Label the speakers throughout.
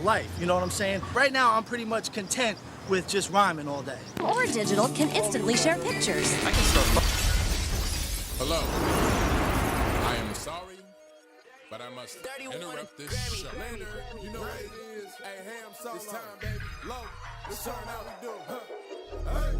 Speaker 1: for life. You know what I'm saying? Right now, I'm pretty much content with just rhyming all day.
Speaker 2: Or digital can instantly share pictures.
Speaker 3: I can start. Hello. I am sorry, but I must interrupt this show.
Speaker 4: Lander, you know what it is. Hey, ham solo. It's time, baby. Low. Let's turn out we do. Hey.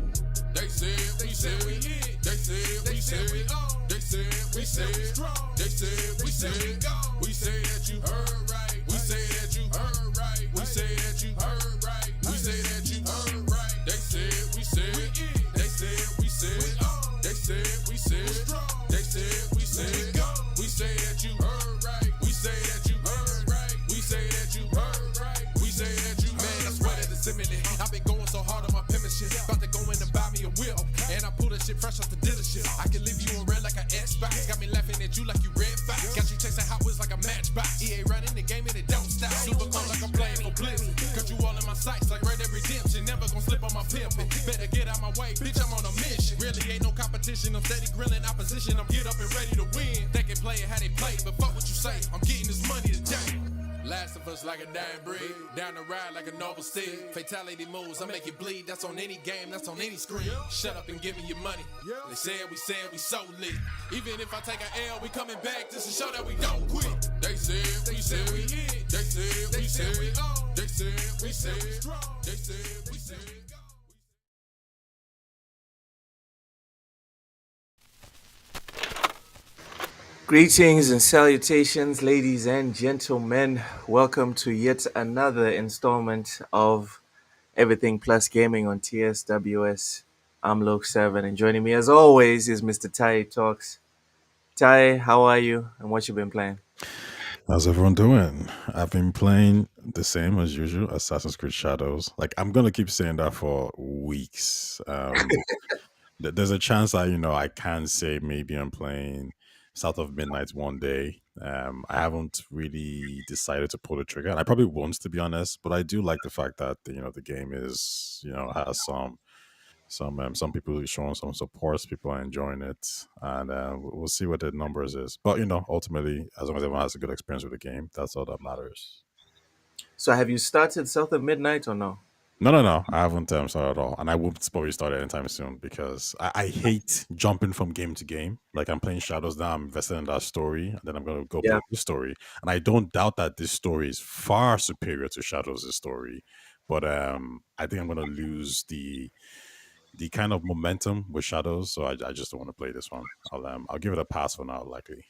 Speaker 3: They said we said we hit. They said we said we on. They said we said we strong. They said we said we go. We say that you heard right. We say that you heard right. We say that you heard right. We say that you heard right. They said we said we in. They said we said we on. They said we said strong. They said we said go. We say that you heard right. We say that you heard right. We say that you heard right. We say that you
Speaker 4: Man, I swear that it's imminent. I've been going so hard on my penmanship. About to go in and buy me a whip. And I pull that shit fresh off the dealership. I can leave you in red like an Xbox. Got me laughing at you like you red fox. Got you chasing Hot Wheels like a matchbox. EA running the game and it don't stop. Super cold like I'm playing for Blizzard. Got you all in my sights like Red Dead Redemption. Never gonna slip on my pimpin'. Better get out my way, bitch, I'm on a mission. Really ain't no competition. I'm steady grilling opposition. I'm get up and ready to win. They can play it how they play, but fuck what you say. I'm getting this money today. Last of us like a dying breed. Down the ride like a noble steed. Fatality moves, I make you bleed. That's on any game, that's on any screen. Shut up and give me your money. They said we so lit. Even if I take an L, we coming back just to show that we don't quit. They said we said we hit. They said we said we on. They said we said we strong. They said we said go.
Speaker 5: Greetings and salutations, ladies and gentlemen. Welcome to yet another installment of Everything Plus Gaming on TSWS. I'm Luke7, and joining me as always is Mr. Tai Talks. Tai, how are you and what you been playing?
Speaker 6: How's everyone doing? I've been playing the same as usual, Assassin's Creed Shadows. Like I'm gonna keep saying that for weeks. There's a chance that I can say maybe I'm playing South of Midnight one day. I haven't really decided to pull the trigger, and I probably won't, to be honest. But I do like the fact that the game is has some people showing some support, people are enjoying it, and we'll see what the numbers is. But ultimately, as long as everyone has a good experience with the game, that's all that matters.
Speaker 5: So, have you started South of Midnight or no?
Speaker 6: No, no, no, I haven't started at all, and I won't probably start it anytime soon because I hate jumping from game to game. Like I'm playing Shadows now, I'm invested in that story, and then I'm gonna go play
Speaker 5: Yeah.
Speaker 6: this story, and I don't doubt that this story is far superior to Shadows' story, but I think I'm gonna lose the kind of momentum with Shadows, so I just don't want to play this one. I'll give it a pass for now, likely.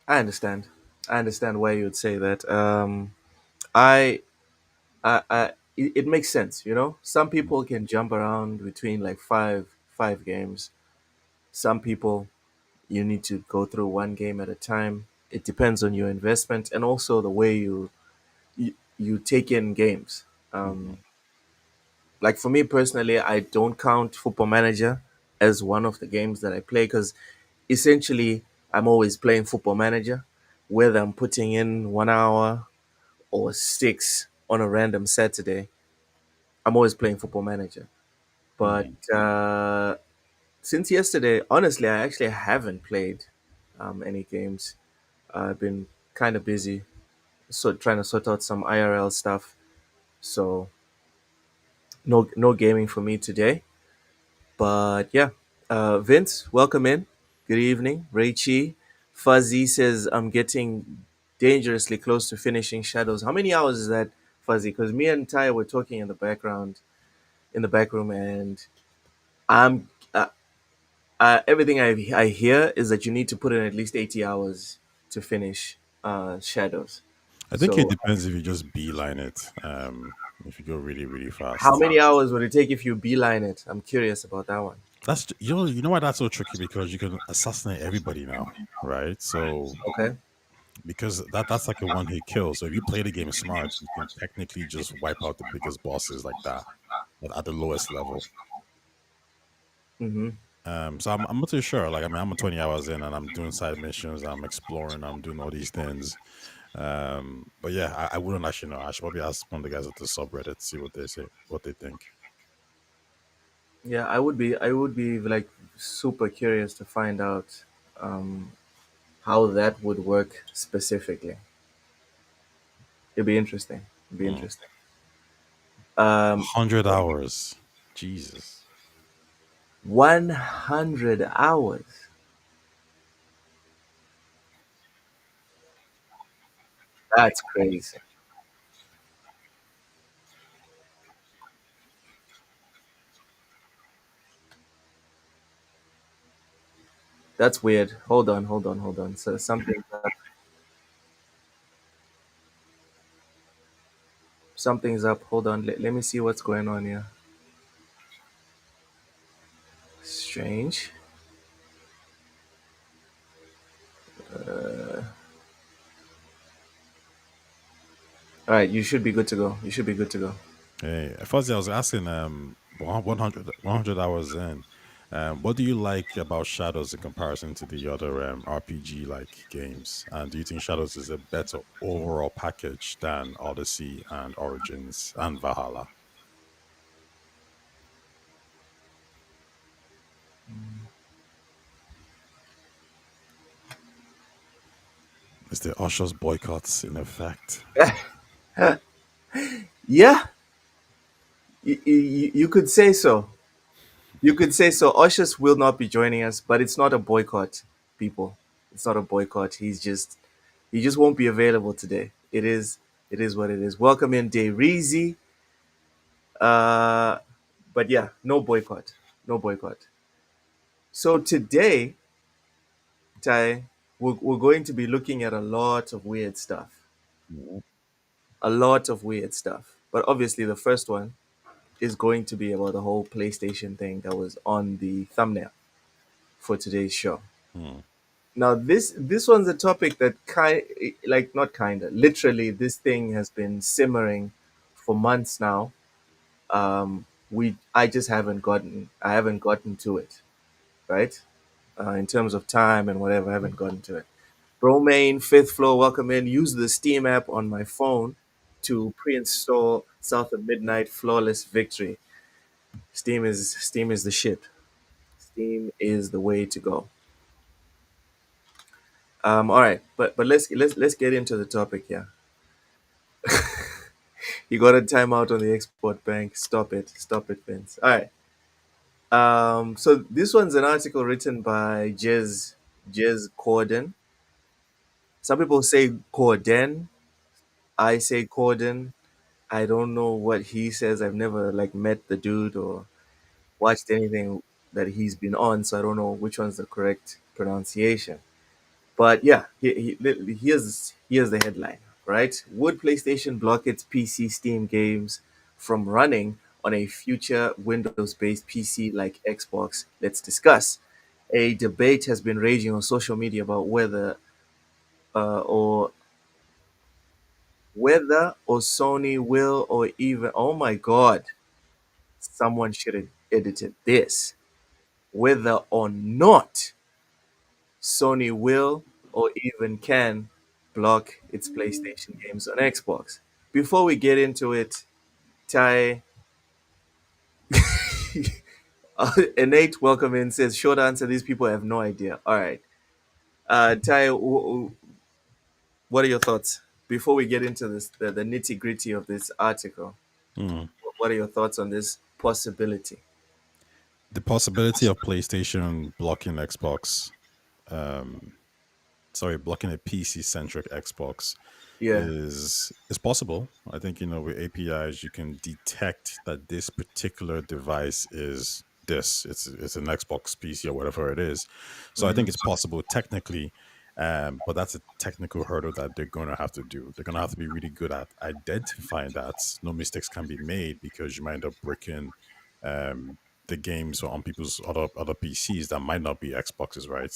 Speaker 5: I understand. I understand why you would say that. I, it makes sense, you know. Some people can jump around between like five games. Some people you need to go through one game at a time. It depends on your investment and also the way you take in games.
Speaker 6: Mhm.
Speaker 5: Like for me personally, I don't count Football Manager as one of the games that I play because essentially I'm always playing Football Manager, whether I'm putting in 1 hour or six on a random Saturday. I'm always playing Football Manager. But
Speaker 6: Mhm.
Speaker 5: since yesterday, honestly, I actually haven't played any games. I've been kind of busy, so trying to sort out some IRL stuff. So no gaming for me today. But yeah, Vince, welcome in. Good evening, Raichi. Fuzzy says I'm getting dangerously close to finishing Shadows. How many hours is that, Fuzzy? Because me and Ty were talking in the background, in the back room, and I'm everything I hear is that you need to put in at least 80 hours to finish Shadows.
Speaker 6: I think it
Speaker 5: So
Speaker 6: depends if you just beeline it. If you go really, really
Speaker 5: how
Speaker 6: fast.
Speaker 5: many hours would it take if you beeline it? I'm curious about that one.
Speaker 6: That's you know why that's so tricky because you can assassinate everybody now, right? So
Speaker 5: Okay.
Speaker 6: because that's like a one hit kill. So if you play the game smart, you can technically just wipe out the biggest bosses like that at the lowest level.
Speaker 5: Mm-hmm.
Speaker 6: So I'm not too sure. Like I mean, I'm 20 hours in and I'm doing side missions, I'm exploring, I'm doing all these things. But yeah, I wouldn't actually know. I should probably ask one of the guys at the subreddit see what they say, what they think.
Speaker 5: Yeah, I would be like super curious to find out um, how that would work specifically. It'll be interesting. It'll be
Speaker 6: Hmm.
Speaker 5: interesting. Um,
Speaker 6: 100 hours. Jesus.
Speaker 5: 100 hours. That's crazy. That's weird. Hold on, hold on, hold on. So something's up. Hold on. Let me see what's going on here. Strange. All right, you should be good to go. You should be good to go.
Speaker 6: Hey, firstly, I was asking, 100 hours in, what do you like about Shadows in comparison to the other RPG like games? And do you think Shadows is a better overall package than Odyssey and Origins and Valhalla? Is the Ushers boycotts in effect?
Speaker 5: Yeah, you could say so. You could say so. Ushers will not be joining us, but it's not a boycott, people. It's not a boycott. He just won't be available today. It is what it is. Welcome in Dayreezy. Uh but yeah, no boycott. No boycott. So today, Tai, we're going to be looking at a lot of weird stuff.
Speaker 6: Mhm.
Speaker 5: A lot of weird stuff. But obviously the first one is going to be about the whole PlayStation thing that was on the thumbnail for today's show.
Speaker 6: Hmm.
Speaker 5: Now this one's a topic that not kinda, literally this thing has been simmering for months now. We I haven't gotten to it, right? In terms of time and whatever, I haven't gotten to it. Romaine, fifth floor, welcome in. Use the Steam app on my phone to pre-install South of Midnight Flawless Victory. Steam is the shit. Steam is the way to go. All right, but let's get into the topic here. You got a timeout on the export bank. Stop it, Vince. All right. So this one's an article written by Jez Corden. Some people say Corden. I say Corden. I don't know what he says. I've never like met the dude or watched anything that he's been on, so I don't know which one's the correct pronunciation. But yeah, here's the headline, right? Would PlayStation block its PC Steam games from running on a future Windows-based PC like Xbox? Let's discuss. A debate has been raging on social media about or whether or Sony will or even, oh my god, someone should have edited this. Whether or not Sony will or even can block its PlayStation games on Xbox. Before we get into it, Ty, Innate welcome in says, short answer, these people have no idea. All right. Ty, what are your thoughts? Before we get into the nitty gritty of this article,
Speaker 6: Hmm.
Speaker 5: what are your thoughts on this possibility?
Speaker 6: The possibility of PlayStation blocking Xbox, um, sorry, blocking a PC centric Xbox
Speaker 5: Yeah.
Speaker 6: is possible. I think with APIs you can detect that this particular device is this. It's an Xbox PC or whatever it is. So I
Speaker 5: Hmm.
Speaker 6: think it's possible technically, but that's a technical hurdle that they're going to have to do. They're going to have to be really good at identifying that no mistakes can be made because you might end up breaking. The games on people's other PCs that might not be Xboxes, right?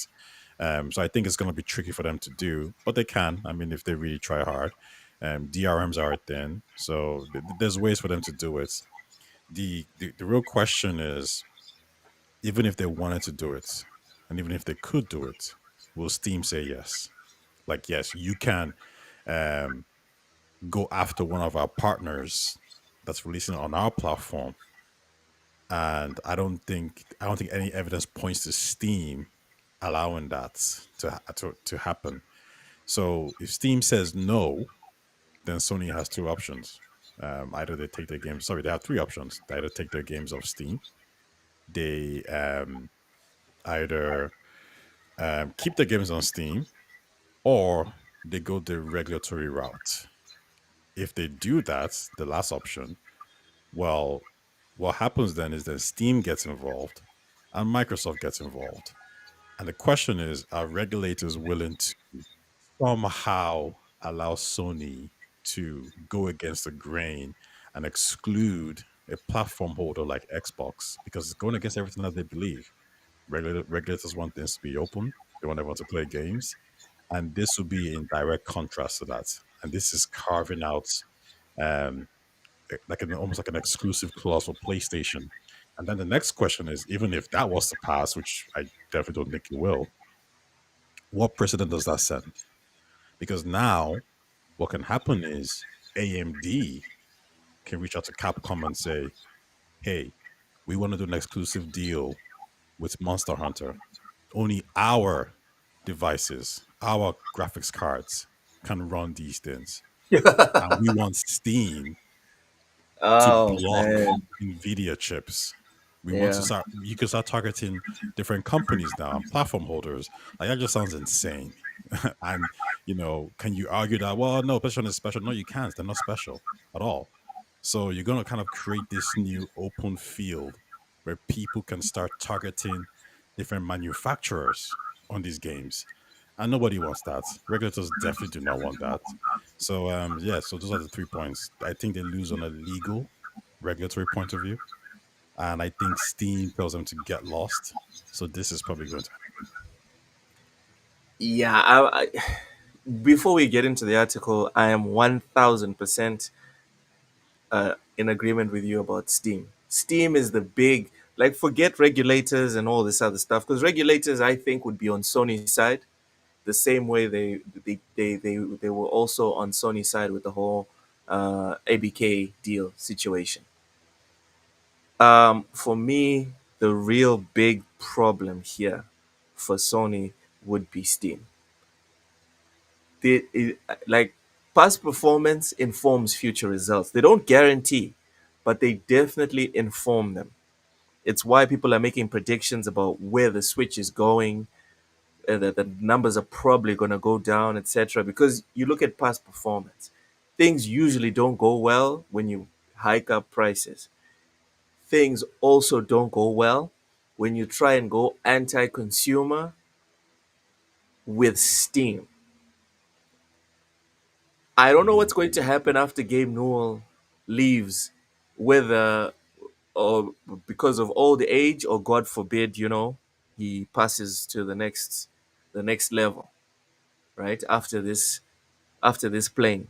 Speaker 6: So I think it's going to be tricky for them to do, but they can. I mean, if they really try hard, DRMs are a thing, so there's ways for them to do it. The real question is, even if they wanted to do it, and even if they could do it, will Steam say yes? Like, yes, you can um, go after one of our partners that's releasing on our platform, and I don't think any evidence points to Steam allowing that to happen. So if Steam says no, then Sony has two options. Either they take their games. Sorry, they have three options. They either take their games off Steam. They either keep the games on Steam, or they go the regulatory route. If they do that, the last option, well, what happens then is that Steam gets involved and Microsoft gets involved. And the question is, are regulators willing to somehow allow Sony to go against the grain and exclude a platform holder like Xbox because it's going against everything that they believe? Regulators want things to be open, they want everyone to play games, and this will be in direct contrast to that. And this is carving out um, like an almost like an exclusive clause for PlayStation. And then the next question is, even if that was to pass, which I definitely don't think it will, what precedent does that set? Because now what can happen is AMD can reach out to Capcom and say, hey, we want to do an exclusive deal with Monster Hunter. Only our devices, our graphics cards can run these things. And we want Steam to
Speaker 5: Oh
Speaker 6: block
Speaker 5: man,
Speaker 6: NVIDIA chips. We want to
Speaker 5: yeah.
Speaker 6: start, you can start targeting different companies now and platform holders. Like, that just sounds insane. And, can you argue that, well, no, PlayStation is special? No, you can't. They're not special at all. So you're going to kind of create this new open field where people can start targeting different manufacturers on these games. And nobody wants that. Regulators definitely do not want that. So yeah, so those are the 3 points. I think they lose on a legal regulatory point of view. And I think Steam tells them to get lost. So this is probably going to
Speaker 5: Yeah, before we get into the article, I am 1000% in agreement with you about Steam. Steam is the big, like, forget regulators and all this other stuff, because regulators, I think, would be on Sony's side the same way they were also on Sony's side with the whole ABK deal situation. For me, the real big problem here for Sony would be Steam. Like, past performance informs future results. They don't guarantee, but they definitely inform them. It's why people are making predictions about where the Switch is going, that the numbers are probably going to go down, etc. Because you look at past performance, things usually don't go well when you hike up prices. Things also don't go well when you try and go anti-consumer with Steam. I don't know what's going to happen after Gabe Newell leaves, whether or because of old age or God forbid, he passes to the next level, right? After this playing.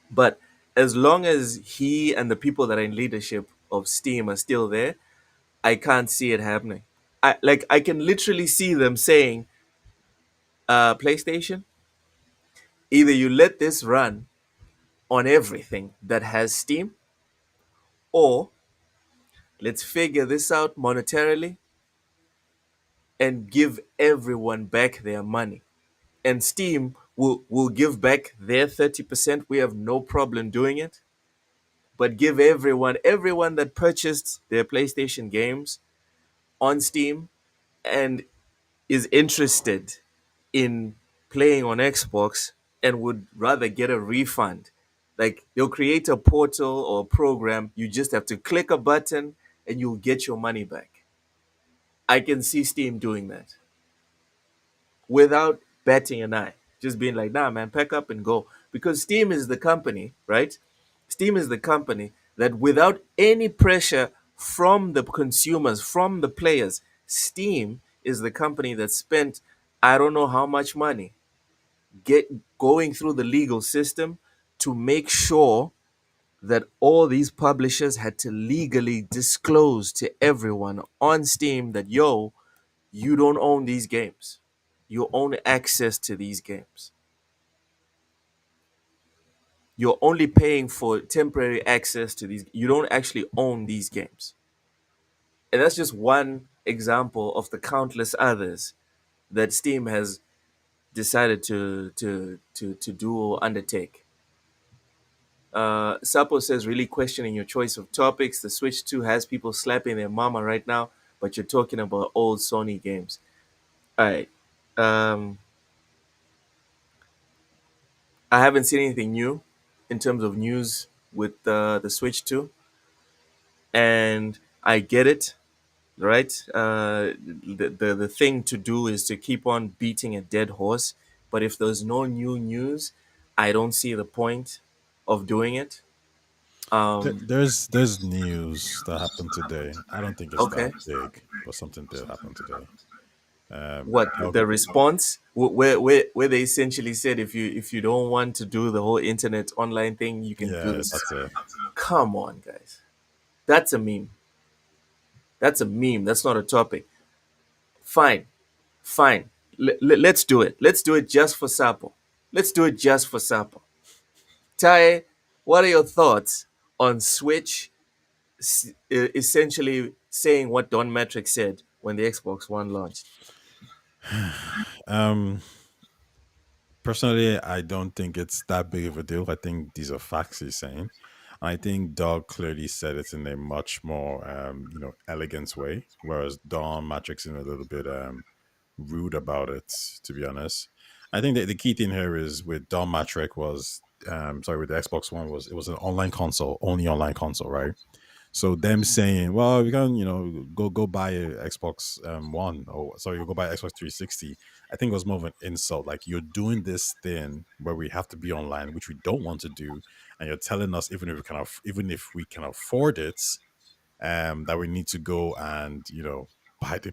Speaker 5: But as long as he and the people that are in leadership of Steam are still there, I can't see it happening. I can literally see them saying, PlayStation, either you let this run on everything that has Steam, or let's figure this out monetarily and give everyone back their money. And Steam will give back their 30%. We have no problem doing it. But give everyone that purchased their PlayStation games on Steam and is interested in playing on Xbox and would rather get a refund. Like, they'll create a portal or program. You just have to click a button and you'll get your money back. I can see Steam doing that without batting an eye. Just being like, nah, man, pack up and go. Because Steam is the company, right? Steam is the company that, without any pressure from the consumers, from the players, Steam is the company that spent I don't know how much money going through the legal system to make sure that all these publishers had to legally disclose to everyone on Steam that, yo, you don't own these games. You own access to these games. You're only paying for temporary access to these. You don't actually own these games. And that's just one example of the countless others that Steam has decided to do or undertake. Sapo says, really questioning your choice of topics. The Switch 2 has people slapping their mama right now, but you're talking about old Sony games. All right. Um, I haven't seen anything new in terms of news with the Switch 2, and I get it, right? The thing to do is to keep on beating a dead horse, but if there's no new news, I don't see the point of doing it.
Speaker 6: There's news that happened today. I don't think it's that
Speaker 5: Okay.
Speaker 6: big, but something did happen today.
Speaker 5: What
Speaker 6: I'll
Speaker 5: the response where they essentially said, if you don't want to do the whole internet online thing, you can do
Speaker 6: yeah,
Speaker 5: this.
Speaker 6: that's it.
Speaker 5: Come on, guys, that's a meme. That's a meme. That's not a topic. Fine, fine. Let's do it. Let's do it just for Sapo. Let's do it just for Sapo. Tai, what are your thoughts on Switch essentially saying what Don Matrix said when the Xbox One launched?
Speaker 6: Um, Personally, I don't think it's that big of a deal. I think these are facts he's saying. I think Doug clearly said it in a much more, elegant way, whereas Don Matrix in a little bit rude about it. To be honest, I think that the key thing here is with Don Matrix was, sorry, with the Xbox One was it was an online console, only online console, right? So them saying, "Well, we can, go buy a Xbox One, or sorry, you go buy Xbox 360." I think it was more of an insult. Like you're doing this thing where we have to be online, which we don't want to do, and you're telling us even if we can afford it, that we need to go and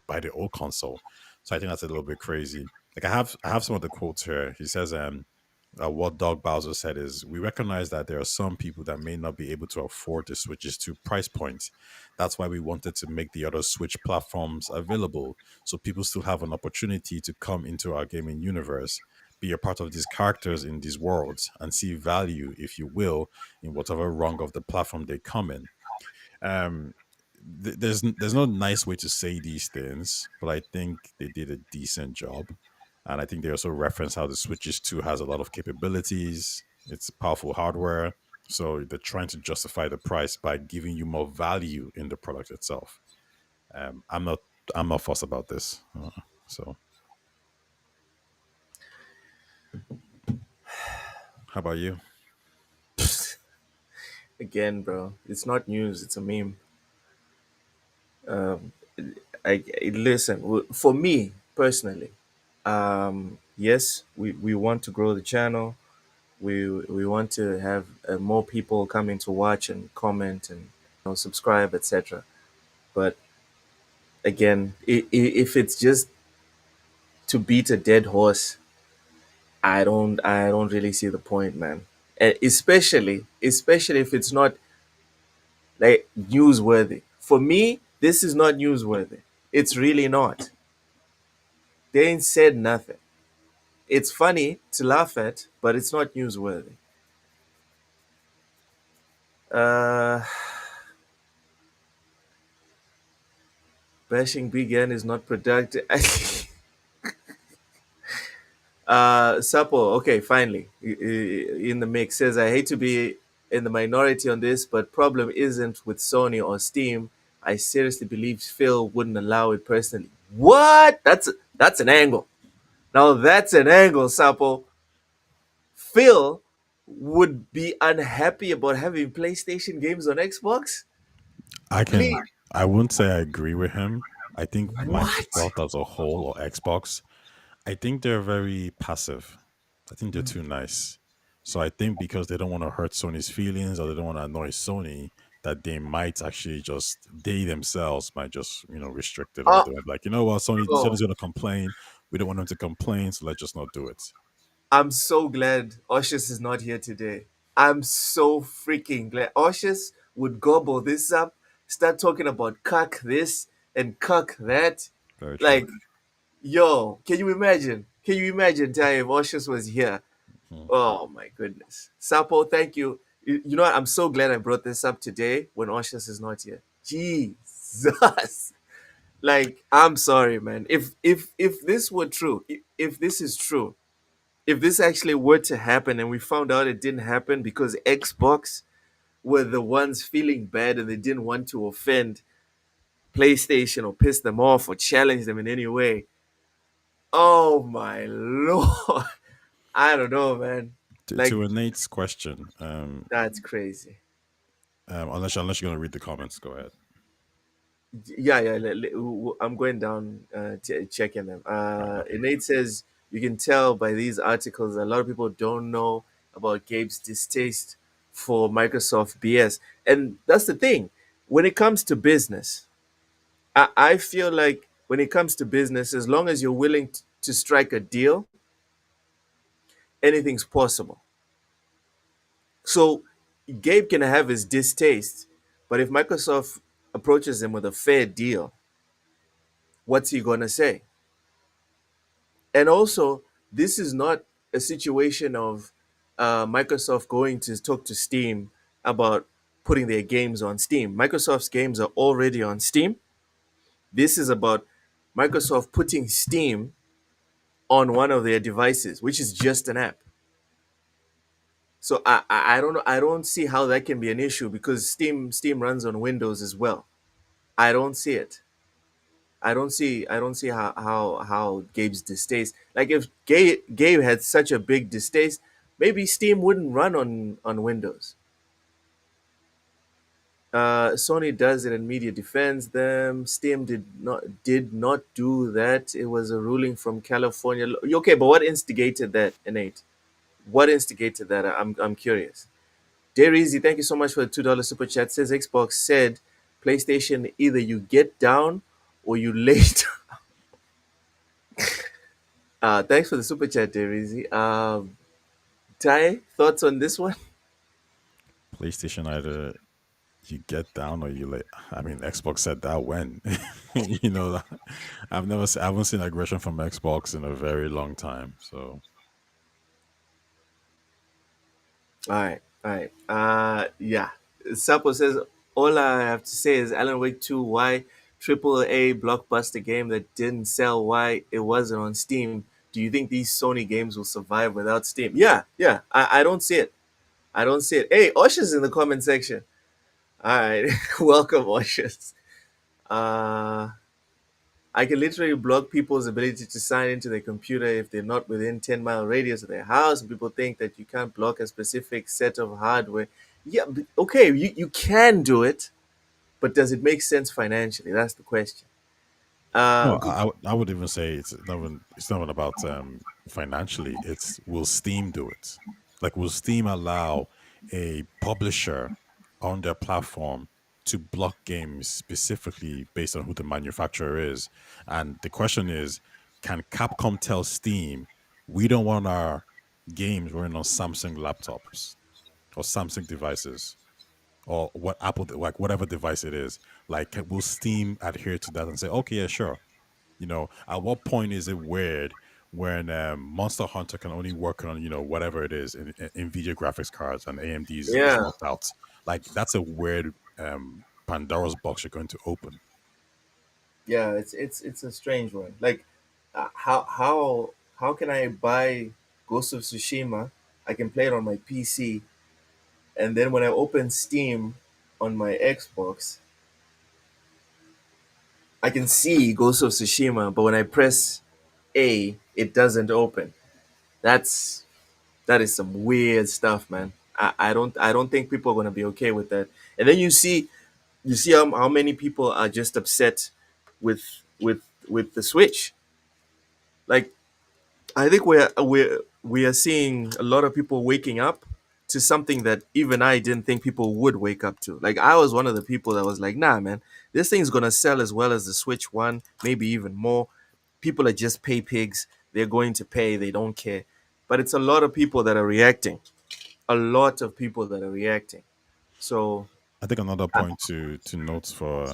Speaker 6: buy the old console. So I think that's a little bit crazy. Like I have some of the quotes here. He says, what Doug Bowser said is, we recognize that there are some people that may not be able to afford the Switches to price points. That's why we wanted to make the other Switch platforms available so people still have an opportunity to come into our gaming universe, be a part of these characters in these worlds, and see value, if you will, in whatever rung of the platform they come in. Um, there's no nice way to say these things, but I think they did a decent job, and I think they also reference how the Switches 2 has a lot of capabilities. It's powerful hardware, so they're trying to justify the price by giving you more value in the product itself. Um, I'm not I'm not fussed about this. So how about you?
Speaker 5: Again, bro, it's not news. It's a meme. Listen. For me personally, yes, we want to grow the channel. We want to have more people coming to watch and comment and subscribe, etc. But again, if it's just to beat a dead horse, I don't really see the point, man. Especially if it's not like newsworthy. For me, this is not newsworthy. It's really not. They ain't said nothing. It's funny to laugh at, but it's not newsworthy. Uh, Bashing Big N is not productive. Sapo, okay, finally, in the mix, says, I hate to be in the minority on this, but problem isn't with Sony or Steam. I seriously believe Phil wouldn't allow it personally. What? That's an angle. Now that's an angle, Sapo. Phil would be unhappy about having PlayStation games on Xbox?
Speaker 6: I
Speaker 5: Please.
Speaker 6: can I wouldn't say I agree with him. I think
Speaker 5: What?
Speaker 6: Microsoft as a whole, or Xbox, I think they're very passive. I think they're too nice. So I think because they don't want to hurt Sony's feelings, or they don't want to annoy Sony, that they might actually just, they themselves might just restrict it, or
Speaker 5: Oh,
Speaker 6: they're like, you know what,
Speaker 5: bro.
Speaker 6: Sony's going to complain. We don't want them to complain, so let's just not do it.
Speaker 5: I'm so glad Oshus is not here today. I'm so freaking glad. Oshus would gobble this up, start talking about cuck this and cuck that.
Speaker 6: Very true.
Speaker 5: Like, yo, can you imagine? Can you imagine, Ty, if Oshus was here?
Speaker 6: Mhm.
Speaker 5: Oh my goodness. Sapo, thank you. You know what? I'm so glad I brought this up today when Oshus is not here. Jesus. Like, I'm sorry, man. If this were true, if this is true, if this actually were to happen and we found out it didn't happen because Xbox were the ones feeling bad and they didn't want to offend PlayStation or piss them off or challenge them in any way. Oh my lord. I don't know, man.
Speaker 6: To
Speaker 5: Like,
Speaker 6: Nate's question,
Speaker 5: that's crazy.
Speaker 6: unless you're gonna read the comments, go ahead.
Speaker 5: Yeah, yeah. I'm going down, checking them.
Speaker 6: Okay.
Speaker 5: Nate says you can tell by these articles a lot of people don't know about Gabe's distaste for Microsoft BS, and that's the thing. When it comes to business, I feel like when it comes to business, as long as you're willing to strike a deal, anything's possible. So Gabe can have his distaste, but if Microsoft approaches him with a fair deal, what's he gonna say? And also, this is not a situation of Microsoft going to talk to Steam about putting their games on Steam. Microsoft's games are already on Steam. This is about Microsoft putting Steam on one of their devices, which is just an app. So I don't know. I don't see how that can be an issue because Steam runs on Windows as well. I don't see it. I don't see how Gabe's distaste. Like if Gabe had such a big distaste, maybe Steam wouldn't run on Windows. Sony does it and media defends them. Steam did not do that. It was a ruling from California. Okay, but what instigated that, Innate? What instigated that? I'm curious. Easy, thank you so much for the $2 super chat. Says Xbox said PlayStation either you get down or you lay down. Thanks for the super chat, Easy. Ty, thoughts on this one?
Speaker 6: PlayStation either you get down or you lay. I mean, Xbox said that when you know I haven't seen aggression from Xbox in a very long time. So
Speaker 5: All right. Yeah. Sapo says all I have to say is Alan Wake 2. Why triple A blockbuster game that didn't sell? Why it wasn't on Steam? Do you think these Sony games will survive without Steam? Yeah, yeah. I don't see it. I don't see it. Hey, Osha's in the comment section. All right, welcome, Oshas. Uh, I can literally block people's ability to sign into their computer if they're not within 10-mile radius of their house. People think that you can't block a specific set of hardware. Yeah, okay, you can do it, but does it make sense financially? That's the question.
Speaker 6: no,
Speaker 5: Good.
Speaker 6: I would even say it's not even about financially. It's will Steam do it? Like, will Steam allow a publisher on their platform to block games specifically based on who the manufacturer is? And the question is, can Capcom tell Steam we don't want our games running on Samsung laptops or Samsung devices? Or what Apple, like whatever device it is, like will Steam adhere to that and say, okay, yeah, sure, at what point is it weird when Monster Hunter can only work on whatever it is in NVIDIA graphics cards and AMD's is
Speaker 5: Yeah,
Speaker 6: knocked out? Like that's a weird Pandora's box you're going to open.
Speaker 5: yeah, it's a strange one. Like, how can I buy Ghost of Tsushima? I can play it on my PC, and then when I open Steam on my Xbox, I can see Ghost of Tsushima, but when I press A, it doesn't open. That's that is some weird stuff, man. I don't think people are gonna be okay with that. And then you see how many people are just upset with with the Switch. Like I think we are seeing a lot of people waking up to something that even I didn't think people would wake up to. Like I was one of the people that was like, nah, man, this thing's gonna sell as well as the Switch One, maybe even more. People are just pay pigs. They're going to pay. They don't care. But it's a lot of people that are reacting. A lot of people that are reacting. So
Speaker 6: I think another point to note for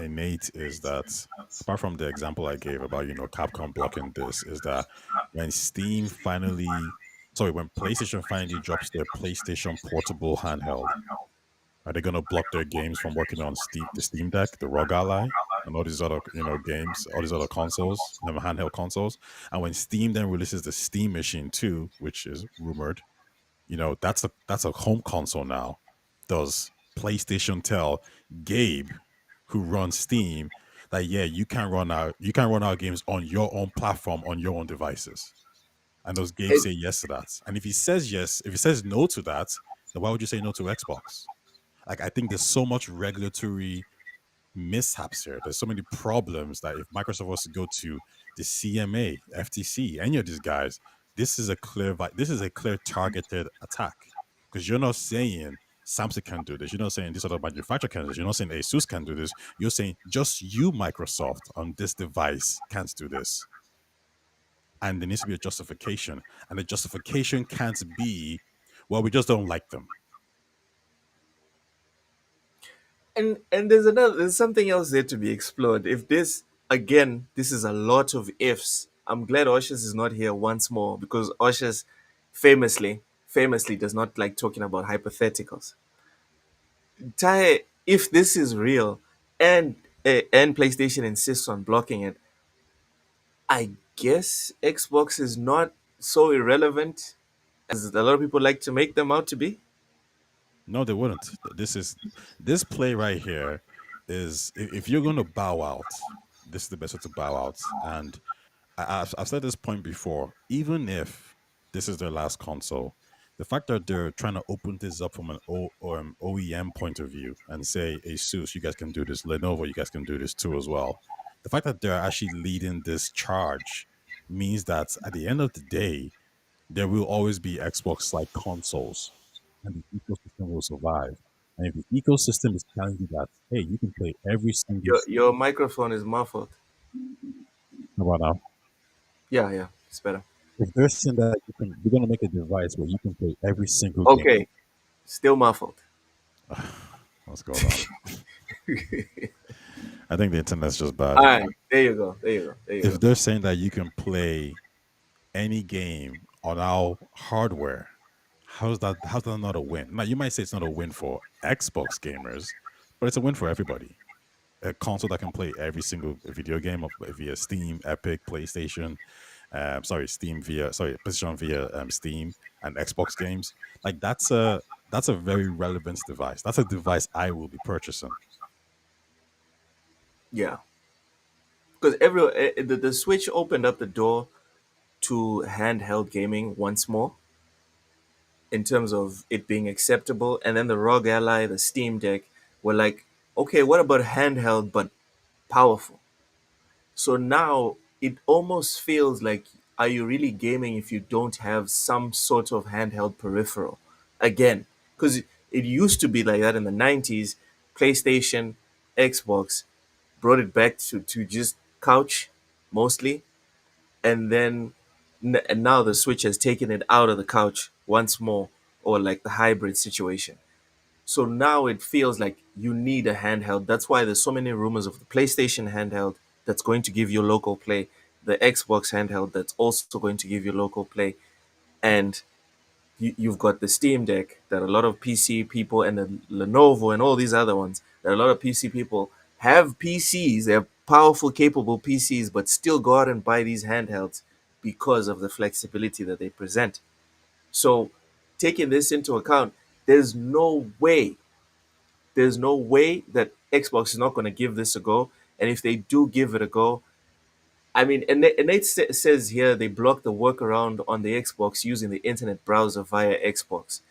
Speaker 6: Innate is that apart from the example I gave about Capcom blocking this, is that when Steam finally, sorry, when PlayStation finally drops their PlayStation Portable handheld, are they going to block their games from working on the Steam Deck, the ROG Ally? and all these other games, all these other consoles, handheld consoles. And when Steam then releases the Steam Machine 2, which is rumored, that's a home console now. Does PlayStation tell Gabe, who runs Steam, that yeah, you can run our games on your own platform on your own devices? And does Gabe
Speaker 5: It,
Speaker 6: say yes to that? And if he says yes, if he says no to that, then why would you say no to Xbox? Like, I think there's so much regulatory mishaps here. There's so many problems that if Microsoft was to go to the CMA, FTC, any of these guys, this is a clear targeted attack, because you're not saying Samsung can do this. You're not saying this other manufacturer can do this. You're not saying Asus can do this. You're saying just you, Microsoft, on this device can't do this. And there needs to be a justification. And the justification can't be, well, we just don't like them.
Speaker 5: and there's something else there to be explored. If this again, this is a lot of ifs. I'm glad Oshas is not here once more because Oshas famously does not like talking about hypotheticals. Tai, if this is real and and PlayStation insists on blocking it, I guess Xbox is not so irrelevant as a lot of people like to make them out to be.
Speaker 6: No, they wouldn't. This play right here is, if you're going to bow out, this is the best way to bow out. And I've said this point before. Even if this is their last console, the fact that they're trying to open this up from an OEM point of view and say, Asus, you guys can do this. Lenovo, you guys can do this too as well. The fact that they're actually leading this charge means that at the end of the day, there will always be Xbox like consoles, and the ecosystem will survive. And if the ecosystem is telling you that, hey, you can play every single
Speaker 5: Your microphone is muffled.
Speaker 6: about now,
Speaker 5: Yeah, yeah, it's better.
Speaker 6: if they're saying that you're gonna make a device where you can play every single game,
Speaker 5: Okay, still muffled.
Speaker 6: what's going on? I think the internet's just bad.
Speaker 5: All right, there you go. There you go. There you
Speaker 6: If
Speaker 5: go.
Speaker 6: they're saying that you can play any game on our hardware, how's that not a win? Now you might say it's not a win for Xbox gamers, but it's a win for everybody. A console that can play every single video game via Steam, Epic, PlayStation, PlayStation via Steam and Xbox games. Like, that's a very relevant device. That's a device I will be purchasing.
Speaker 5: Yeah, because the Switch opened up the door to handheld gaming once more in terms of it being acceptable, and then the ROG Ally, the Steam Deck, were like, okay, what about handheld but powerful? So now it almost feels like, are you really gaming if you don't have some sort of handheld peripheral? Again, because it used to be like that in the 90s. PlayStation, Xbox brought it back to just couch mostly. And then and now the Switch has taken it out of the couch once more, or like the hybrid situation. So now it feels like you need a handheld. That's why there's so many rumors of the PlayStation handheld that's going to give you local play, the Xbox handheld that's also going to give you local play, and you've got the Steam Deck that a lot of PC people and the Lenovo and all these other ones that a lot of PC people have PCs, they have powerful, capable PCs, but still go out and buy these handhelds because of the flexibility that they present. So, taking this into account, there's no way there's no way that Xbox is not going to give this a go. And if they do give it a go, I mean, and it says here they block the workaround on the Xbox using the internet browser via Xbox.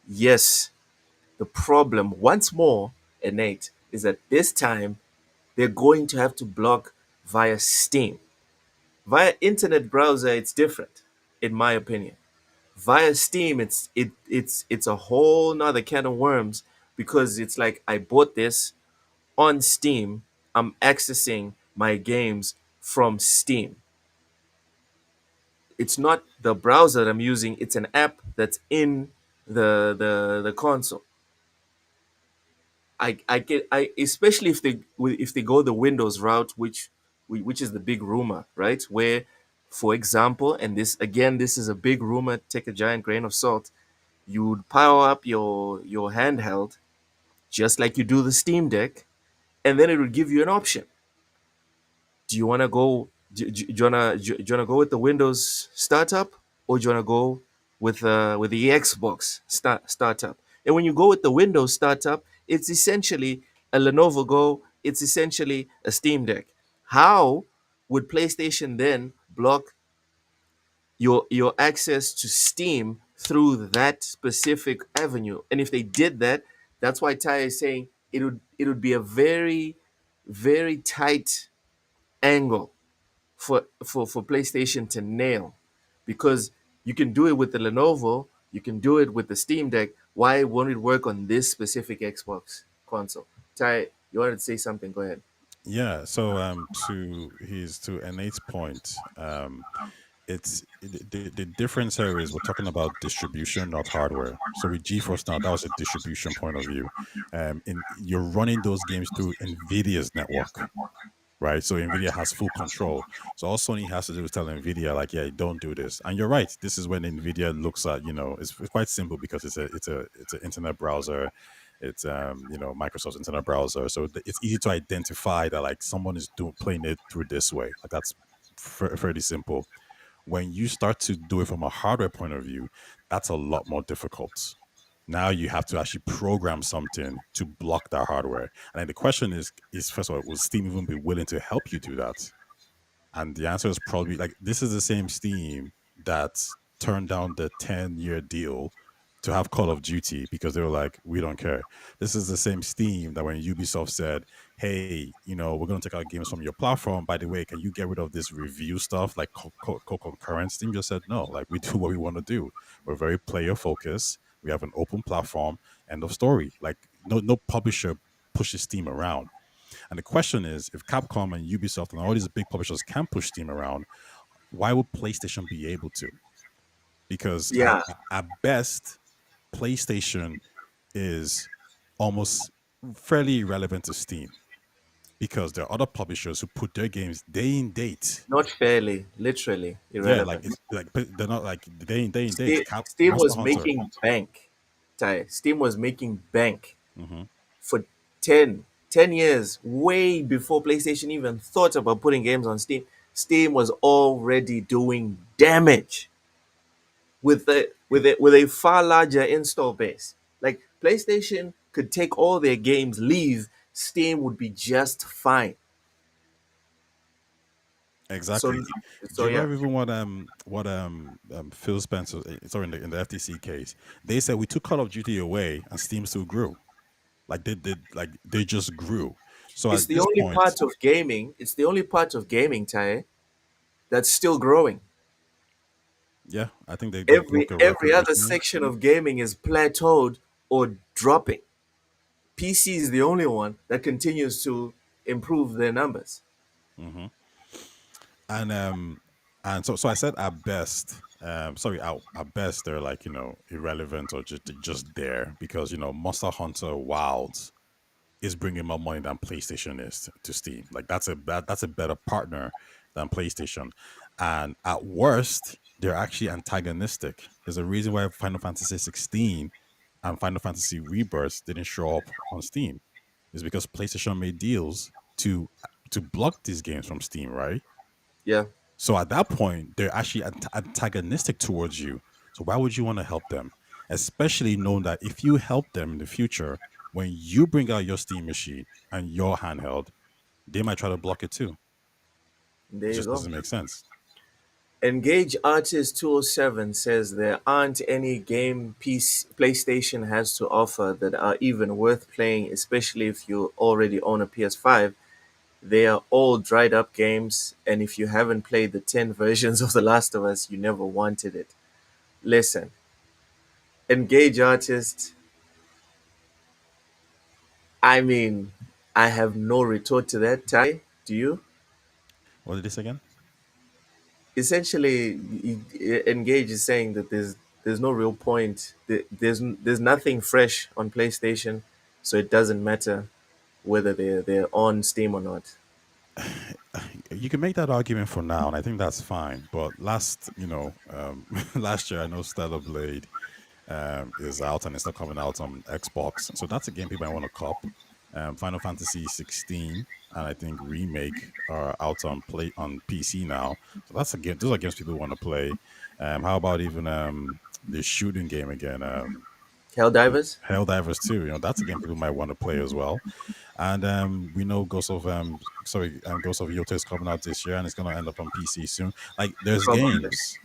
Speaker 5: Yes, the problem, once more, Innate, is that this time they're going to have to block via Steam. Via internet browser, it's different, in my opinion. Via Steam, it's a whole nother can of worms because it's like I bought this on Steam. I'm accessing my games from Steam. It's not the browser that I'm using, it's an app that's in the console. I get I especially if they go the Windows route, which is the big rumor, right? Where, for example, and this is a big rumor, take a giant grain of salt. You would power up your handheld just like you do the Steam Deck, and then it would give you an option. Do you want to go? Do you wanna do you wanna go with the Windows startup, or do you wanna go with the Xbox startup? And when you go with the Windows startup, it's essentially a Lenovo Go. It's essentially a Steam Deck. How would PlayStation then block your access to Steam through that specific avenue? And if they did that, that's why Ty is saying it would be a very tight angle for PlayStation to nail, because you can do it with the Lenovo, you can do it with the Steam Deck. Why won't it work on this specific Xbox console? Ty, you wanted to say something? Go ahead.
Speaker 6: Yeah. So to Nate's point, the difference here is we're talking about distribution, not hardware. So with GeForce now, that was a distribution point of view. In you're running those games through NVIDIA's network, right? So NVIDIA has full control. So all Sony has to do is tell NVIDIA, like, yeah, don't do this. And you're right. This is when NVIDIA looks at, it's quite simple because it's an internet browser. It's Microsoft's internet browser. So it's easy to identify that like someone is doing playing it through this way. Like that's fairly simple. When you start to do it from a hardware point of view, that's a lot more difficult. Now you have to actually program something to block that hardware. And then the question is first of all, will Steam even be willing to help you do that? And the answer is probably like this is the same Steam that turned down the 10-year deal to have Call of Duty because they were like, we don't care. This is the same Steam that when Ubisoft said, hey, we're going to take our games from your platform. By the way, can you get rid of this review stuff like concurrent? Steam just said, no, like we do what we want to do. We're very player focused. We have an open platform. End of story. Like no publisher pushes Steam around. And the question is, if Capcom and Ubisoft and all these big publishers can push Steam around, why would PlayStation be able to? Because
Speaker 5: Yeah,
Speaker 6: at best, PlayStation is almost fairly irrelevant to Steam because there are other publishers who put their games day in date.
Speaker 5: not fairly, literally
Speaker 6: Yeah, like
Speaker 5: irrelevant.
Speaker 6: it's like they're not like day in date.
Speaker 5: Steam
Speaker 6: Monster
Speaker 5: was
Speaker 6: Hunter.
Speaker 5: making bank. Ty, Steam was making bank
Speaker 6: Hmm.
Speaker 5: for 10 years, way before PlayStation even thought about putting games on Steam. Steam was already doing damage with a far larger install base. Like PlayStation could take all their games, leave, Steam would be just fine. So
Speaker 6: Exactly. Do
Speaker 5: so
Speaker 6: you
Speaker 5: yeah.
Speaker 6: remember even Phil Spencer? Sorry, in the FTC case, they said we took Call of Duty away and Steam still grew. Like they did, like they just grew. So
Speaker 5: It's
Speaker 6: at
Speaker 5: the
Speaker 6: this
Speaker 5: only
Speaker 6: point,
Speaker 5: part of gaming, it's the only part of gaming, Ty, that's still growing.
Speaker 6: yeah, I think they
Speaker 5: Every
Speaker 6: broke a
Speaker 5: every
Speaker 6: record
Speaker 5: other
Speaker 6: recently.
Speaker 5: section of gaming is plateaued or dropping. PC is the only one that continues to improve their numbers.
Speaker 6: Hmm. And so I said at best, sorry, at best they're like irrelevant or just there because Monster Hunter Wilds is bringing more money than PlayStation is to Steam. Like that's a better partner than PlayStation. And at worst, they're actually antagonistic. There's a reason why Final Fantasy 16 and Final Fantasy Rebirth didn't show up on Steam. It's because PlayStation made deals to block these games from Steam, right?
Speaker 5: Yeah,
Speaker 6: So at that point, they're actually antagonistic towards you. So why would you want to help them? Especially knowing that if you help them in the future, when you bring out your Steam machine and your handheld, they might try to block it too.
Speaker 5: there
Speaker 6: It
Speaker 5: you
Speaker 6: just
Speaker 5: go.
Speaker 6: doesn't make sense.
Speaker 5: Engage Artist 207 says there aren't any game PC PlayStation has to offer that are even worth playing, especially if you already own a PS5. They are all dried up games, and if you haven't played the 10 versions of The Last of Us, you never wanted it. Listen, Engage Artist, I mean, I have no retort to that. Ty, do you?
Speaker 6: What did this again?
Speaker 5: Essentially, Engage is saying that there's no real point. There's nothing fresh on PlayStation, so it doesn't matter whether they're on Steam or not.
Speaker 6: You can make that argument for now, and I think that's fine. But last year I know Stellar Blade is out and it's not coming out on Xbox, so that's a game people might want to cop. Final Fantasy 16 and I think remake are out on play on PC now. So that's a game. Those are games people want to play. How about even the shooting game again?
Speaker 5: Helldivers.
Speaker 6: Helldivers 2. That's a game people might want to play as well. And we know Ghost of Yota is coming out this year, and it's gonna end up on PC soon. Like, there's
Speaker 5: Probably.
Speaker 6: games.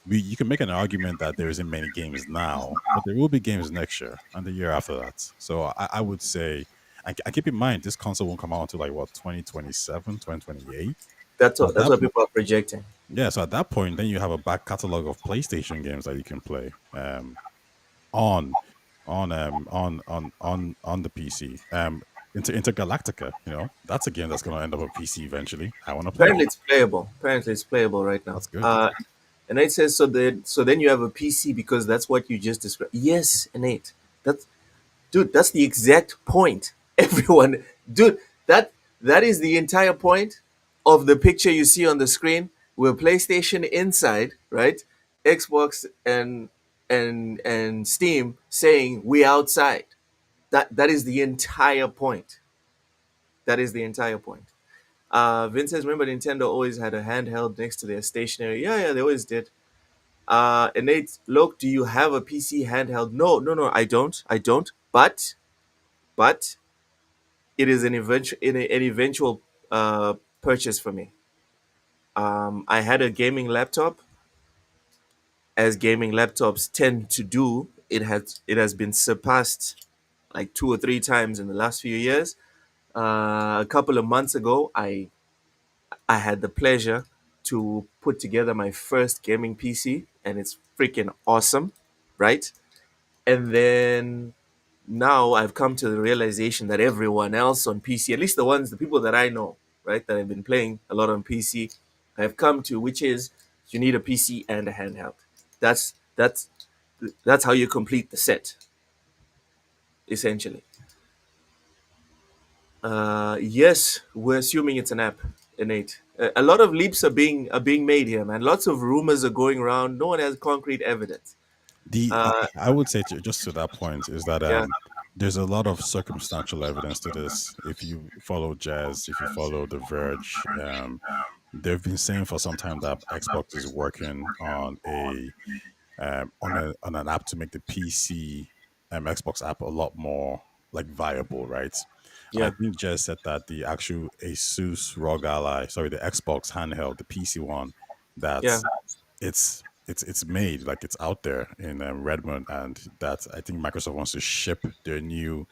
Speaker 6: You can make an argument that there isn't many games now, but there will be games next year and the year after that. So I would say, I keep in mind this console won't come out until like what 2027, 2028.
Speaker 5: That's
Speaker 6: So
Speaker 5: what
Speaker 6: at
Speaker 5: that's
Speaker 6: that
Speaker 5: what people are projecting.
Speaker 6: yeah, so at that point, then you have a back catalog of PlayStation games that you can play on on the PC. Intergalactica, that's a game that's going to end up on PC eventually. I want to play it.
Speaker 5: Apparently, it's playable. Apparently, it's playable right now.
Speaker 6: That's good.
Speaker 5: And it says so. Then you have a PC because that's what you just described. Yes, innate. That's dude. That's the exact point. Everyone, dude. That is the entire point of the picture you see on the screen with PlayStation inside, right? Xbox and Steam saying we outside. That is the entire point. That is the entire point. Vince says, remember Nintendo always had a handheld next to their stationary. Yeah, yeah, they always did. And Nate, look, do you have a PC handheld? No, no, no, I don't. But it is an eventual purchase for me. I had a gaming laptop, as gaming laptops tend to do. It has been surpassed like 2 or 3 times in the last few years. A couple of months ago, I had the pleasure to put together my first gaming PC, and it's freaking awesome, right? And then now I've come to the realization that everyone else on PC, at least the people that I know, right, that have been playing a lot on PC, have come to, which is you need a PC and a handheld. That's that's that's how you complete the set, essentially. Yes, we're assuming it's an app, innate. A lot of leaps are being made here, man. Lots of rumors are going around. No one has concrete evidence.
Speaker 6: The
Speaker 5: Uh,
Speaker 6: I would say just to that point is that
Speaker 5: yeah,
Speaker 6: there's a lot of circumstantial evidence to this. If you follow Jazz, if you follow The Verge, they've been saying for some time that Xbox is working on an app to make the PC Xbox app a lot more like viable, right? And I
Speaker 5: yeah,
Speaker 6: think Jez said that the actual Asus ROG Ally, sorry, the Xbox handheld, the PC one, that
Speaker 5: yeah.
Speaker 6: it's made like it's out there in Redmond, and that I think Microsoft wants to ship their new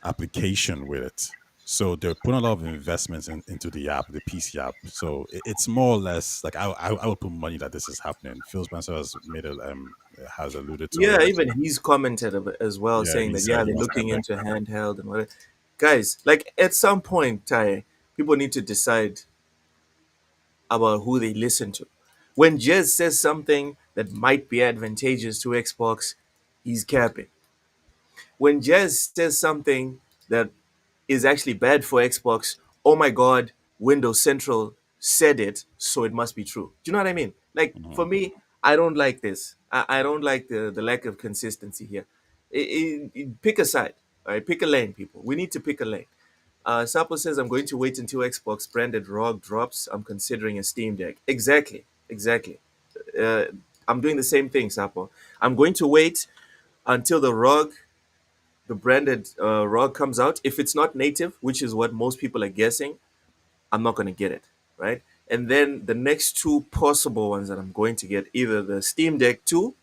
Speaker 6: application with it. So they're putting a lot of investments into the app, the PC app. So it's more or less like I would put money that this is happening. Phil Spencer has alluded to
Speaker 5: Yeah,
Speaker 6: it.
Speaker 5: even he's commented as well,
Speaker 6: Yeah,
Speaker 5: saying
Speaker 6: he
Speaker 5: that
Speaker 6: said
Speaker 5: yeah,
Speaker 6: he
Speaker 5: they're
Speaker 6: wants to
Speaker 5: looking
Speaker 6: make
Speaker 5: into handheld and whatever. Guys, like at some point, Ty, people need to decide about who they listen to. When Jez says something that might be advantageous to Xbox, he's capping. When Jez says something that is actually bad for Xbox, oh my god, Windows Central said it, so it must be true. Do you know what I mean? Like for
Speaker 6: Mhm.
Speaker 5: me, I don't like this. I don't like the lack of consistency here. Pick a side, all right? Pick a lane, people. We need to pick a lane. Sapo says, I'm going to wait until Xbox branded ROG drops. I'm considering a Steam Deck. Exactly, exactly. Uh, I'm doing the same thing, Sapo. I'm going to wait until the branded ROG comes out. If it's not native, which is what most people are guessing, I'm not going to get it, right? And then the next two possible ones that I'm going to get, either the Steam Deck 2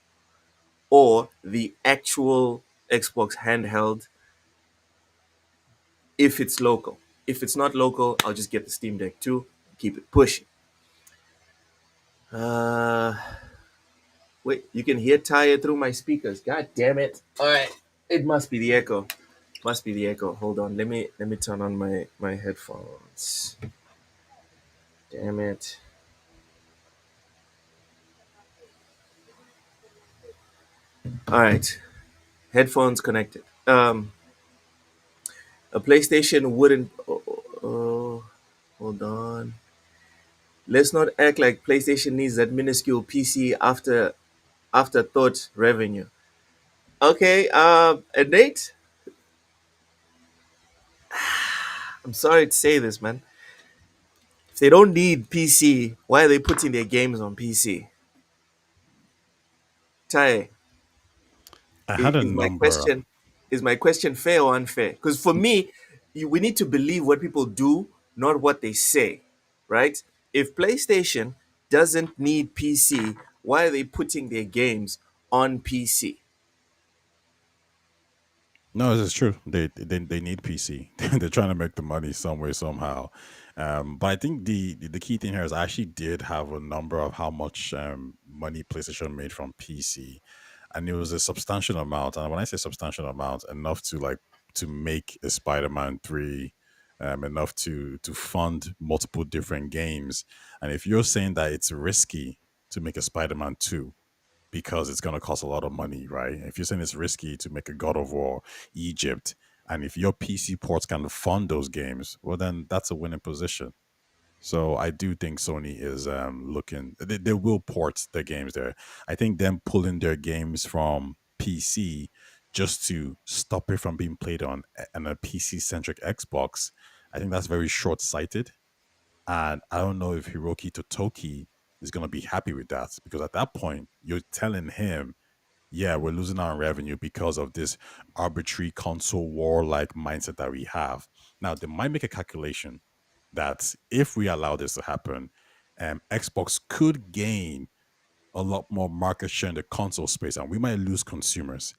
Speaker 5: or the actual Xbox handheld, if it's local. If it's not local, I'll just get the Steam Deck 2, keep it pushing. Uh, Wait, you can hear Taya through my speakers. God damn it. All right. It must be the echo. Must be the echo. Hold on. Let me turn on my headphones. Damn it. All right. Headphones connected. A PlayStation wouldn't. Oh, hold on. Let's not act like PlayStation needs that minuscule PC afterthought revenue. Okay. And Nate, I'm sorry to say this, man. If they don't need PC, why are they putting their games on PC? Tai,
Speaker 6: I had a
Speaker 5: is my
Speaker 6: number.
Speaker 5: question fair or unfair? Because for me, we need to believe what people do, not what they say, right? If PlayStation doesn't need PC, why are they putting their games on PC?
Speaker 6: No, this is true. They need PC. They're trying to make the money some way somehow. But I think the key thing here is I actually did have a number of how much money PlayStation made from PC, and it was a substantial amount. And when I say substantial amount, enough to like to make a Spider-Man 3, enough to fund multiple different games. And if you're saying that it's risky to make a Spider-Man 2 because it's going to cost a lot of money, right? If you're saying it's risky to make a God of War Egypt, and if your PC ports can fund those games, well, then that's a winning position. So I do think Sony is looking. They will port their games there. I think them pulling their games from PC just to stop it from being played on a PC centric Xbox. I think that's very short sighted, and I don't know if Hiroki Totoki is going to be happy with that because at that point, you're telling him, yeah, we're losing our revenue because of this arbitrary console war like mindset that we have. Now, they might make a calculation that if we allow this to happen, Xbox could gain a lot more market share in the console space and we might lose consumers.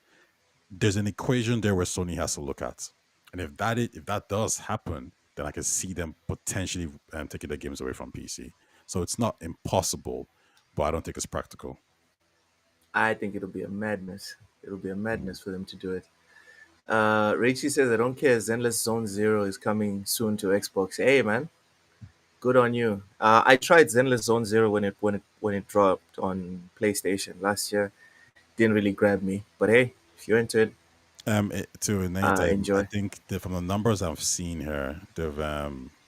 Speaker 6: There's an equation there where Sony has to look at. And if that does happen, then I can see them potentially taking their games away from PC. So it's not impossible, but I don't think it's practical.
Speaker 5: I think it'll be a madness. It'll be a madness for them to do it. Rachie says, I don't care. Zenless Zone Zero is coming soon to Xbox. Hey, man, good on you. I tried Zenless Zone Zero when it dropped on PlayStation last year. Didn't really grab me, but hey, if you're into it,
Speaker 6: To Nate, I
Speaker 5: enjoy.
Speaker 6: think that from the numbers I've seen here, they've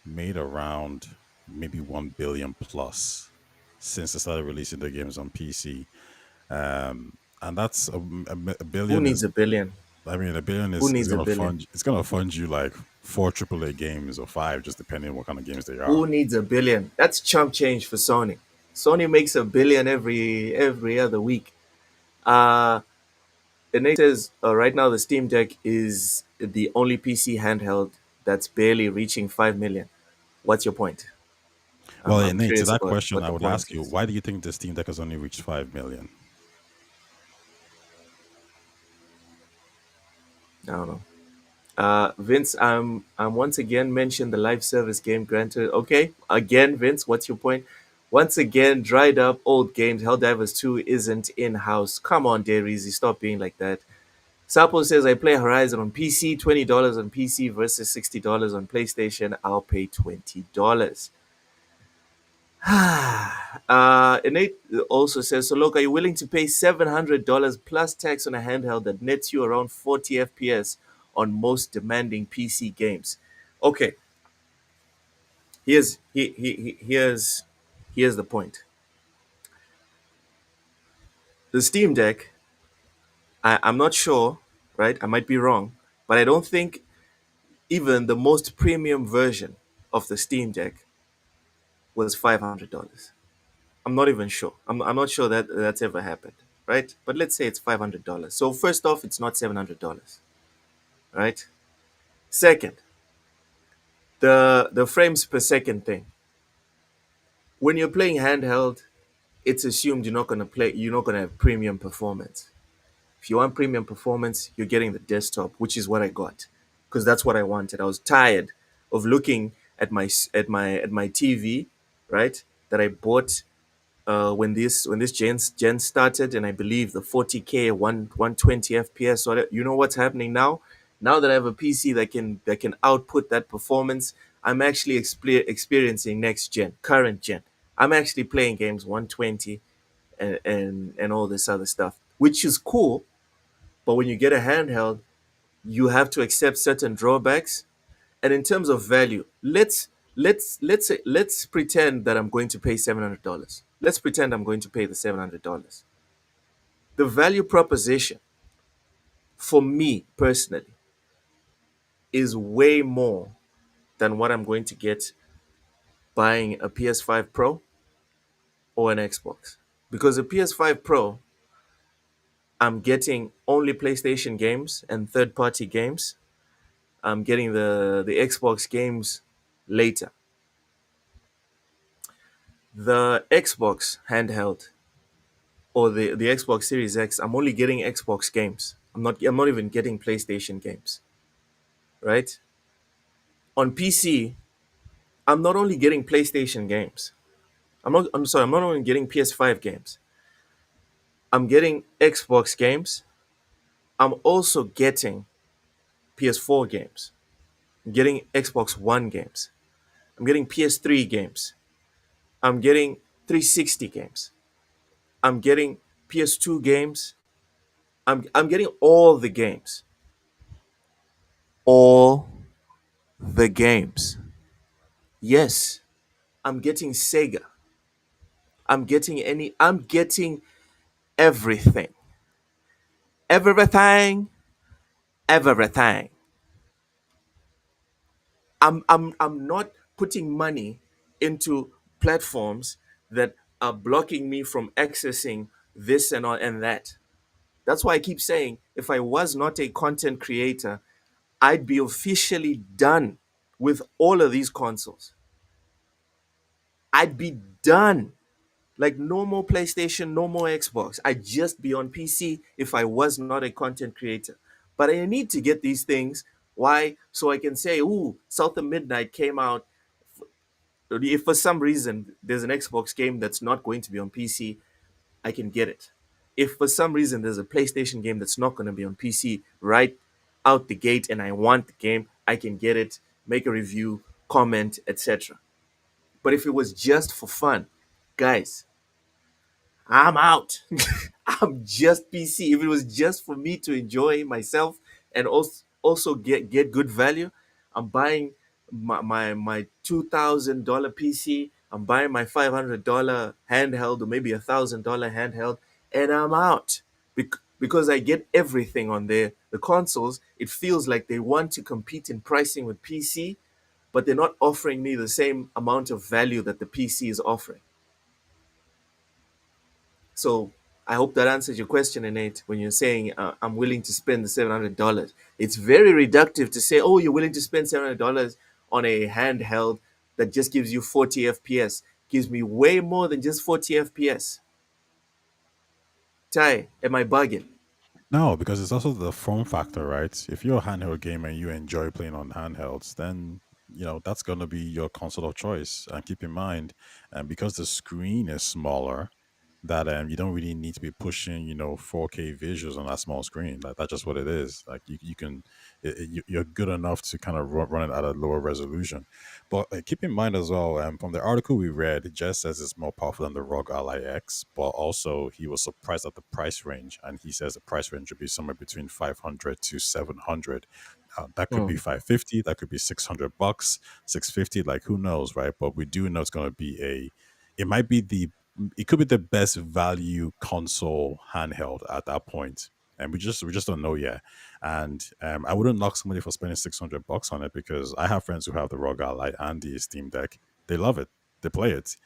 Speaker 6: made around maybe 1 billion plus since they started releasing the games on PC. And that's a
Speaker 5: Who
Speaker 6: billion
Speaker 5: needs
Speaker 6: is,
Speaker 5: a billion?
Speaker 6: I mean, a billion
Speaker 5: Who
Speaker 6: is
Speaker 5: needs a
Speaker 6: gonna
Speaker 5: billion?
Speaker 6: fund it's gonna fund you like four AAA games or five, just depending on what kind of games they are.
Speaker 5: Who needs a billion? That's chump change for Sony. Sony makes a billion every other week. Uh and it says right now the Steam Deck is the only PC handheld that's barely reaching 5 million. What's your point?
Speaker 6: Well,
Speaker 5: I'm
Speaker 6: Nate, to
Speaker 5: curious
Speaker 6: that
Speaker 5: about
Speaker 6: question,
Speaker 5: what
Speaker 6: I
Speaker 5: the
Speaker 6: would
Speaker 5: point
Speaker 6: ask you,
Speaker 5: is.
Speaker 6: why do you think the Steam Deck has only reached 5 million?
Speaker 5: I don't know. Vince, I'm once again mentioned the live service game granted. Okay, again, Vince, what's your point? Once again, dried up old games. Helldivers 2 isn't in house. Come on, Dairy, stop being like that. Sapo says I play Horizon on PC, $20 on PC versus $60 on PlayStation. I'll pay $20. Innate also says, so look, are you willing to pay $700 plus tax on a handheld that nets you around 40 FPS on most demanding PC games? Okay, here's the point. The Steam Deck, I'm not sure, right? I might be wrong, but I don't think even the most premium version of the Steam Deck was $500. I'm not even sure. I'm not sure that that's ever happened, right? But let's say it's $500. So first off, it's not $700, right? Second, the frames per second thing. When you're playing handheld, it's assumed you're not gonna have premium performance. If you want premium performance, you're getting the desktop, which is what I got, because that's what I wanted. I was tired of looking at my TV, right? That I bought when this gen started, and I believe the 40K 120 FPS. So you know what's happening now? Now that I have a PC that can output that performance, I'm actually experiencing next gen, current gen. I'm actually playing games 120 and all this other stuff, which is cool. But when you get a handheld, you have to accept certain drawbacks. And in terms of value, let's pretend that I'm going to pay $700. Let's pretend I'm going to pay the $700. The value proposition for me personally is way more. than what I'm going to get buying a PS5 Pro or an Xbox. Because a PS5 Pro, I'm getting only PlayStation games and third party games. I'm getting the Xbox games later. The Xbox handheld or the Xbox Series X, I'm only getting Xbox games. I'm not even getting PlayStation games, right? On PC, I'm not only getting PlayStation games. I'm not only getting PS5 games. I'm getting Xbox games. I'm also getting PS4 games. I'm getting Xbox One games. I'm getting PS3 games. I'm getting 360 games. I'm getting PS2 games. I'm getting all the games. All the games. Yes, I'm getting Sega. I'm getting everything. Everything. Everything. I'm not putting money into platforms that are blocking me from accessing this and all and that. That's why I keep saying if I was not a content creator, I'd be officially done with all of these consoles. I'd be done. Like no more PlayStation, no more Xbox. I'd just be on PC if I was not a content creator. But I need to get these things. Why? So I can say, ooh, South of Midnight came out. If for some reason there's an Xbox game that's not going to be on PC, I can get it. If for some reason there's a PlayStation game that's not going to be on PC right out the gate and I want the game, I can get it, make a review, comment, etc. But if it was just for fun, guys, I'm out. I'm just PC. If it was just for me to enjoy myself and also get good value, I'm buying my $2,000 PC. I'm buying my $500 handheld or maybe $1,000 handheld, and I'm out because I get everything on there. The consoles, it feels like they want to compete in pricing with PC, but they're not offering me the same amount of value that the PC is offering. So I hope that answers your question, Nate. When you're saying I'm willing to spend the $700, it's very reductive to say, oh, you're willing to spend $700 on a handheld that just gives you 40 FPS. Gives me way more than just 40 FPS. Ty, am I bugging?
Speaker 6: No, because it's also the form factor, right? If you're a handheld gamer and you enjoy playing on handhelds, then that's going to be your console of choice. And keep in mind, because the screen is smaller, that you don't really need to be pushing 4K visuals on that small screen. Like that's just what it is. Like you can, you're good enough to kind of run it at a lower resolution. But keep in mind as well, from the article we read, it just says it's more powerful than the ROG Ally X, but also he was surprised at the price range, and he says the price range would be somewhere between 500 to 700. That could be
Speaker 5: Hmm.
Speaker 6: 550, that could be $600, 650. Like who knows, right? But we do know it's going to be it might be it could be the best value console handheld at that point, and we just don't know yet. And I wouldn't knock somebody for spending $600 on it, because I have friends who have the ROG Ally and the Steam Deck. They love it. They play it.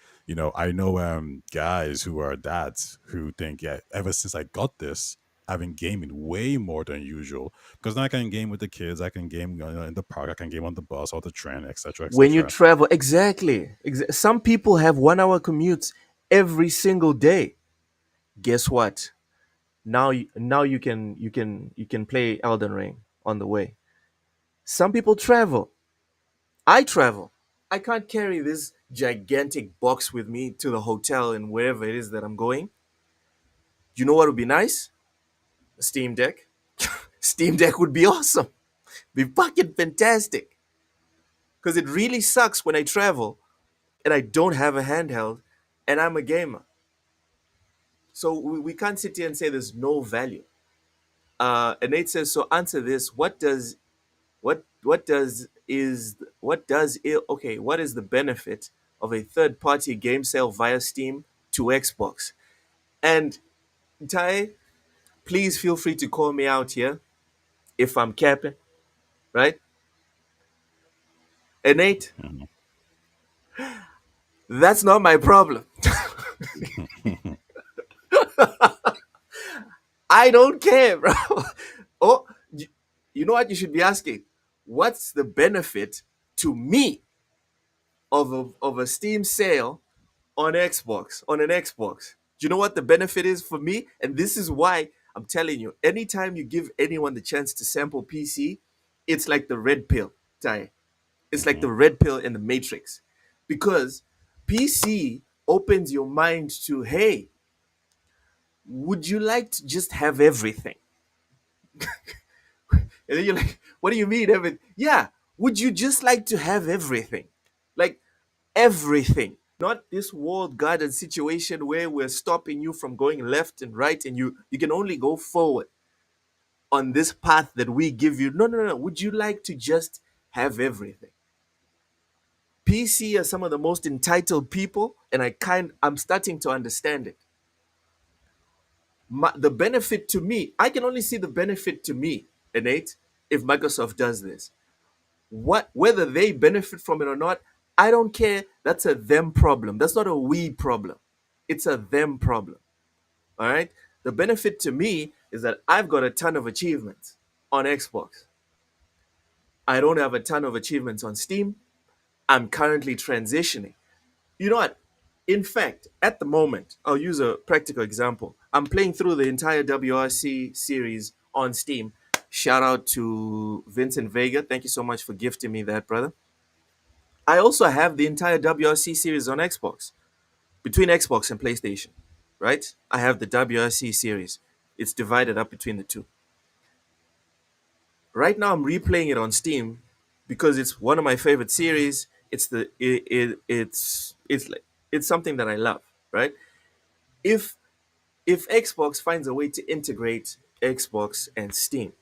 Speaker 6: I know guys who are dads who think, yeah, ever since I got this, I've been gaming way more than usual, because now I can game with the kids. I can game in the park. I can game on the bus or the train, etc.,
Speaker 5: When you
Speaker 6: etc.
Speaker 5: travel, exactly. Some people have 1 hour commutes every single day. Guess what? Now you can play Elden Ring on the way. Some people travel. I travel. I can't carry this gigantic box with me to the hotel and wherever it is that I'm going. You know what would be nice? A Steam Deck. Steam Deck would be awesome. Be fucking fantastic. Because it really sucks when I travel and I don't have a handheld and I'm a gamer. So we can't sit here and say there's no value. And Nate says, so answer this. What is the benefit of a third party game sale via Steam to Xbox? And Ty, please feel free to call me out here if I'm capping, right? Innate,
Speaker 6: Mhm.
Speaker 5: that's not my problem. I don't care, bro. Oh, you know what you should be asking? What's the benefit to me of a Steam sale on Xbox, on an Xbox? Do you know what the benefit is for me? And this is why I'm telling you, anytime you give anyone the chance to sample PC, it's like the red pill, Ty. It's like
Speaker 6: Mhm.
Speaker 5: the red pill in the Matrix. Because PC opens your mind to, hey, would you like to just have everything? And then you're like, what do you mean everything? Yeah, would you just like to have everything? Like everything. Not this walled garden situation where we're stopping you from going left and right and you can only go forward on this path that we give you. No, no, no. Would you like to just have everything? PC are some of the most entitled people, and I'm starting to understand it. The benefit to me, I can only see the benefit to me, innate, if Microsoft does this. What whether they benefit from it or not, I don't care. That's a them problem. That's not a we problem. It's a them problem. All right. The benefit to me is that I've got a ton of achievements on Xbox. I don't have a ton of achievements on Steam. I'm currently transitioning. You know what? In fact, at the moment, I'll use a practical example. I'm playing through the entire WRC series on Steam. Shout out to Vincent Vega. Thank you so much for gifting me that, brother. I also have the entire WRC series on Xbox, between Xbox and PlayStation, right? I have the WRC series. It's divided up between the two. Right now, I'm replaying it on Steam because it's one of my favorite series. It's something that I love, right? If if Xbox finds a way to integrate Xbox and Steam,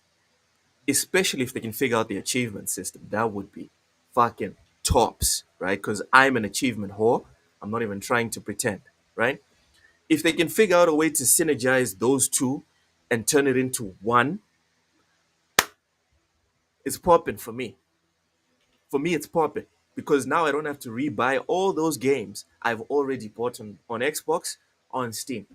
Speaker 5: especially if they can figure out the achievement system, that would be fucking tops, right? Because I'm an achievement whore. I'm not even trying to pretend, right? If they can figure out a way to synergize those two and turn it into one, it's popping for me. For me, it's popping because now I don't have to rebuy all those games I've already bought on Xbox on Steam.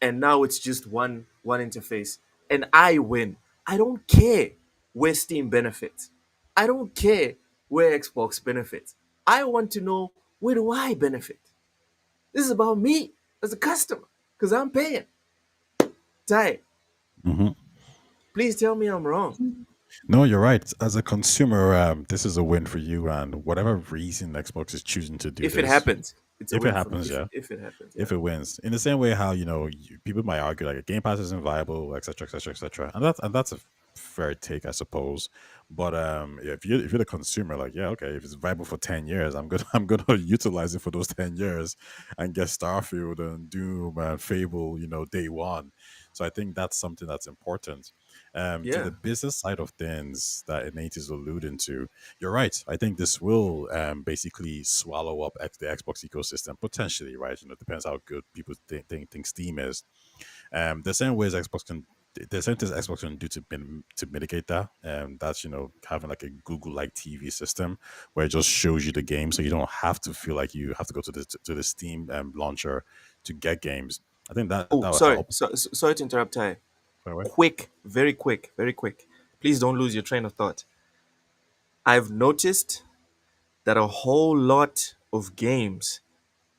Speaker 5: And now it's just one interface and I win. I don't care where Steam benefits. I don't care where Xbox benefits. I want to know, where do I benefit? This is about me as a customer because I'm paying. Ty,
Speaker 6: Mhm.
Speaker 5: please tell me I'm wrong.
Speaker 6: No, you're right. As a consumer, this is a win for you, and whatever reason Xbox is choosing to do
Speaker 5: If it
Speaker 6: this,
Speaker 5: happens, it's a
Speaker 6: if it
Speaker 5: win for me.
Speaker 6: happens,
Speaker 5: If
Speaker 6: yeah,
Speaker 5: if it happens, yeah.
Speaker 6: if it wins, in the same way how people might argue like a Game Pass isn't viable, etc., etc., etc., and that's a fair take, I suppose. But yeah, if you're the consumer, like yeah, okay, if it's viable for 10 years, I'm gonna utilize it for those 10 years and get Starfield and Doom and Fable, day one. So I think that's something that's important. To
Speaker 5: Yeah.
Speaker 6: the business side of things that Nate is alluding to, you're right. I think this will basically swallow up the Xbox ecosystem potentially, right? Depends how good people think Steam is. The same ways Xbox can. There's certain things Xbox can do to mitigate that. That's having like a Google like TV system where it just shows you the game, so you don't have to feel like you have to go to the Steam launcher to get games. I think
Speaker 5: Oh,
Speaker 6: that will
Speaker 5: sorry.
Speaker 6: help.
Speaker 5: Sorry to interrupt, Ty.
Speaker 6: By the way.
Speaker 5: Quick, very quick, very quick. Please don't lose your train of thought. I've noticed that a whole lot of games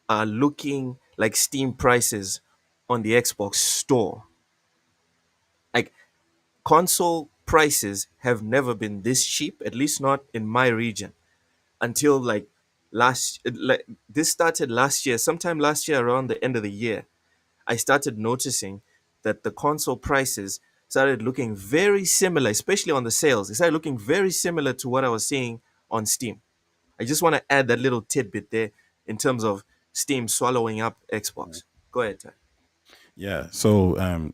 Speaker 5: are looking like Steam prices on the Xbox store. Like console prices have never been this cheap, at least not in my region, until this started last year, sometime last year around the end of the year. I started noticing that the console prices started looking very similar, especially on the sales. They started looking very similar to what I was seeing on Steam. I just want to add that little tidbit there in terms of Steam swallowing up Xbox. Go ahead, Ty.
Speaker 6: Yeah. So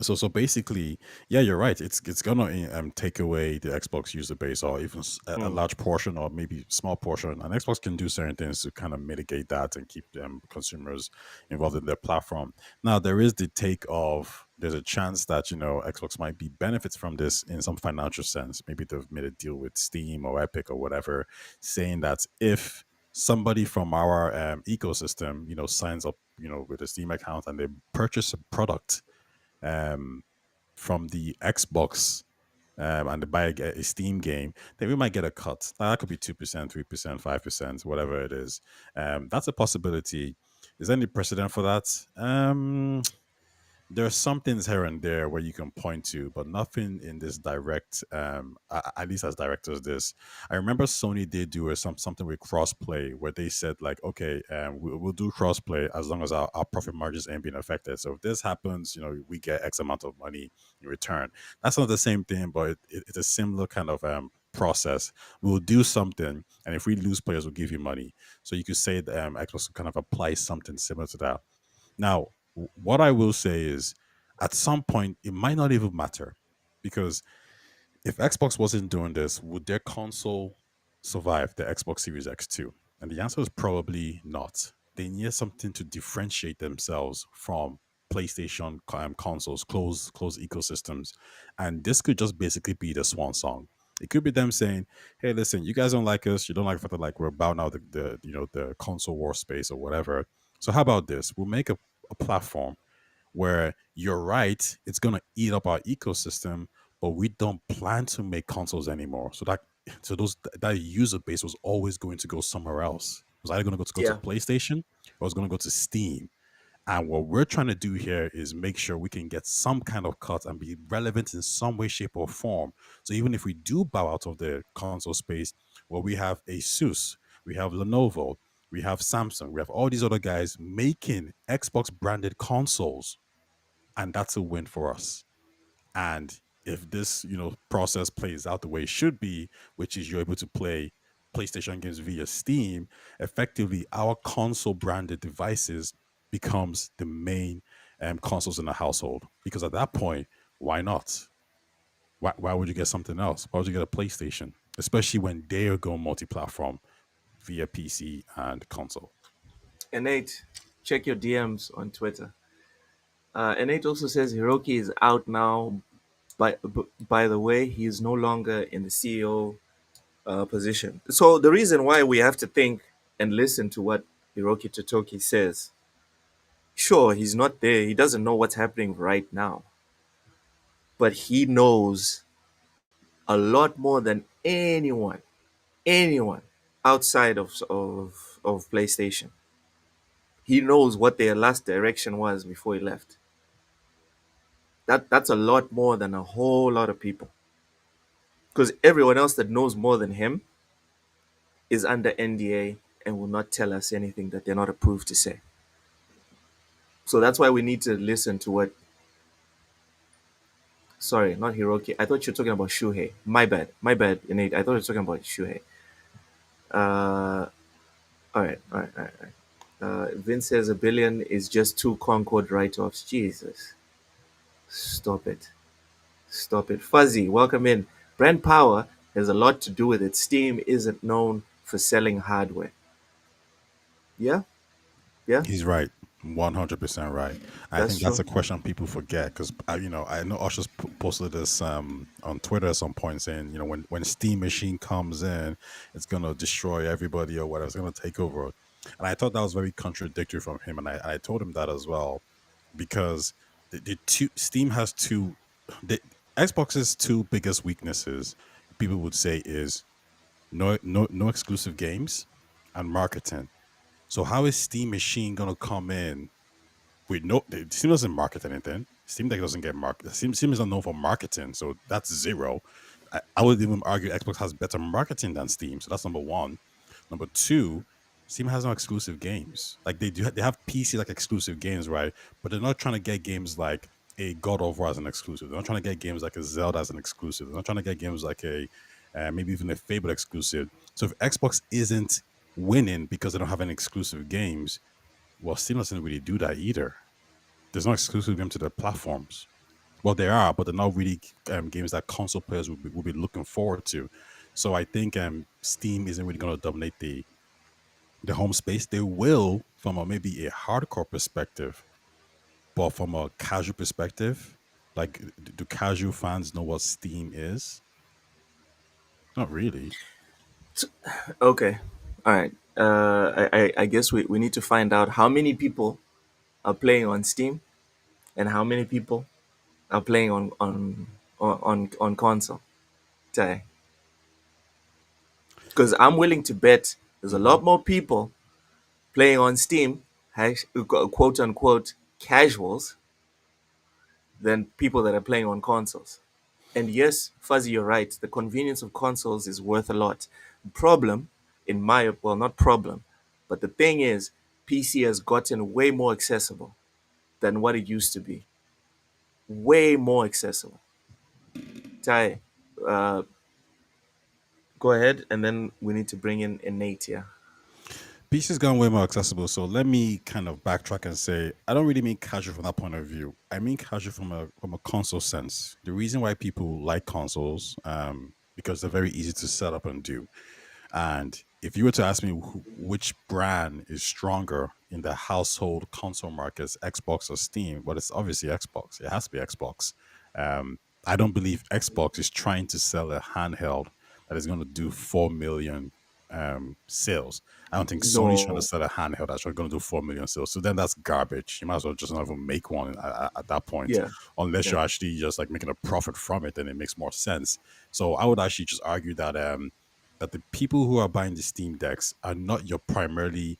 Speaker 6: So basically, yeah, you're right. It's gonna take away the Xbox user base, or even a
Speaker 5: Mm.
Speaker 6: large portion, or maybe small portion. And Xbox can do certain things to kind of mitigate that and keep consumers involved in their platform. Now, there is the take of there's a chance that Xbox might be benefits from this in some financial sense. Maybe they've made a deal with Steam or Epic or whatever, saying that if somebody from our ecosystem, signs up, with a Steam account and they purchase a product um, from the Xbox and they buy a Steam game, then we might get a cut. Now, that could be 2%, 3%, 5%, whatever it is. That's a possibility. Is there any precedent for that? There are some things here and there where you can point to, but nothing in this direct, at least as direct as this. I remember Sony did do something with crossplay where they said like, okay, we'll do crossplay as long as our profit margins ain't being affected. So if this happens, we get X amount of money in return. That's not the same thing, but it's a similar kind of process. We'll do something, and if we lose players, we'll give you money. So you could say that Xbox kind of applies something similar to that. Now, what I will say is, at some point, it might not even matter because if Xbox wasn't doing this, would their console survive the Xbox Series X too? And the answer is probably not. They need something to differentiate themselves from PlayStation consoles, closed ecosystems, and this could just basically be the swan song. It could be them saying, "Hey, listen, you guys don't like us. You don't like the fact that like we're about now the console war space or whatever. So how about this? We'll make a platform where you're right, it's gonna eat up our ecosystem, but we don't plan to make consoles anymore. So that user base was always going to go somewhere else. It was either going to go to
Speaker 5: Yeah.
Speaker 6: PlayStation or it was going to go to Steam. And what we're trying to do here is make sure we can get some kind of cut and be relevant in some way, shape, or form. So even if we do bow out of the console space, well, we have Asus, we have Lenovo, we have Samsung, we have all these other guys making Xbox branded consoles, and that's a win for us. And if this, process plays out the way it should be, which is you're able to play PlayStation games via Steam, effectively our console branded devices becomes the main consoles in the household. Because at that point, why not? Why would you get something else? Why would you get a PlayStation? Especially when they're going multi-platform via PC and console.
Speaker 5: Innate, check your DMs on Twitter. Innate also says Hiroki is out now. By the way, he is no longer in the CEO position. So the reason why we have to think and listen to what Hiroki Totoki says, sure, he's not there. He doesn't know what's happening right now, but he knows a lot more than anyone outside of PlayStation. He knows what their last direction was before he left. That's a lot more than a whole lot of people. Because everyone else that knows more than him is under NDA and will not tell us anything that they're not approved to say. So that's why we need to listen to what. Sorry, not Hiroki. I thought you were talking about Shuhei. My bad, Innate. I thought you were talking about Shuhei. Uh, all right. Vince says a billion is just two Concord write-offs. Jesus, stop it, stop it. Fuzzy, welcome in. Brand power has a lot to do with it. Steam isn't known for selling hardware. Yeah, yeah,
Speaker 6: He's right. 100% right. I
Speaker 5: that's
Speaker 6: think that's
Speaker 5: true.
Speaker 6: a question people forget because I know Usher's posted this on Twitter at some point saying when Steam Machine comes in, it's gonna destroy everybody or whatever. It's gonna take over. And I thought that was very contradictory from him, and I told him that as well because the two Steam has two the Xbox's two biggest weaknesses. People would say is no exclusive games and marketing. So how is Steam Machine gonna come in with Steam doesn't market anything. Steam Deck doesn't get market. Steam is not known for marketing, so that's zero. I would even argue Xbox has better marketing than Steam, so that's number one. Number two, Steam has no exclusive games. Like they have PC like exclusive games, right? But they're not trying to get games like a God of War as an exclusive. They're not trying to get games like a Zelda as an exclusive. They're not trying to get games like a maybe even a Fable exclusive. So if Xbox isn't winning because they don't have any exclusive games, well, Steam doesn't really do that either. There's no exclusive game to their platforms. Well, there are, but they're not really games that console players will be looking forward to. So I think Steam isn't really going to dominate the home space. They will from a maybe a hardcore perspective, but from a casual perspective, like do casual fans know what Steam is? Not really.
Speaker 5: Okay, all right. I guess we need to find out how many people are playing on Steam and how many people are playing on console. Because I'm willing to bet there's a
Speaker 6: Hmm.
Speaker 5: lot more people playing on Steam, quote unquote casuals, than people that are playing on consoles. And yes, Fuzzy, you're right. The convenience of consoles is worth a lot. Problem, in my well, not problem, but the thing is, PC has gotten way more accessible than what it used to be. Way more accessible. Tai, uh, go ahead, and then we need to bring in Nate here.
Speaker 6: PC's gone way more accessible. So let me kind of backtrack and say I don't really mean casual from that point of view. I mean casual from a console sense. The reason why people like consoles, because they're very easy to set up and do. And if you were to ask me which brand is stronger in the household console markets, Xbox or Steam, well, it's obviously Xbox. It has to be Xbox. I don't believe Xbox is trying to sell a handheld that is going to do 4 million sales. I don't think Sony's trying to
Speaker 5: No,
Speaker 6: sell a handheld that's going to do 4 million sales. So then that's garbage. You might as well just not even make one at that point,
Speaker 5: yeah,
Speaker 6: unless
Speaker 5: yeah.
Speaker 6: you're actually just like making a profit from it. Then it makes more sense. So I would actually just argue that the people who are buying the Steam decks are not your primarily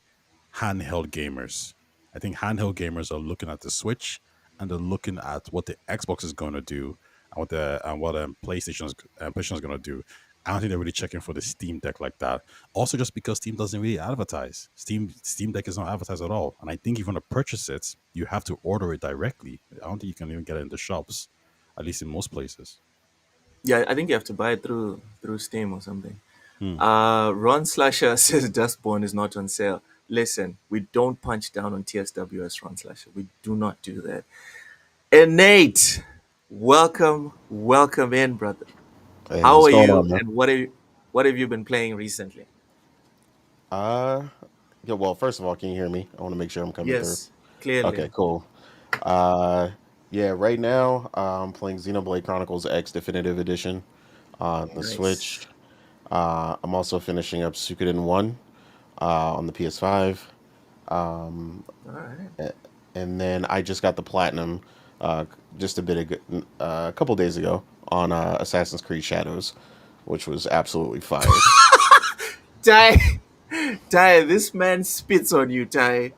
Speaker 6: handheld gamers. I think handheld gamers are looking at the Switch and they're looking at what the Xbox is going to do and what PlayStation is going to do. I don't think they're really checking for the Steam Deck like that. Also, just because Steam doesn't really advertise, Steam Deck is not advertised at all. And I think if you want to purchase it, you have to order it directly. I don't think you can even get it in the shops, at least in most places.
Speaker 5: Yeah, I think you have to buy it through Steam or something.
Speaker 6: Hmm.
Speaker 5: Ron Slasher says Dustborn is not on sale. Listen, we don't punch down on TSWS, Ron Slasher. We do not do that. And Nate, welcome in, brother.
Speaker 7: Hey,
Speaker 5: How
Speaker 7: what's
Speaker 5: are
Speaker 7: going
Speaker 5: you?
Speaker 7: on, man?
Speaker 5: And what have you been playing recently?
Speaker 7: Uh, yeah. Well, first of all, can you hear me? I want to make sure I'm coming through.
Speaker 5: Yes, clearly.
Speaker 7: Okay, cool. Uh, yeah. Right now, I'm playing Xenoblade Chronicles X Definitive Edition on the
Speaker 5: Nice.
Speaker 7: Switch. I'm also finishing up Suikoden 1 on the PS5. Um,
Speaker 5: All right.
Speaker 7: a- and then I just got the platinum just a couple days ago on Assassin's Creed Shadows, which was absolutely fire.
Speaker 5: Ty, Ty, this man spits on you, Ty.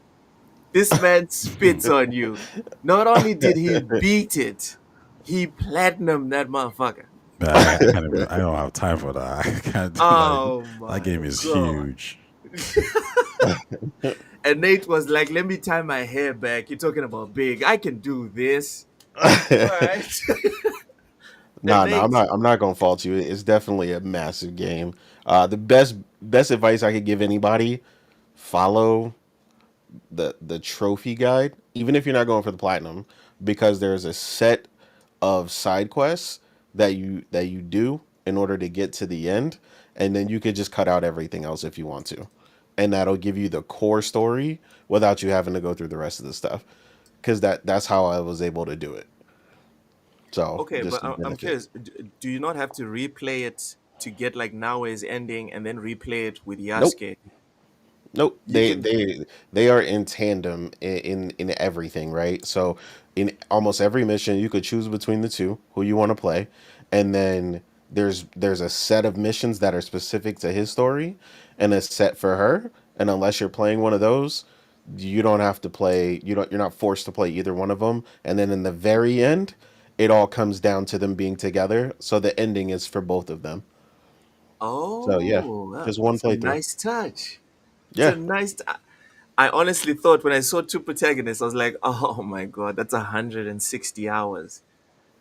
Speaker 5: This man spits on you. Not only did he beat it, he platinumed that motherfucker.
Speaker 6: I can't even. I don't have time for that. I can't. Like
Speaker 5: Oh
Speaker 6: that
Speaker 5: my
Speaker 6: game is
Speaker 5: god.
Speaker 6: huge.
Speaker 5: And Nate was like, let me tie my hair back. You're talking about big. I can do this. All right. And
Speaker 7: Nah, nah, I'm
Speaker 5: Nate,
Speaker 7: not. I'm not gonna fault you. It's definitely a massive game. The best advice I could give anybody: follow the trophy guide, even if you're not going for the platinum, because there's a set of side quests that you do in order to get to the end, and then you could just cut out everything else if you want to, and that'll give you the core story without you having to go through the rest of the stuff. Because that's how I was able to do it. So
Speaker 5: okay, but
Speaker 7: just a
Speaker 5: I'm
Speaker 7: benefit.
Speaker 5: curious. Do you not have to replay it to get like Naoe's ending and then replay it with
Speaker 7: Nope.
Speaker 5: Yasuke?
Speaker 7: Nope,
Speaker 5: You
Speaker 7: they
Speaker 5: can.
Speaker 7: they are in tandem in everything, right? So in almost every mission, you could choose between the two who you want to play, and then there's a set of missions that are specific to his story, and a set for her. And unless you're playing one of those, you don't have to play. You're not forced to play either one of them. And then in the very end, it all comes down to them being together. So the ending is for both of them. So yeah,
Speaker 5: Oh,
Speaker 7: just one
Speaker 5: that's a
Speaker 7: playthrough.
Speaker 5: nice touch. It's a
Speaker 7: Yeah.
Speaker 5: nice. I honestly thought when I saw two protagonists, I was like, oh my god, that's 160 hours.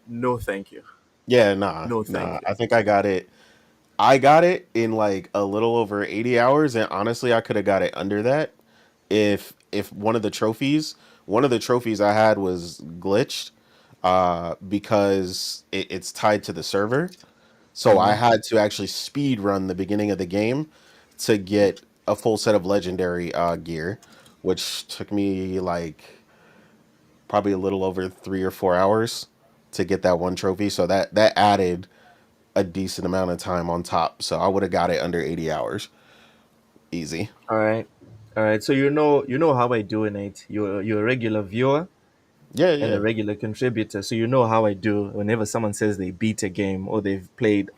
Speaker 5: No, thank you.
Speaker 7: Yeah, nah,
Speaker 5: No,
Speaker 7: nah.
Speaker 5: thank you.
Speaker 7: I think I got it. I got it in like a little over 80 hours, and honestly, I could have got it under that if one of the trophies I had was glitched. because it's tied to the server. So I
Speaker 5: Mm-hmm.
Speaker 7: had to actually speed run the beginning of the game to get a full set of legendary gear, which took me like probably a little over 3 or 4 hours to get that one trophy. So that added a decent amount of time on top. So I would have got it under 80 hours, easy.
Speaker 5: All right. All right. So you know how I do it, Nate. You're a regular viewer
Speaker 7: Yeah,
Speaker 5: and a
Speaker 7: yeah.
Speaker 5: regular contributor. So you know how I do whenever someone says they beat a game or they've played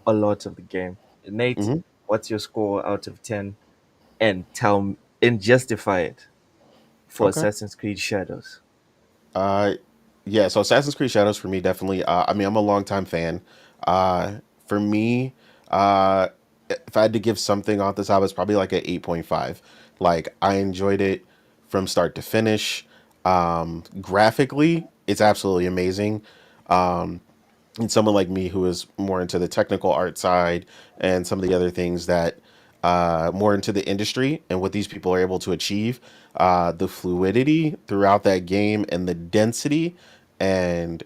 Speaker 5: a lot of the game. Nate,
Speaker 7: hmm
Speaker 5: what's your score out of 10? And and justify it for
Speaker 7: Okay.
Speaker 5: Assassin's Creed Shadows.
Speaker 7: Uh, yeah. So Assassin's Creed Shadows for me definitely. I mean, I'm a longtime fan. Uh, for me, uh, if I had to give something off the top, it's probably like an 8.5. Like I enjoyed it from start to finish. Graphically, it's absolutely amazing. And someone like me who is more into the technical art side and some of the other things that more into the industry and what these people are able to achieve, the fluidity throughout that game and the density and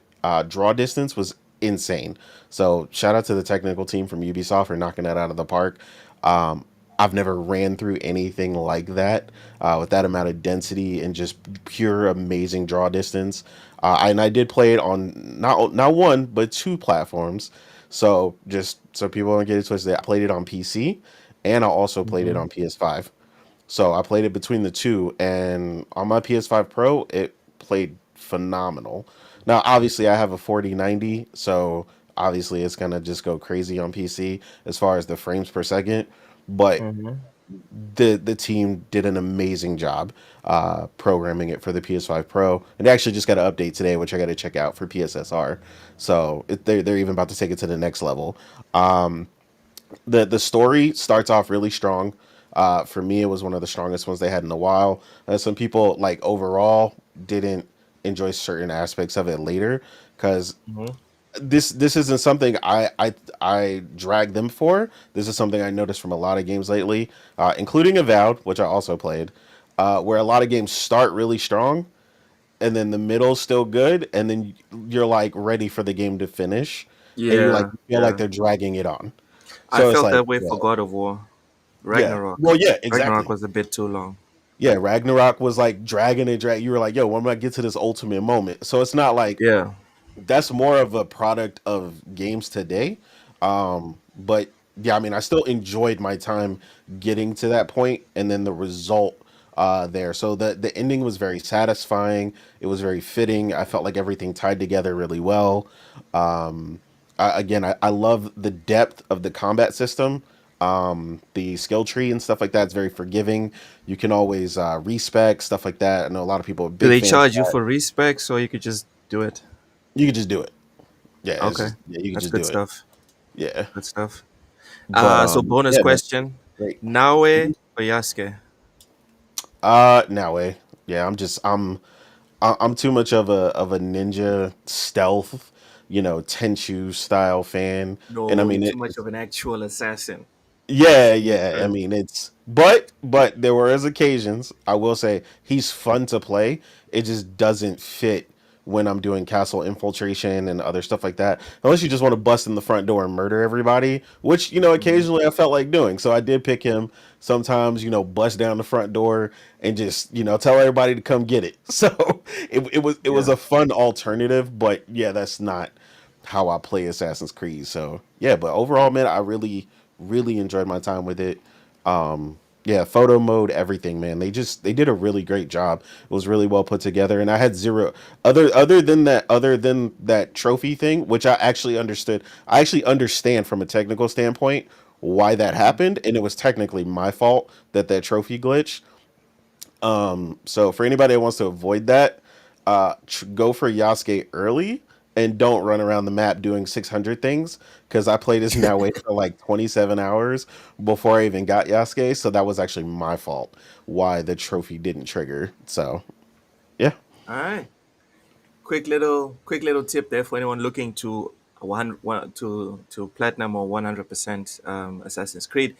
Speaker 7: draw distance was insane. So shout out to the technical team from Ubisoft for knocking that out of the park. um, I've never ran through anything like that with that amount of density and just pure amazing draw distance. And I did play it on not one but two platforms. So just so people don't get it twisted, I played it on PC and I also played it
Speaker 5: Mm-hmm.
Speaker 7: on PS5. So I played it between the two, and on my PS5 Pro, it played phenomenal. Now, obviously, I have a 4090, so obviously it's gonna just go crazy on PC as far as the frames per second. But
Speaker 5: Mm-hmm.
Speaker 7: the team did an amazing job programming it for the PS5 Pro, and they actually just got an update today, which I got to check out for PSSR. So they're even about to take it to the next level. The story starts off really strong. For me, it was one of the strongest ones they had in a while. Some people like overall didn't enjoy certain aspects of it later because
Speaker 5: Mm-hmm.
Speaker 7: this isn't something I drag them for. This is something I noticed from a lot of games lately, including Avowed, which I also played, where a lot of games start really strong and then the middle's still good, and then you're like ready for the game to finish, and you like
Speaker 5: Yeah,
Speaker 7: feel like
Speaker 5: yeah.
Speaker 7: they're dragging it on.
Speaker 5: I
Speaker 7: So it's
Speaker 5: felt
Speaker 7: like,
Speaker 5: that way
Speaker 7: yeah,
Speaker 5: for God of War.
Speaker 7: yeah.
Speaker 5: Ragnarok.
Speaker 7: Well, yeah,
Speaker 5: Ragnarok
Speaker 7: exactly.
Speaker 5: was a bit too long.
Speaker 7: Yeah, Ragnarok was like dragging and drag. You were like, yo, when am I get to this ultimate moment? So it's not like
Speaker 5: Yeah.
Speaker 7: that's more of a product of games today. But yeah, I mean, I still enjoyed my time getting to that point, and then the result there. So the ending was very satisfying. It was very fitting. I felt like everything tied together really well. I love the depth of the combat system. The skill tree and stuff like that is very forgiving. You can always respec stuff like that. I know a lot of people are
Speaker 5: Do
Speaker 7: big
Speaker 5: they
Speaker 7: fans of
Speaker 5: charge you
Speaker 7: that.
Speaker 5: for respect so you could just do it?
Speaker 7: You could just do it. Yeah, it's
Speaker 5: Okay.
Speaker 7: just yeah, you can
Speaker 5: That's
Speaker 7: just
Speaker 5: good
Speaker 7: do it.
Speaker 5: stuff.
Speaker 7: Yeah,
Speaker 5: Good stuff.
Speaker 7: but
Speaker 5: So bonus
Speaker 7: yeah, man,
Speaker 5: question.
Speaker 7: great.
Speaker 5: Naue or Yasuke?
Speaker 7: Now way, yeah, I'm too much of a ninja stealth, Tenchu style fan, and I
Speaker 5: No, you're
Speaker 7: mean
Speaker 5: too much of an actual assassin.
Speaker 7: yeah,
Speaker 5: That's
Speaker 7: yeah. I
Speaker 5: different.
Speaker 7: mean, but there were as occasions. I will say he's fun to play. It just doesn't fit when I'm doing castle infiltration and other stuff like that. Unless you just want to bust in the front door and murder everybody, which
Speaker 5: Mhm.
Speaker 7: occasionally I felt like doing. So I did pick him. Sometimes bust down the front door and just tell everybody to come get it. So it was
Speaker 5: Yeah.
Speaker 7: a fun alternative, but yeah, that's not how I play Assassin's Creed. So yeah, but overall, man, I really enjoyed my time with it. Yeah, photo mode, everything, man. They did a really great job. It was really well put together, and I had zero other than that trophy thing, which I actually understood. I actually understand from a technical standpoint why that
Speaker 5: Mhm.
Speaker 7: happened, and it was technically my fault that trophy glitch. So for anybody that wants to avoid that, go for Yasuke early and don't run around the map doing 600 things because I played as Naue for like 27 hours before I even got Yasuke. So that was actually my fault why the trophy didn't trigger. So yeah.
Speaker 5: All right. Quick little tip there for anyone looking to to platinum or 100% Assassin's Creed.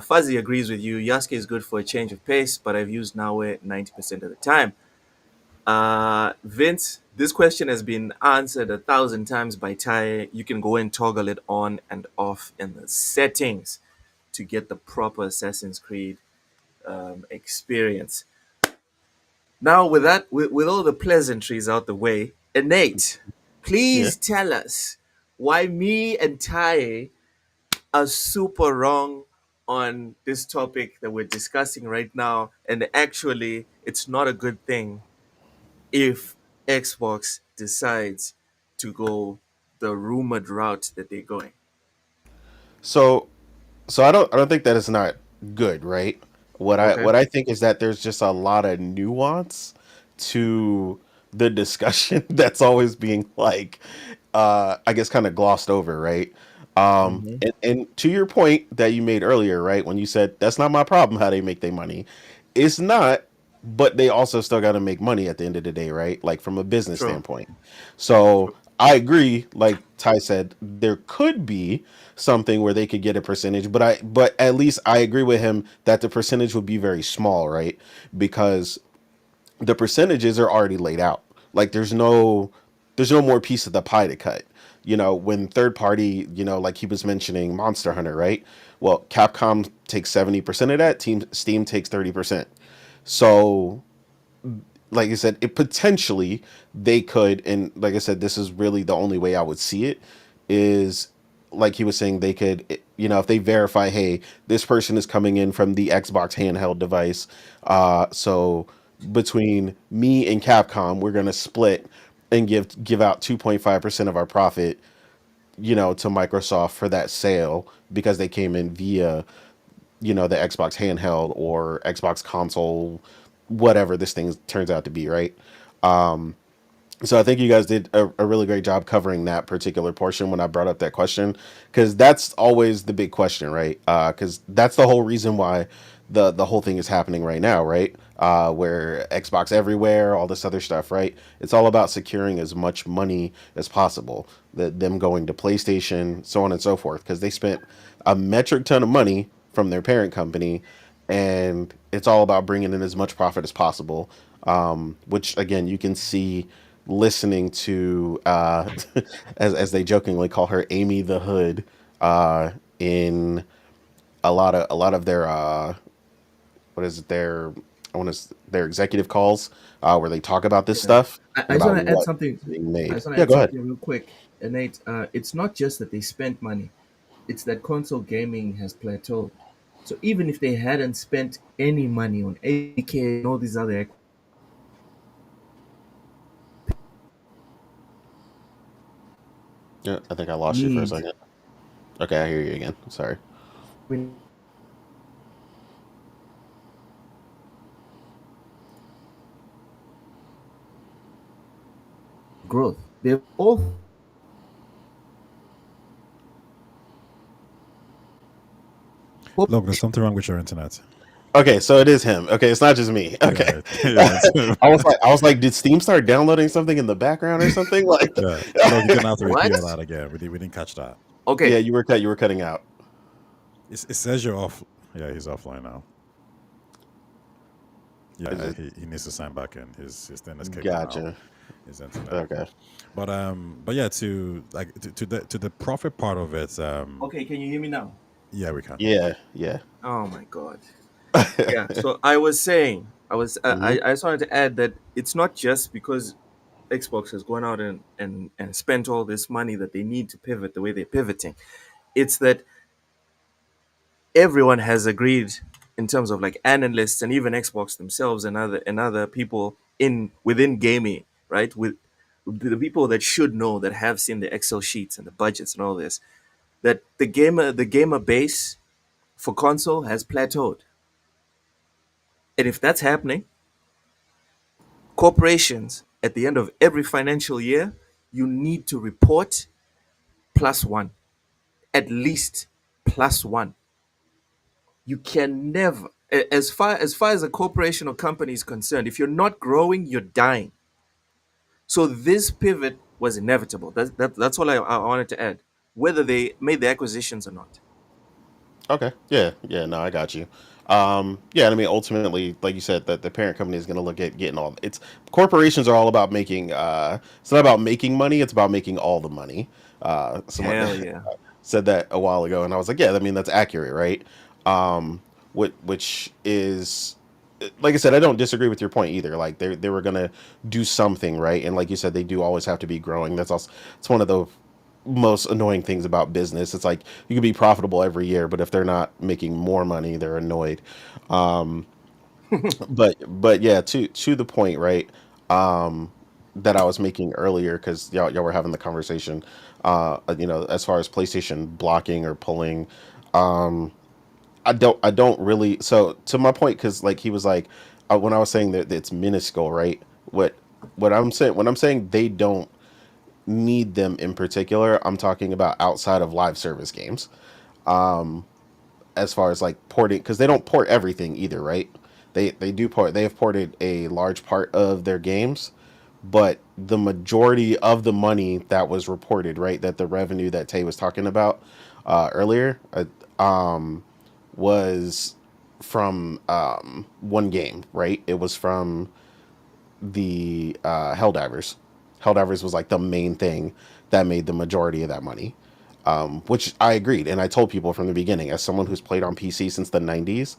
Speaker 5: Fuzzy agrees with you. Yasuke is good for a change of pace, but I've used Naue 90% of the time. Vince, this question has been answered 1,000 times by Ty. You can go and toggle it on and off in the settings to get the proper Assassin's Creed experience. Now, with that, with all the pleasantries out the way, Innate,
Speaker 7: Yeah.
Speaker 5: please tell us why me and Ty are super wrong on this topic that we're discussing right now, and actually, it's not a good thing if Xbox decides to go the rumored route that they're going.
Speaker 7: So I don't think that it's not good, right?
Speaker 5: Okay.
Speaker 7: What I think is that there's just a lot of nuance to the discussion that's always being like I guess kind of glossed over, right?
Speaker 5: Mm-hmm.
Speaker 7: And to your point that you made earlier, right, when you said that's not my problem how they make their money, it's not, but they also still got to make money at the end of the day, right? Like from a business
Speaker 5: True.
Speaker 7: standpoint. So
Speaker 5: True.
Speaker 7: I agree, like Ty said, there could be something where they could get a percentage, but at least I agree with him that the percentage would be very small, right? Because the percentages are already laid out. Like there's no more piece of the pie to cut. You know, when third party, you know, like he was mentioning Monster Hunter, right? Well, Capcom takes 70% of that, Team Steam takes 30%. So like I said, it potentially they could, and like I said, this is really the only way I would see it is like he was saying they could, you know, if they verify, hey, this person is coming in from the Xbox handheld device, so between me and Capcom, we're gonna split and give out 2.5% of our profit, you know, to Microsoft for that sale because they came in via, you know, the Xbox handheld or Xbox console, whatever this thing turns out to be, right? So I think you guys did a really great job covering that particular portion when I brought up that question, because that's always the big question, right? Because that's the whole reason why the whole thing is happening right now, right? Where Xbox everywhere, all this other stuff, right? It's all about securing as much money as possible. Them going to PlayStation, so on and so forth, because they spent a metric ton of money from their parent company, and it's all about bringing in as much profit as possible. Which again, you can see listening to as they jokingly call her Amy the Hood in a lot of their what is it their I want to their executive calls where they talk about this
Speaker 5: Yeah.
Speaker 7: stuff
Speaker 5: I
Speaker 7: and
Speaker 5: just
Speaker 7: about
Speaker 5: want to add
Speaker 7: what
Speaker 5: something.
Speaker 7: is being
Speaker 5: I
Speaker 7: made.
Speaker 5: just want to
Speaker 7: Yeah,
Speaker 5: add
Speaker 7: go ahead.
Speaker 5: something real quick, Nate. It's not just that they spent money; it's that console gaming has plateaued. So even if they hadn't spent any money on AK and all these other
Speaker 7: Yeah, I think I lost you for a
Speaker 5: need
Speaker 7: second. Okay, I hear you again. Sorry.
Speaker 5: growth, they've all
Speaker 6: Look, there's something wrong with your internet.
Speaker 7: Okay, so it is him. Okay, it's not just me. Okay.
Speaker 6: Yeah, yeah, it's him.
Speaker 7: I was like, did Steam start downloading something in the background or something? Like,
Speaker 6: Yeah. Look, you're gonna have to repeat all
Speaker 5: what?
Speaker 6: that again. We didn't catch that.
Speaker 7: yeah,
Speaker 5: Okay,
Speaker 7: you were cutting out.
Speaker 6: It says you're off. Yeah, he's offline now.
Speaker 7: Is
Speaker 6: Yeah,
Speaker 7: it,
Speaker 6: he needs to sign back in. His thing has kicked him out.
Speaker 7: gotcha.
Speaker 6: His internet.
Speaker 7: Okay.
Speaker 6: But yeah, to like to the profit part of it.
Speaker 5: okay, can you hear me now?
Speaker 6: Yeah, we can.
Speaker 7: Yeah, yeah.
Speaker 5: Oh my god. Yeah. So I was saying,
Speaker 7: Hmm.
Speaker 5: I just wanted to add that it's not just because Xbox has gone out and spent all this money that they need to pivot the way they're pivoting. It's that everyone has agreed in terms of like analysts and even Xbox themselves and other people in within gaming, right? With the people that should know, that have seen the Excel sheets and the budgets and all this, that the gamer base for console has plateaued. And if that's happening, corporations at the end of every financial year, you need to report plus one, at least plus one. You can never, as far as a corporation or company is concerned, if you're not growing, you're dying. So this pivot was inevitable. That's all I wanted to add, whether they made the acquisitions or not.
Speaker 7: Okay. Yeah. Yeah. No, I got you. Yeah. I mean, ultimately, like you said, that the parent company is going to look at getting all. It's corporations are all about making. It's not about making money. It's about making all the money. Someone
Speaker 5: Hell yeah.
Speaker 7: said that a while ago, and I was like, yeah. I mean, that's accurate, right? Which is. Like I said, I don't disagree with your point either. Like they were gonna do something, right? And like you said, they do always have to be growing. That's also it's one of the most annoying things about business. It's like you can be profitable every year, but if they're not making more money, they're annoyed. Um, but yeah, to the point, right? That I was making earlier because y'all were having the conversation. As far as PlayStation blocking or pulling, I don't really. So to my point, because like he was like when I was saying that it's minuscule, right? What I'm saying they don't need them in particular. I'm talking about outside of live service games. As far as like porting, because they don't port everything either, right? They do port. They have ported a large part of their games, but the majority of the money that was reported, right, that the revenue that Tay was talking about earlier, was from one game, right? It was from the Helldivers. Helldivers was like the main thing that made the majority of that money, which I agreed. And I told people from the beginning, as someone who's played on PC since the 90s,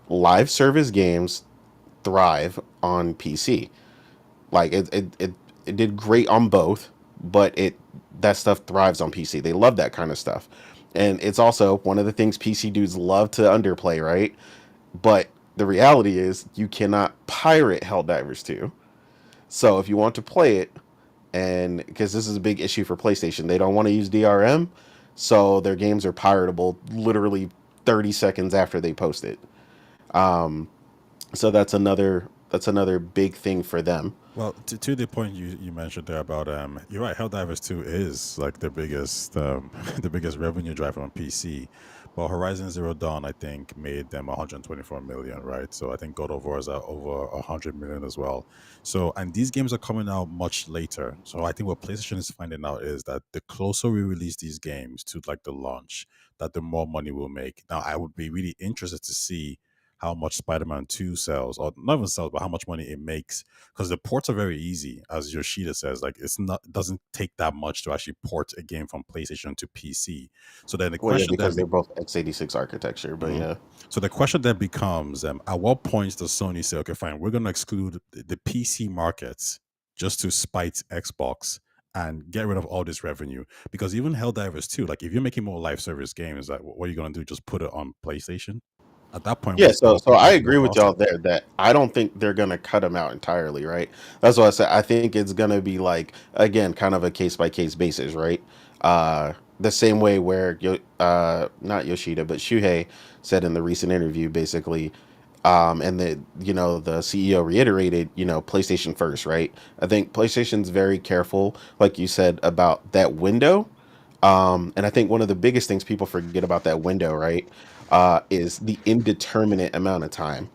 Speaker 7: live service games thrive on PC. Like it did great on both, but that stuff thrives on PC. They love that kind of stuff. And it's also one of the things PC dudes love to underplay, right? But the reality is you cannot pirate Helldivers 2. So if you want to play it, and because this is a big issue for PlayStation, they don't want to use DRM, so their games are piratable literally 30 seconds after they post it. So that's another big thing for them.
Speaker 6: Well, to the point you mentioned there about you're right. Helldivers 2 is like the biggest the biggest revenue driver on PC, but Horizon Zero Dawn I think made them 124 million, right? So I think God of War is at over 100 million as well. So and these games are coming out much later. So I think what PlayStation is finding out is that the closer we release these games to like the launch, that the more money we'll make. Now I would be really interested to see how much Spider-Man 2 sells, or not even sells, but how much money it makes, because the ports are very easy, as Yoshida says. Like it's not doesn't take that much to actually port a game from PlayStation to PC. So then the
Speaker 7: Well, yeah,
Speaker 6: question
Speaker 7: because they're both x86 architecture, but
Speaker 6: Mhm.
Speaker 7: yeah.
Speaker 6: So the question then becomes, at what point does Sony say, okay, fine, we're going to exclude the PC markets just to spite Xbox and get rid of all this revenue? Because even Helldivers 2, like if you're making more live service games, like what are you going to do? Just put it on PlayStation? At that point,
Speaker 7: Yeah,
Speaker 6: what's the
Speaker 7: so
Speaker 6: whole
Speaker 7: so
Speaker 6: point
Speaker 7: I
Speaker 6: of your
Speaker 7: agree with y'all
Speaker 6: process?
Speaker 7: there that I don't think they're gonna cut them out entirely, right? That's what I said. I think it's gonna be like again, kind of a case by case basis, right? The same way where not Yoshida, but Shuhei said in the recent interview, basically, and the CEO reiterated, PlayStation first, right? I think PlayStation's very careful, like you said, about that window. And I think one of the biggest things people forget about that window, right, is the indeterminate amount of time.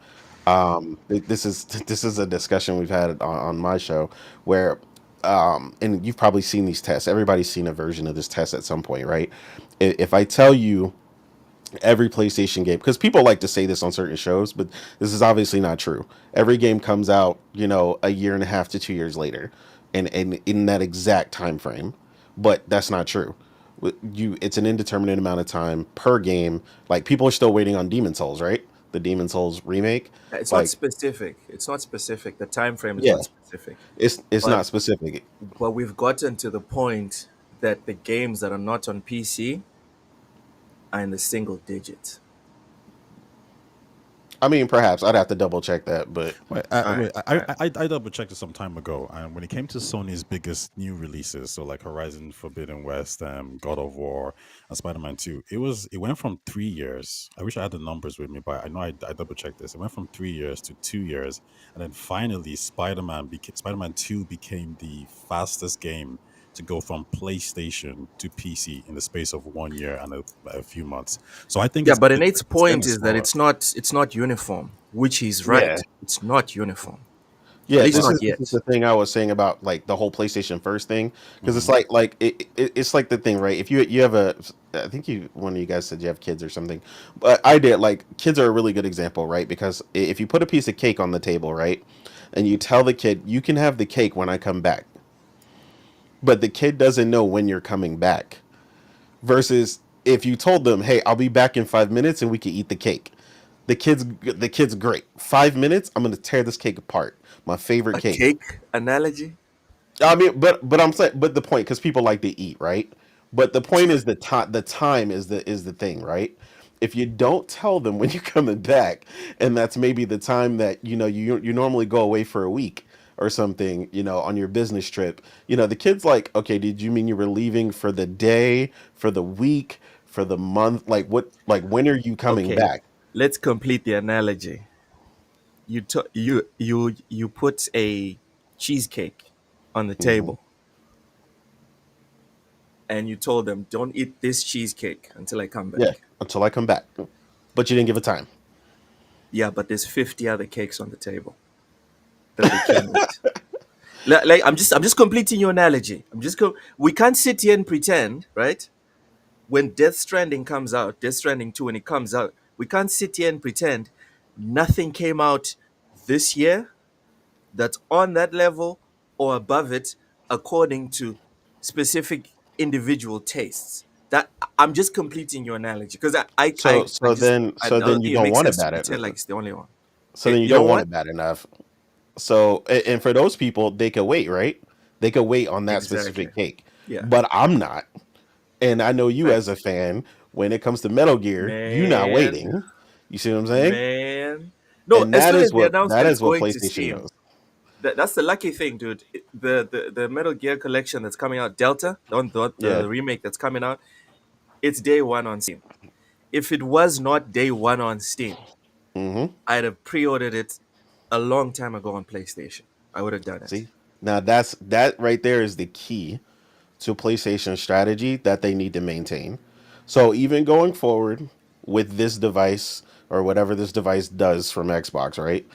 Speaker 7: This is this is a discussion we've had on my show where, and you've probably seen these tests. Everybody's seen a version of this test at some point, right? If I tell you every PlayStation game, because people like to say this on certain shows, but this is obviously not true. Every game comes out, a year and a half to 2 years later, and in that exact time frame. But that's not true. It's an indeterminate amount of time per game. Like people are still waiting on Demon Souls, right? The Demon Souls remake.
Speaker 5: It's not
Speaker 7: Like,
Speaker 5: specific. It's not specific. The time frame is
Speaker 7: yeah,
Speaker 5: not specific.
Speaker 7: it's
Speaker 5: But
Speaker 7: not specific.
Speaker 5: we've gotten to the point that the games that are not on PC are in the single digits.
Speaker 7: I mean, perhaps I'd have to double check that, but
Speaker 5: All right,
Speaker 6: Wait,
Speaker 5: all right.
Speaker 6: I double checked it some time ago, and when it came to Sony's biggest new releases, so like Horizon Forbidden West, God of War, and Spider-Man 2, it went from 3 years. I wish I had the numbers with me, but I know I double checked this. It went from 3 years to 2 years, and then finally Spider-Man 2 became the fastest game to go from PlayStation to PC in the space of 1 year and a few months. So I think
Speaker 5: Yeah,
Speaker 6: it's
Speaker 5: but
Speaker 6: it,
Speaker 5: Nate's
Speaker 6: it's getting
Speaker 5: point is that
Speaker 6: slower.
Speaker 5: it's not uniform, which he's right.
Speaker 7: yeah,
Speaker 5: It's not uniform. At
Speaker 7: Yeah,
Speaker 5: least
Speaker 7: this
Speaker 5: not
Speaker 7: is
Speaker 5: yet.
Speaker 7: the thing I was saying about like the whole PlayStation First thing, because it's
Speaker 5: Hmm.
Speaker 7: it's like the thing, right? If you have a, I think you one of you guys said you have kids or something, but I did. Like kids are a really good example, right? Because if you put a piece of cake on the table, right, and you tell the kid you can have the cake when I come back, but the kid doesn't know when you're coming back. Versus if you told them, hey, I'll be back in 5 minutes and we can eat the cake. The kid's great. 5 minutes, I'm gonna tear this cake apart. My favorite
Speaker 5: A
Speaker 7: cake.
Speaker 5: cake analogy.
Speaker 7: I mean, but I'm saying, but the point, because people like to eat, right? But the point is the time. The time is the thing, right? If you don't tell them when you're coming back, and that's maybe the time that you normally go away for a week or something, on your business trip, the kid's like, okay, did you mean you were leaving for the day, for the week, for the month? Like what? Like when are you coming
Speaker 5: Okay,
Speaker 7: back?
Speaker 5: let's complete the analogy. You put a cheesecake on the
Speaker 7: Hmm.
Speaker 5: table, and you told them, "Don't eat this cheesecake until I come
Speaker 7: Yeah,
Speaker 5: back."
Speaker 7: until I come back. But you didn't give a time.
Speaker 5: Yeah, but there's 50 other cakes on the table that they can eat. Like I'm just completing your analogy. We can't sit here and pretend, right? When Death Stranding comes out, Death Stranding 2 when it comes out, we can't sit here and pretend nothing came out this year that's on that level or above it according to specific individual tastes. That I'm just completing your analogy because
Speaker 7: So
Speaker 5: I
Speaker 7: so
Speaker 5: just
Speaker 7: then
Speaker 5: I
Speaker 7: so
Speaker 5: don't
Speaker 7: then
Speaker 5: think
Speaker 7: you
Speaker 5: it
Speaker 7: don't
Speaker 5: makes
Speaker 7: want it
Speaker 5: sense to
Speaker 7: bad.
Speaker 5: pretend like it's the only one.
Speaker 7: So then you
Speaker 5: You know
Speaker 7: don't want
Speaker 5: what?
Speaker 7: it bad enough. So and for those people, they could wait, right? They could wait on that
Speaker 5: Exactly.
Speaker 7: specific cake.
Speaker 5: Yeah.
Speaker 7: But I'm not. And I know you as
Speaker 5: Facts.
Speaker 7: a fan, when it comes to Metal Gear, you not
Speaker 5: Man,
Speaker 7: waiting. You see what I'm saying?
Speaker 5: man. No,
Speaker 7: And
Speaker 5: as
Speaker 7: that
Speaker 5: soon as
Speaker 7: is
Speaker 5: the
Speaker 7: that
Speaker 5: announcement
Speaker 7: is
Speaker 5: is
Speaker 7: what
Speaker 5: going to
Speaker 7: PlayStation
Speaker 5: Steam,
Speaker 7: knows.
Speaker 5: that's the lucky thing, dude. The Metal Gear collection that's coming out, Delta, the
Speaker 7: Yeah.
Speaker 5: remake that's coming out, it's day one on Steam. If it was not day one on Steam,
Speaker 7: Hmm.
Speaker 5: I'd have pre-ordered it a long time ago on PlayStation. I would have done it.
Speaker 7: See? Now that right there is the key to PlayStation strategy that they need to maintain. So even going forward with this device or whatever this device does from Xbox, right?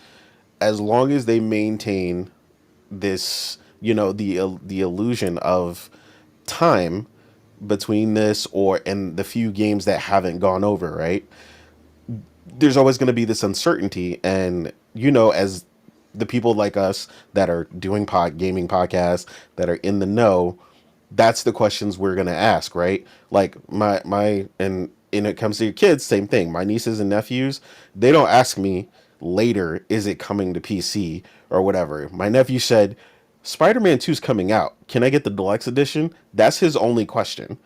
Speaker 7: As long as they maintain this, the illusion of time between this or and the few games that haven't gone over, right? There's always going to be this uncertainty, and as the people like us that are doing gaming podcasts that are in the know, that's the questions we're going to ask, right? Like and it comes to your kids, same thing. My nieces and nephews, they don't ask me later, is it coming to PC or whatever. My nephew said, Spider-Man 2's coming out, can I get the deluxe edition? That's his only question.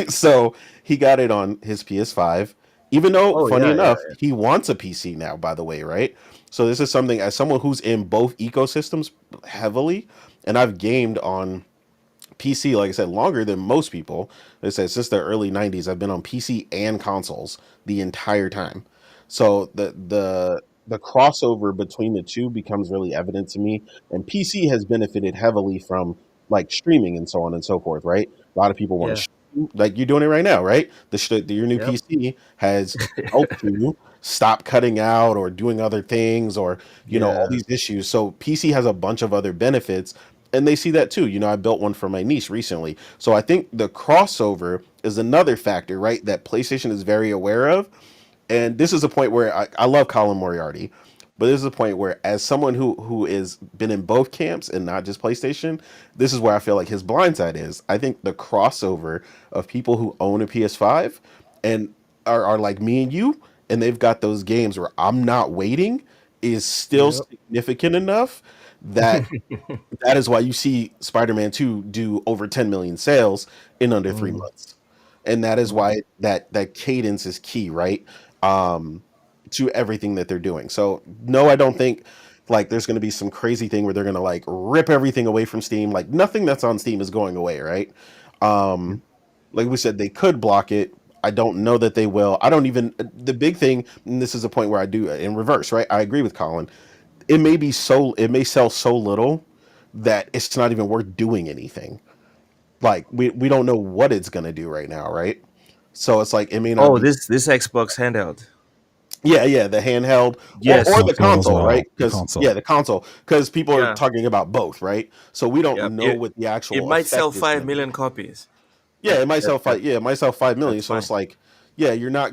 Speaker 7: So he got it on his PS5, even though,
Speaker 5: Oh
Speaker 7: funny
Speaker 5: yeah, yeah,
Speaker 7: enough, he wants a PC now, by the way, right? So this is something, as someone who's in both ecosystems heavily, and I've gamed on PC, like I said, longer than most people. They said since the early 90s, I've been on PC and consoles the entire time. So the crossover between the two becomes really evident to me. And PC has benefited heavily from like streaming and so on and so forth, right? A lot of people want to
Speaker 5: yeah.
Speaker 7: stream, like you're doing it right now, right? Your new
Speaker 5: Yep.
Speaker 7: PC has helped you stop cutting out or doing other things or all
Speaker 5: Yeah.
Speaker 7: these issues. So PC has a bunch of other benefits, and they see that too. I built one for my niece recently. So I think the crossover is another factor, right? That PlayStation is very aware of. And this is a point where I love Colin Moriarty, but this is a point where, as someone who is been in both camps and not just PlayStation, this is where I feel like his blind side is. I think the crossover of people who own a PS5 and are like me and you, and they've got those games where I'm not waiting, is still
Speaker 5: Yep.
Speaker 7: significant enough that that is why you see Spider-Man 2 do over 10 million sales in under 3
Speaker 5: Mm,
Speaker 7: months. And that is
Speaker 5: mm,
Speaker 7: why that cadence is key, right? Um to everything that they're doing. So no, I don't think like there's going to be some crazy thing where they're going to like rip everything away from Steam. Like nothing that's on Steam is going away, right?
Speaker 5: yep.
Speaker 7: Like we said, they could block it. I don't know that they will. I don't even, the big thing, and this is a point where I do in reverse, right? I agree with Colin. It may sell so little that it's not even worth doing anything. Like we don't know what it's gonna do right now, right? So it's like it may not
Speaker 5: Oh,
Speaker 7: be.
Speaker 5: this Xbox handheld.
Speaker 7: Yeah, the handheld
Speaker 5: Yes.
Speaker 7: or the
Speaker 6: Console as
Speaker 7: console,
Speaker 6: well.
Speaker 7: right?
Speaker 6: The
Speaker 7: Because yeah,
Speaker 6: console.
Speaker 7: the console. Because people are
Speaker 5: Yeah.
Speaker 7: talking about both, right? So we don't
Speaker 5: Yep.
Speaker 7: know
Speaker 5: It
Speaker 7: what the
Speaker 5: it
Speaker 7: actual
Speaker 5: might sell
Speaker 7: effect is going
Speaker 5: five
Speaker 7: to be.
Speaker 5: million copies.
Speaker 7: Yeah, it might
Speaker 5: That
Speaker 7: sell
Speaker 5: that
Speaker 7: five. Yeah, it might sell 5 million.
Speaker 5: that's
Speaker 7: So it's
Speaker 5: fine.
Speaker 7: like, yeah, you're not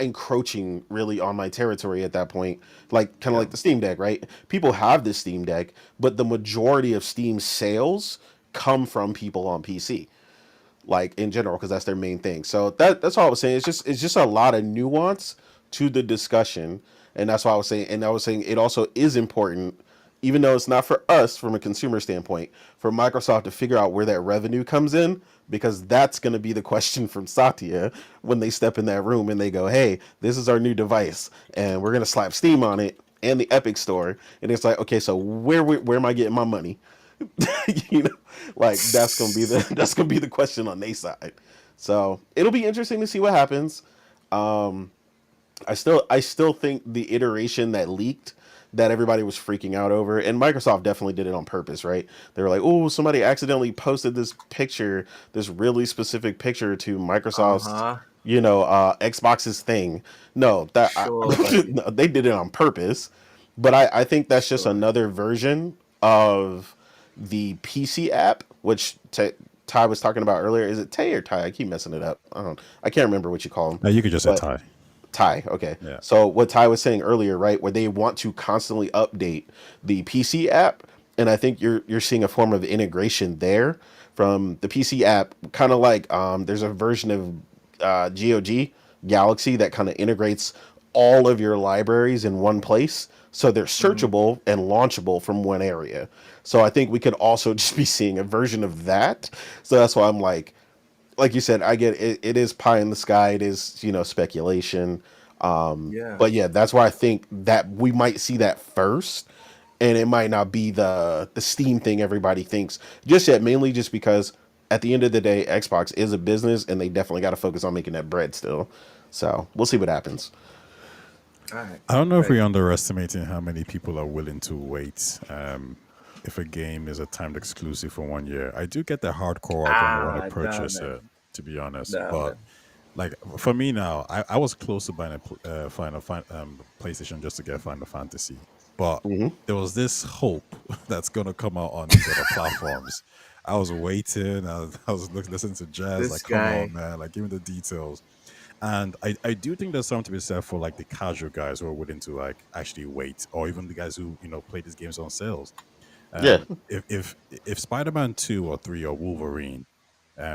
Speaker 7: encroaching really on my territory at that point. Like kind of
Speaker 5: Yeah.
Speaker 7: like the Steam Deck, right? People have the Steam Deck, but the majority of Steam sales come from people on PC, like in general, because that's their main thing. So that's all I was saying. It's just a lot of nuance to the discussion, and that's why I was saying. And I was saying it also is important, even though it's not for us from a consumer standpoint, for Microsoft to figure out where that revenue comes in, because that's going to be the question from Satya when they step in that room and they go, "Hey, this is our new device, and we're going to slap Steam on it and the Epic Store," and it's like, okay, so where am I getting my money? you know, like that's gonna be the question on their side. So it'll be interesting to see what happens. I still think the iteration that leaked that everybody was freaking out over, and Microsoft definitely did it on purpose, right? They were like, "Oh, somebody accidentally posted this picture, this really specific picture to
Speaker 5: Uh
Speaker 7: Microsoft's,
Speaker 5: huh.
Speaker 7: Xbox's thing." No,
Speaker 5: Sure, buddy.
Speaker 7: no, they did it on purpose. But I think that's just
Speaker 5: Sure.
Speaker 7: another version of the PC app, which Ty was talking about earlier. Is it Tay or Ty? I keep messing it up. I can't remember what you call them,
Speaker 6: You could just say
Speaker 7: but
Speaker 6: tie.
Speaker 7: Ty. Okay.
Speaker 6: Yeah.
Speaker 7: So what Ty was saying earlier, right, where they want to constantly update the PC app, and I think you're seeing a form of integration there from the PC app, kind of like there's a version of GOG Galaxy that kind of integrates all of your libraries in one place, so they're
Speaker 5: Hmm.
Speaker 7: searchable and launchable from one area. So I think we could also just be seeing a version of that. So that's why I'm like you said, I get it, it is pie in the sky. It is, speculation.
Speaker 5: Yeah.
Speaker 7: But yeah, that's why I think that we might see that first, and it might not be the Steam thing everybody thinks just yet. Mainly just because at the end of the day, Xbox is a business, and they definitely got to focus on making that bread still. So we'll see what happens.
Speaker 5: All right.
Speaker 6: I don't know if
Speaker 5: Right.
Speaker 6: we're underestimating how many people are willing to wait. If a game is a timed exclusive for 1 year, I do get the hardcore are going to want to
Speaker 5: Nah,
Speaker 6: purchase it,
Speaker 5: man.
Speaker 6: to be honest.
Speaker 5: Nah,
Speaker 6: But
Speaker 5: man.
Speaker 6: like for me now, I was close to buying a PlayStation just to get Final Fantasy, but
Speaker 7: Hmm.
Speaker 6: there was this hope that's going to come out on these other platforms. I was waiting. I was listening to Jazz.
Speaker 5: This
Speaker 6: Like, come on,
Speaker 5: guy.
Speaker 6: man! Like, give me the details. And I do think there's something to be said for like the casual guys who are willing to like actually wait, or even the guys who play these games on sales.
Speaker 7: Yeah,
Speaker 6: If Spider-Man 2 or 3 or Wolverine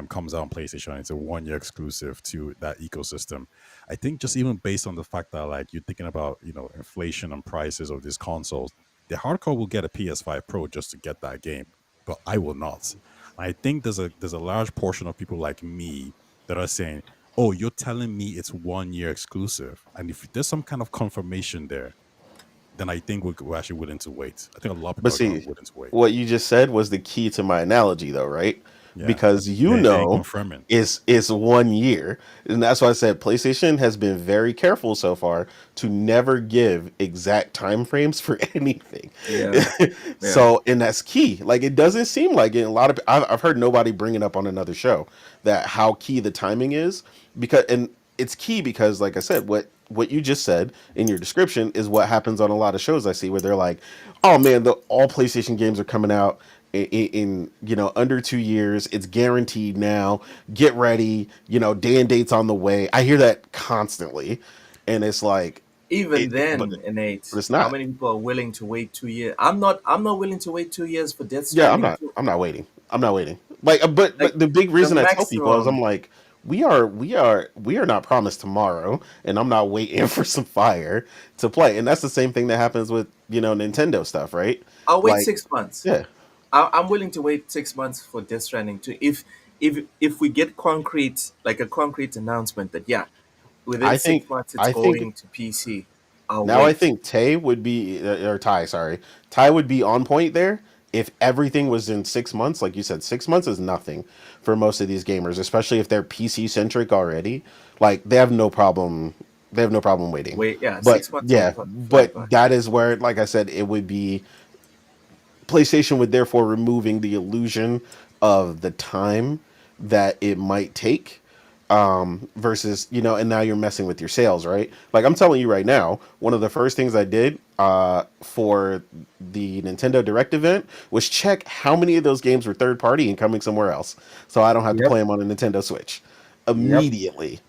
Speaker 6: comes out on PlayStation, it's a 1 year exclusive to that ecosystem. I think just even based on the fact that like you're thinking about inflation and prices of these consoles, the hardcore will get a PS5 Pro just to get that game, but I will not. I think there's a large portion of people like me that are saying, "Oh, you're telling me it's 1 year exclusive," and if there's some kind of confirmation there, then I think we're actually willing to wait. I think a lot of
Speaker 7: but
Speaker 6: people are going to
Speaker 7: see,
Speaker 6: be willing to wait.
Speaker 7: what you just said was the key to my analogy, though, right?
Speaker 6: Yeah,
Speaker 7: Because
Speaker 6: they ain't confirming.
Speaker 7: it's 1 year, and that's why I said PlayStation has been very careful so far to never give exact time frames for anything.
Speaker 5: Yeah. Yeah.
Speaker 7: So, and that's key. Like, it doesn't seem like it. A lot of I've heard nobody bring it up on another show that how key the timing is, because and it's key because, like I said, what you just said in your description is what happens on a lot of shows I see where they're like, "Oh man, the all PlayStation games are coming out in under 2 years. It's guaranteed now. Get ready. Day and date's on the way." I hear that constantly, and it's like
Speaker 5: Even
Speaker 7: but
Speaker 5: then, Nate,
Speaker 7: it's
Speaker 5: how
Speaker 7: not.
Speaker 5: many people are willing to wait 2 years? I'm not willing to wait 2 years for Death
Speaker 7: Yeah, I'm
Speaker 5: Stranding
Speaker 7: not.
Speaker 5: too.
Speaker 7: I'm not waiting. I'm not waiting. Like, but
Speaker 5: Like
Speaker 7: the big
Speaker 5: the
Speaker 7: reason I tell people is I'm
Speaker 5: maximum.
Speaker 7: like, we are not promised tomorrow, and I'm not waiting for some fire to play. And that's the same thing that happens with Nintendo stuff, right?
Speaker 5: I'll wait
Speaker 7: Like,
Speaker 5: 6 months.
Speaker 7: yeah,
Speaker 5: I'm willing to wait 6 months for Death Stranding too. If we get a concrete announcement that yeah, within
Speaker 7: I
Speaker 5: six
Speaker 7: think
Speaker 5: months it's
Speaker 7: I think
Speaker 5: going to PC, I'll
Speaker 7: now I
Speaker 5: wait.
Speaker 7: think Tay would be or Ty, sorry, Ty would be on point there if everything was in 6 months. Like you said, 6 months is nothing for most of these gamers, especially if they're PC centric already. Like they have no problem. They have no problem waiting.
Speaker 5: Wait, yeah,
Speaker 7: But
Speaker 5: 6 months will
Speaker 7: yeah,
Speaker 5: fly
Speaker 7: but
Speaker 5: by.
Speaker 7: that is where, like I said, it would be PlayStation would therefore removing the illusion of the time that it might take. versus, and now you're messing with your sales, right? Like I'm telling you right now, one of the first things I did for the Nintendo Direct event was check how many of those games were third party and coming somewhere else, so I don't have to
Speaker 5: Yep.
Speaker 7: play them on a Nintendo Switch
Speaker 5: Yep.
Speaker 7: immediately.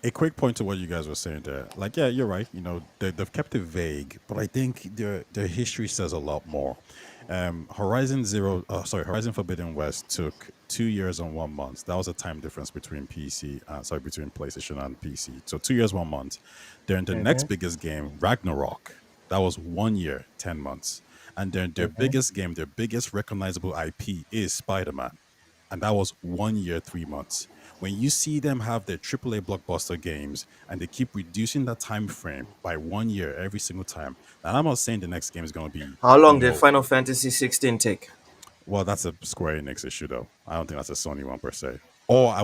Speaker 6: A quick point to what you guys were saying there. Like, yeah, you're right. They've kept it vague, but I think their history says a lot more. Horizon Forbidden West took 2 years and 1 month. That was a time difference between between PlayStation and PC. So 2 years, 1 month. Then the next
Speaker 5: Hmm.
Speaker 6: biggest game, Ragnarok, that was 1 year, 10 months. And then their
Speaker 5: Hmm.
Speaker 6: biggest game, their biggest recognizable IP is Spider Man, and that was 1 year, 3 months. When you see them have their AAA blockbuster games and they keep reducing that time frame by 1 year every single time, and I'm not saying the next game is going to be,
Speaker 5: How long did Final Fantasy 16 take?
Speaker 6: well, that's a Square Enix issue though. I don't think that's a Sony one per se. Or I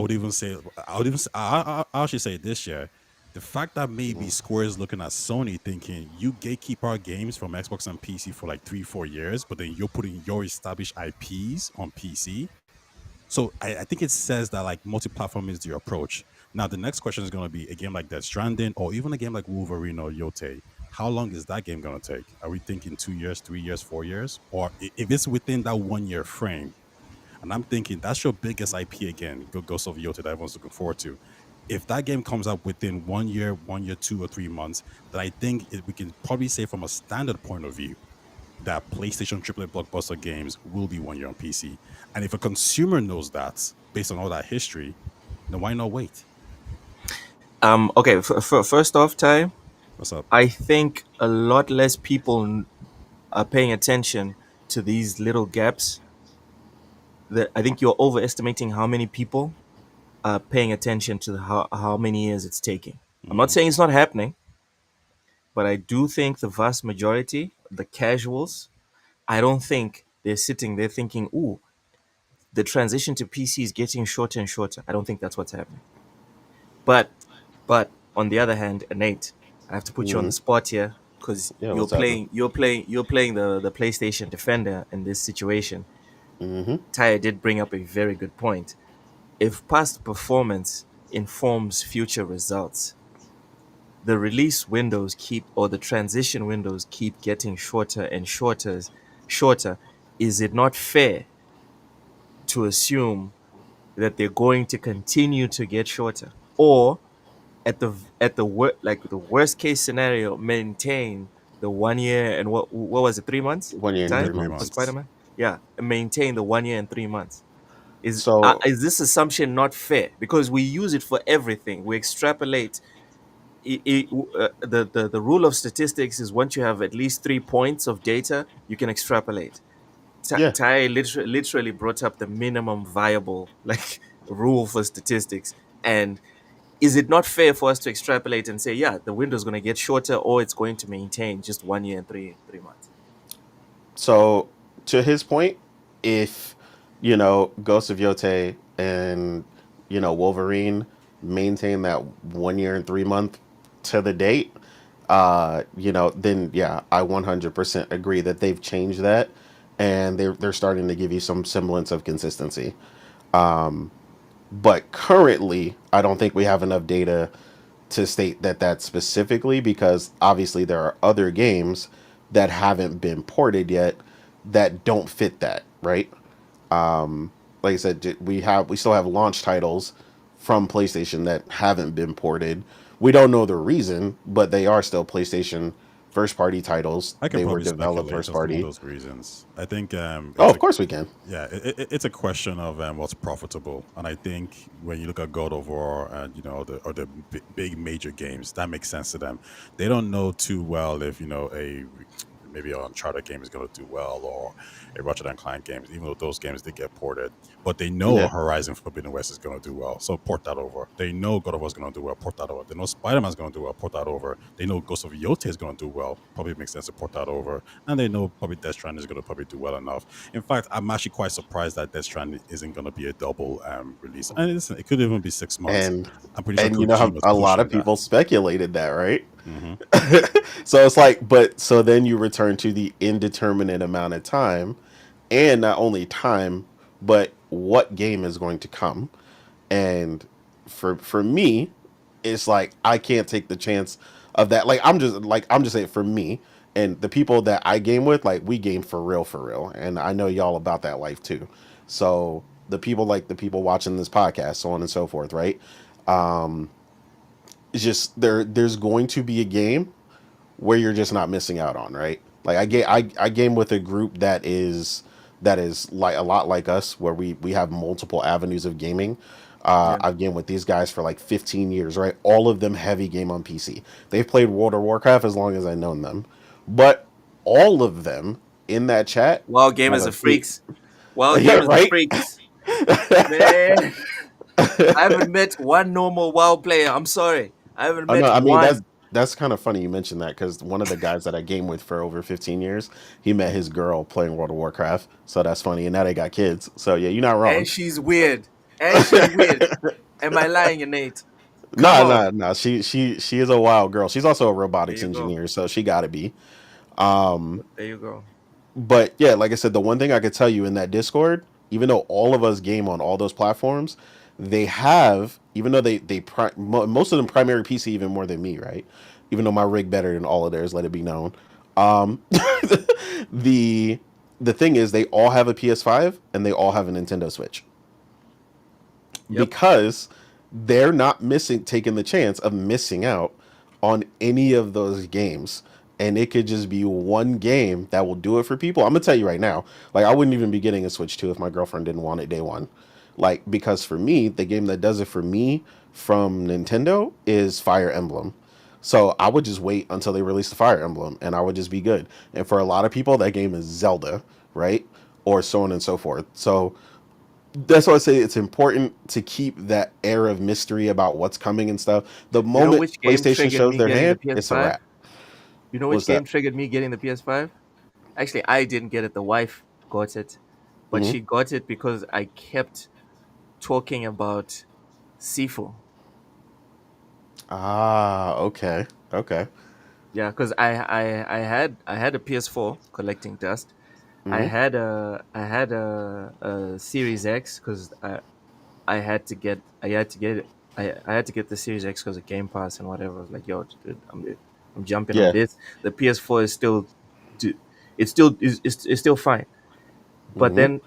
Speaker 6: should say this year, the fact that maybe Square is looking at Sony thinking you gatekeep our games from Xbox and PC for like 3-4 years, but then you're putting your established IPs on PC. So I think it says that like multi-platform is your approach. Now the next question is going to be a game like Death Stranding or even a game like Wolverine or Yote. How long is that game going to take? Are we thinking 2 years, 3 years, 4 years, or if it's within that 1 year frame? And I'm thinking that's your biggest IP again, Ghost of Yote that everyone's looking forward to. If that game comes out within 1 year, 1 year, 2 or 3 months, then I think we can probably say from a standard point of view that PlayStation AAA blockbuster games will be 1 year on PC. And if a consumer knows that based on all that history, then why not wait?
Speaker 5: Okay. First off, Ty,
Speaker 6: What's up?
Speaker 5: I think a lot less people are paying attention to these little gaps. That I think you're overestimating how many people are paying attention to how many years it's taking. I'm not
Speaker 6: Hmm.
Speaker 5: saying it's not happening, but I do think the vast majority, the casuals, I don't think they're sitting there thinking, "Ooh, the transition to PC is getting shorter and shorter." I don't think that's what's happening. But but on the other hand, Nate, I have to put you on
Speaker 7: Hmm.
Speaker 5: the spot here because
Speaker 7: Yeah, what's happening?
Speaker 5: you're playing the PlayStation Defender in this situation.
Speaker 7: Hmm.
Speaker 5: Taya did bring up a very good point. If past performance informs future results, the release windows keep or the transition windows keep getting shorter and shorter. Is it not fair to assume that they're going to continue to get shorter, or like the worst case scenario, maintain the 1 year and what was it, 3 months
Speaker 7: 1 year and
Speaker 6: Yeah,
Speaker 7: three
Speaker 5: time
Speaker 6: three
Speaker 5: for
Speaker 7: months.
Speaker 6: months.
Speaker 5: Spider-Man? Yeah, maintain the 1 year and 3 months.
Speaker 7: So
Speaker 5: Is this assumption not fair? Because we use it for everything. We extrapolate. The rule of statistics is once you have at least 3 points of data, you can extrapolate.
Speaker 7: yeah.
Speaker 5: Ty literally brought up the minimum viable like rule for statistics. And is it not fair for us to extrapolate and say, yeah, the window is going to get shorter or it's going to maintain just 1 year and three months?
Speaker 7: So to his point, if Ghost of Yote and Wolverine maintain that 1 year and 3 month to the date, then yeah, I 100% agree that they've changed that, and they're starting to give you some semblance of consistency. But currently, I don't think we have enough data to state that that's specifically, because obviously there are other games that haven't been ported yet that don't fit that, right? Like I said, we still have launch titles from PlayStation that haven't been ported. We don't know the reason, but they are still PlayStation first party titles.
Speaker 6: I can
Speaker 7: They were
Speaker 6: probably
Speaker 7: developed
Speaker 6: speculate
Speaker 7: first
Speaker 6: as to one of
Speaker 7: party.
Speaker 6: those reasons. I think
Speaker 7: Oh,
Speaker 6: it's
Speaker 7: of
Speaker 6: a
Speaker 7: course we can.
Speaker 6: yeah, it's a question of what's profitable, and I think when you look at God of War and the big major games, that makes sense to them. They don't know too well if a maybe an Uncharted game is going to do well or a Ratchet and Clank game, even though those games did get ported. But they know a
Speaker 7: Yeah,
Speaker 6: Horizon Forbidden West is going to do well, so port that over. They know God of War is going to do well, port that over. They know Spider Man is going to do well, port that over. They know Ghost of Yote is going to do well, probably makes sense to port that over. And they know probably Death Stranding is going to probably do well enough. In fact, I'm actually quite surprised that Death Stranding isn't going to be a double release. And listen, it could even be 6 months.
Speaker 7: and
Speaker 6: I'm pretty sure
Speaker 7: and you know how
Speaker 6: Kojima's
Speaker 7: a lot of
Speaker 6: pushing that.
Speaker 7: people speculated that, right?
Speaker 6: Hmm.
Speaker 7: So it's like, but so then you return to the indeterminate amount of time, and not only time, but what game is going to come. And for me, it's like I can't take the chance of that. Like I'm just saying for me and the people that I game with, like we game for real. And I know y'all about that life too. So the people like the people watching this podcast, so on and so forth, right? It's just there's going to be a game where you're just not missing out on, right? Like I game with a group that is like a lot like us, where we have multiple avenues of gaming.
Speaker 5: Yeah.
Speaker 7: I've gamed with these guys for like 15 years, right? All of them heavy game on PC. They've played World of Warcraft as long as I've known them, but all of them in that chat
Speaker 5: Wow,
Speaker 7: have
Speaker 5: gamers
Speaker 7: a
Speaker 5: are freaks. Wow,
Speaker 7: yeah,
Speaker 5: gamers are
Speaker 7: right.
Speaker 5: freaks. Man, I haven't met one normal WoW player. I'm sorry. I haven't
Speaker 7: Oh no,
Speaker 5: met
Speaker 7: I mean
Speaker 5: one.
Speaker 7: that's kind of funny you mentioned that because one of the guys that I game with for over 15 years, he met his girl playing World of Warcraft, so that's funny. And now they got kids, so yeah, you're not
Speaker 5: And
Speaker 7: wrong.
Speaker 5: she's weird. And she's weird. Am I lying, Nate? Come
Speaker 7: No,
Speaker 5: on.
Speaker 7: no, no. She is a wild girl. She's also a
Speaker 5: There
Speaker 7: robotics
Speaker 5: you go.
Speaker 7: engineer, so she got to be.
Speaker 5: There you go.
Speaker 7: But yeah, like I said, the one thing I could tell you in that Discord, even though all of us game on all those platforms, they have, even though most of them primary PC even more than me, right? Even though my rig better than all of theirs, let it be known. Um, the the thing is, they all have a PS5 and they all have a Nintendo Switch
Speaker 5: Yep.
Speaker 7: because they're not missing taking the chance of missing out on any of those games, and it could just be one game that will do it for people. I'm gonna tell you right now, like I wouldn't even be getting a Switch 2 if my girlfriend didn't want it day one. Like, because for me, the game that does it for me from Nintendo is Fire Emblem. So I would just wait until they release the Fire Emblem and I would just be good. And for a lot of people, that game is Zelda, right? Or so on and so forth. So that's why I say it's important to keep that air of mystery about what's coming and stuff. The
Speaker 5: You know
Speaker 7: moment
Speaker 5: which game
Speaker 7: PlayStation
Speaker 5: triggered
Speaker 7: shows
Speaker 5: me
Speaker 7: their
Speaker 5: getting the
Speaker 7: hand, it's a
Speaker 5: PS5?
Speaker 7: wrap.
Speaker 5: You know which
Speaker 7: What's
Speaker 5: game
Speaker 7: that?
Speaker 5: triggered me getting the PS5? Actually, I didn't get it. The wife got it. But
Speaker 7: Hmm.
Speaker 5: she got it because I kept talking about Sifu.
Speaker 7: Ah, okay, okay.
Speaker 5: Yeah, because I had a PS4 collecting dust.
Speaker 7: Hmm.
Speaker 5: I had a Series X because I had to get it. I had to get the Series X because of Game Pass and whatever. I was like, yo, dude, I'm jumping on
Speaker 7: Yeah.
Speaker 5: this. The PS4 is still, it's still it's still fine. But
Speaker 7: Hmm.
Speaker 5: then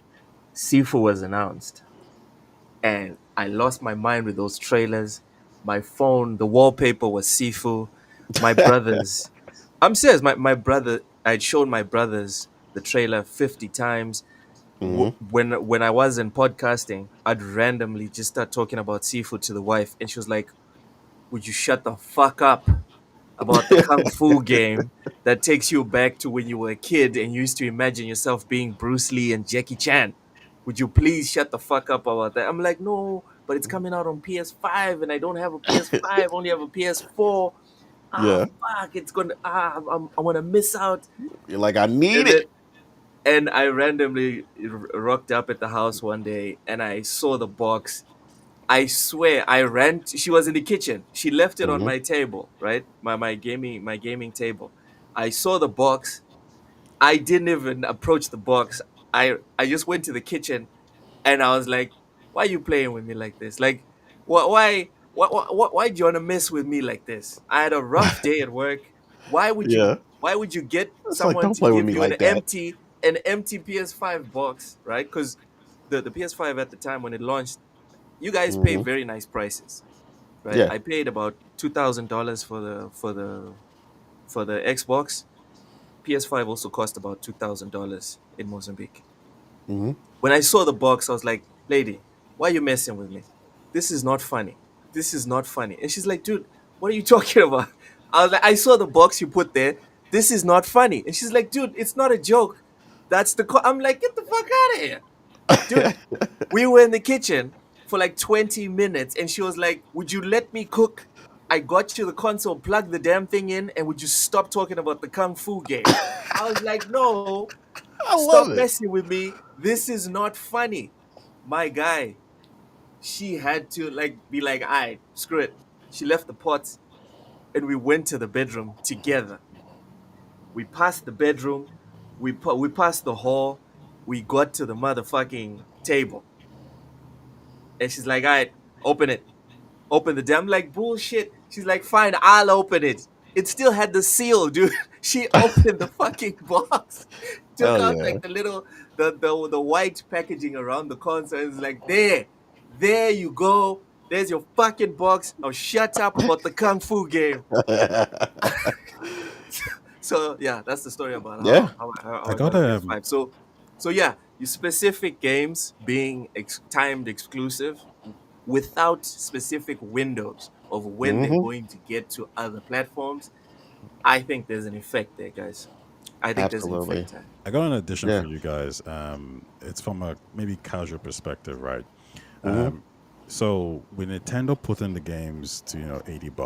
Speaker 5: Sifu was announced, and I lost my mind with those trailers. My phone, the wallpaper was Sifu. My brothers, I'm serious. My brother, I'd shown my brothers the trailer 50 times.
Speaker 7: Hmm.
Speaker 5: When I was in podcasting, I'd randomly just start talking about seafood to the wife, and she was like, "Would you shut the fuck up about the kung fu game that takes you back to when you were a kid and you used to imagine yourself being Bruce Lee and Jackie Chan? Would you please shut the fuck up about that?" I'm like, "No, but it's coming out on PS5, and I don't have a PS5, only have a PS4. Ah,
Speaker 7: Yeah.
Speaker 5: fuck, it's gonna I want to miss out."
Speaker 7: You're like, I need
Speaker 5: And then
Speaker 7: it.
Speaker 5: and I randomly rocked up at the house one day and I saw the box. I swear I ran. She was in the kitchen. She left it on
Speaker 7: Hmm.
Speaker 5: my table, right? My gaming table. I saw the box. I didn't even approach the box. I just went to the kitchen and I was like, "Why are you playing with me like this? Like, why do you want to mess with me like this? I had a rough day at work.
Speaker 7: Yeah.
Speaker 5: Why would you get
Speaker 7: It's like,
Speaker 5: someone
Speaker 7: don't
Speaker 5: to
Speaker 7: play with
Speaker 5: give
Speaker 7: me
Speaker 5: you
Speaker 7: like that.
Speaker 5: an empty PS5 box, right? Because the PS5 at the time when it launched, you guys pay
Speaker 7: Hmm.
Speaker 5: very nice prices, right?
Speaker 7: Yeah.
Speaker 5: I paid about $2,000 for the Xbox. PS5 also cost about $2,000 in Mozambique.
Speaker 7: Hmm.
Speaker 5: When I saw the box, I was like, "Lady, why are you messing with me? This is not funny. This is not funny." And she's like, "Dude, what are you talking about?" I was like, "I saw the box you put there. This is not funny." And she's like, "Dude, it's not a joke. That's the I'm like, "Get the fuck out of here." Dude, we were in the kitchen for like 20 minutes and she was like, "Would you let me cook? I got you the console, plug the damn thing in, and would you stop talking about the Kung Fu game?" I was like, "No,
Speaker 7: I
Speaker 5: stop
Speaker 7: love it.
Speaker 5: messing with me. This is not funny." My guy, she had to like be like, "All right, screw it." She left the pot and we went to the bedroom together. We passed the bedroom, we passed the hall, we got to the motherfucking table. And she's like, "All right." Open it. Open the damn like bullshit. She's like, fine, I'll open it. It still had the seal, dude. She opened the fucking box, took
Speaker 7: Hell
Speaker 5: out
Speaker 7: yeah.
Speaker 5: like the little the white packaging around the console, and it's like, there you go. There's your fucking box. Now shut up about the kung fu game. So yeah, that's the story about
Speaker 7: Yeah,
Speaker 6: I
Speaker 5: how I
Speaker 6: got
Speaker 5: got a
Speaker 6: a
Speaker 5: PS5. So yeah, you specific games being timed exclusive without specific windows of when they're
Speaker 7: hmm
Speaker 5: going to get to other platforms. I think there's an effect there, guys. I think there's an
Speaker 7: absolutely.
Speaker 5: effect there.
Speaker 6: I got an addition
Speaker 7: Yeah.
Speaker 6: for you guys. It's from a maybe casual perspective, right?
Speaker 7: hmm
Speaker 6: Um, so when Nintendo put in the games to $80,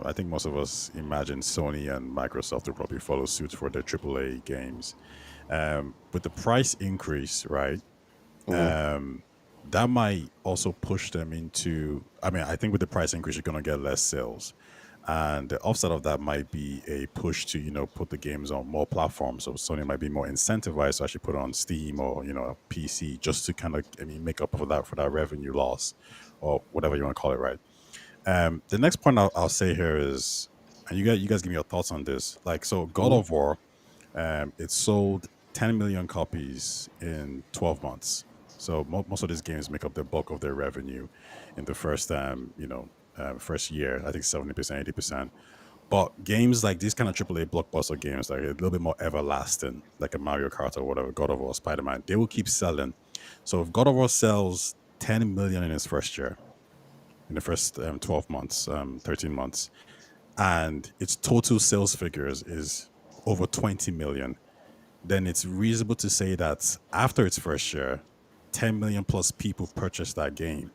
Speaker 6: I think most of us imagine Sony and Microsoft will probably follow suit for their AAA games. With the price increase, right?
Speaker 7: hmm
Speaker 6: Um, that might also push them into. I mean, I think with the price increase, you're gonna get less sales, and the offset of that might be a push to put the games on more platforms. So Sony might be more incentivized to actually put it on Steam or PC just to kind of make up for that revenue loss or whatever you want to call it, right? The next point I'll say here is, and you guys give me your thoughts on this. Like, so God
Speaker 7: hmm
Speaker 6: of War, it sold 10 million copies in 12 months. So most of these games make up the bulk of their revenue in the first, first year. I think 70%, 80%. But games like these kind of AAA blockbuster games, like a little bit more everlasting, like a Mario Kart or whatever, God of War, Spider Man, they will keep selling. So if God of War sells 10 million in its first year, in the first 12 months, 13 months, and its total sales figures is over 20 million, then it's reasonable to say that after its first year, 10 million plus people purchased that game.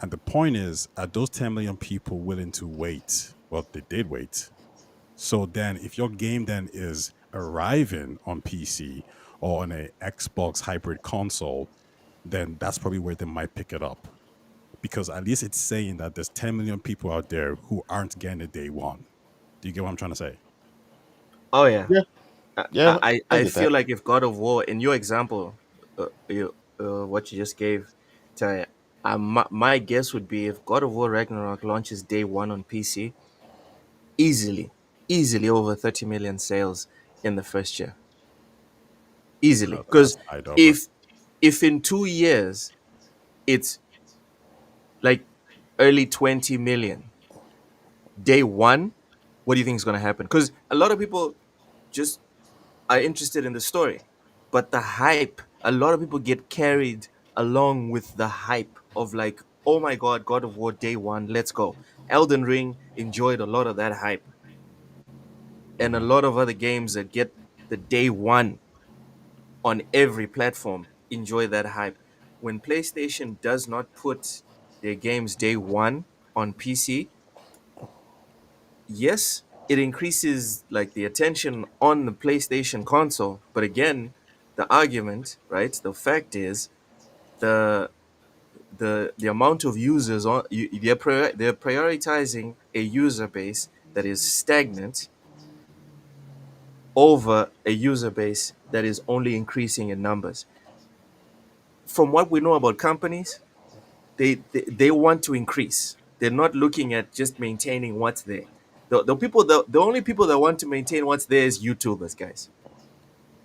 Speaker 6: And the point is, are those 10 million people willing to wait? Well, they did wait. So then, if your game then is arriving on PC or on a Xbox hybrid console, then that's probably where they might pick it up. Because at least it's saying that there's 10 million people out there who aren't getting it day one. Do you get what I'm trying to say?
Speaker 5: Oh yeah,
Speaker 7: Yeah.
Speaker 5: I
Speaker 7: Yeah.
Speaker 5: I,
Speaker 7: I
Speaker 5: I
Speaker 7: get
Speaker 5: feel
Speaker 7: that.
Speaker 5: like if God of War, in your example, what you just gave, to my guess would be if God of War Ragnarok launches day one on PC, easily, easily over 30 million sales in the first year, easily.
Speaker 6: That's
Speaker 5: Because
Speaker 6: high number.
Speaker 5: if in 2 years it's like early 20 million day one, what do you think is going to happen? Because a lot of people just are interested in the story, but the hype, a lot of people get carried along with the hype of like, oh my god, God of War day one, let's go. Elden Ring enjoyed a lot of that hype, and a
Speaker 6: Hmm.
Speaker 5: lot of other games that get the day one on every platform enjoy that hype. When PlayStation does not put their games day one on PC, yes, it increases like the attention on the PlayStation console, but again, the argument, right? The fact is the the amount of users on they're prioritizing a user base that is stagnant over a user base that is only increasing in numbers. From what we know about companies, they want to increase. They're not looking at just maintaining what's there. The only people that want to maintain what's there is YouTubers, guys.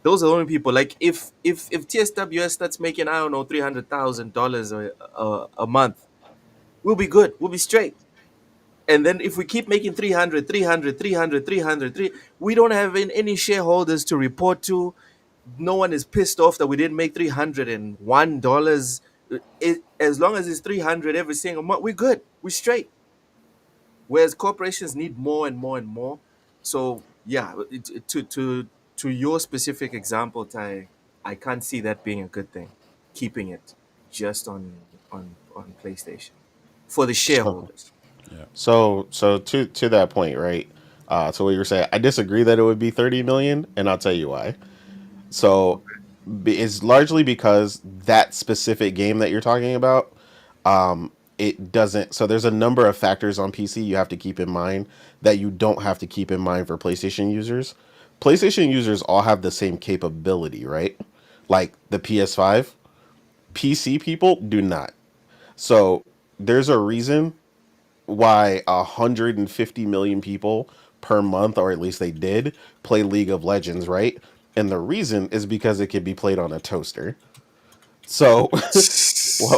Speaker 5: Those are the only people. Like if TSWS starts making, I don't know, $300,000 a month, we'll be good. We'll be straight. And then if we keep making 300, 300, 300, 300, we don't have any shareholders to report to. No one is pissed off that we didn't make $301. As long as it's 300 every single month, we're good. We're straight. Whereas corporations need more and more and more. So yeah, to your specific example, Ty, I can't see that being a good thing. Keeping it just on PlayStation for the
Speaker 7: So,
Speaker 5: shareholders.
Speaker 6: Yeah.
Speaker 7: so to that point, right? To what you were saying, I disagree that it would be 30 million, and I'll tell you why. So, it's largely because that specific game that you're talking about, it doesn't. So there's a number of factors on PC you have to keep in mind that you don't have to keep in mind for PlayStation users. PlayStation users all have the same capability, right? Like the PS5. PC people do not. So there's a reason why 150 million people per month, or at least they did, play League of Legends, right? And the reason is because it can be played on a toaster. So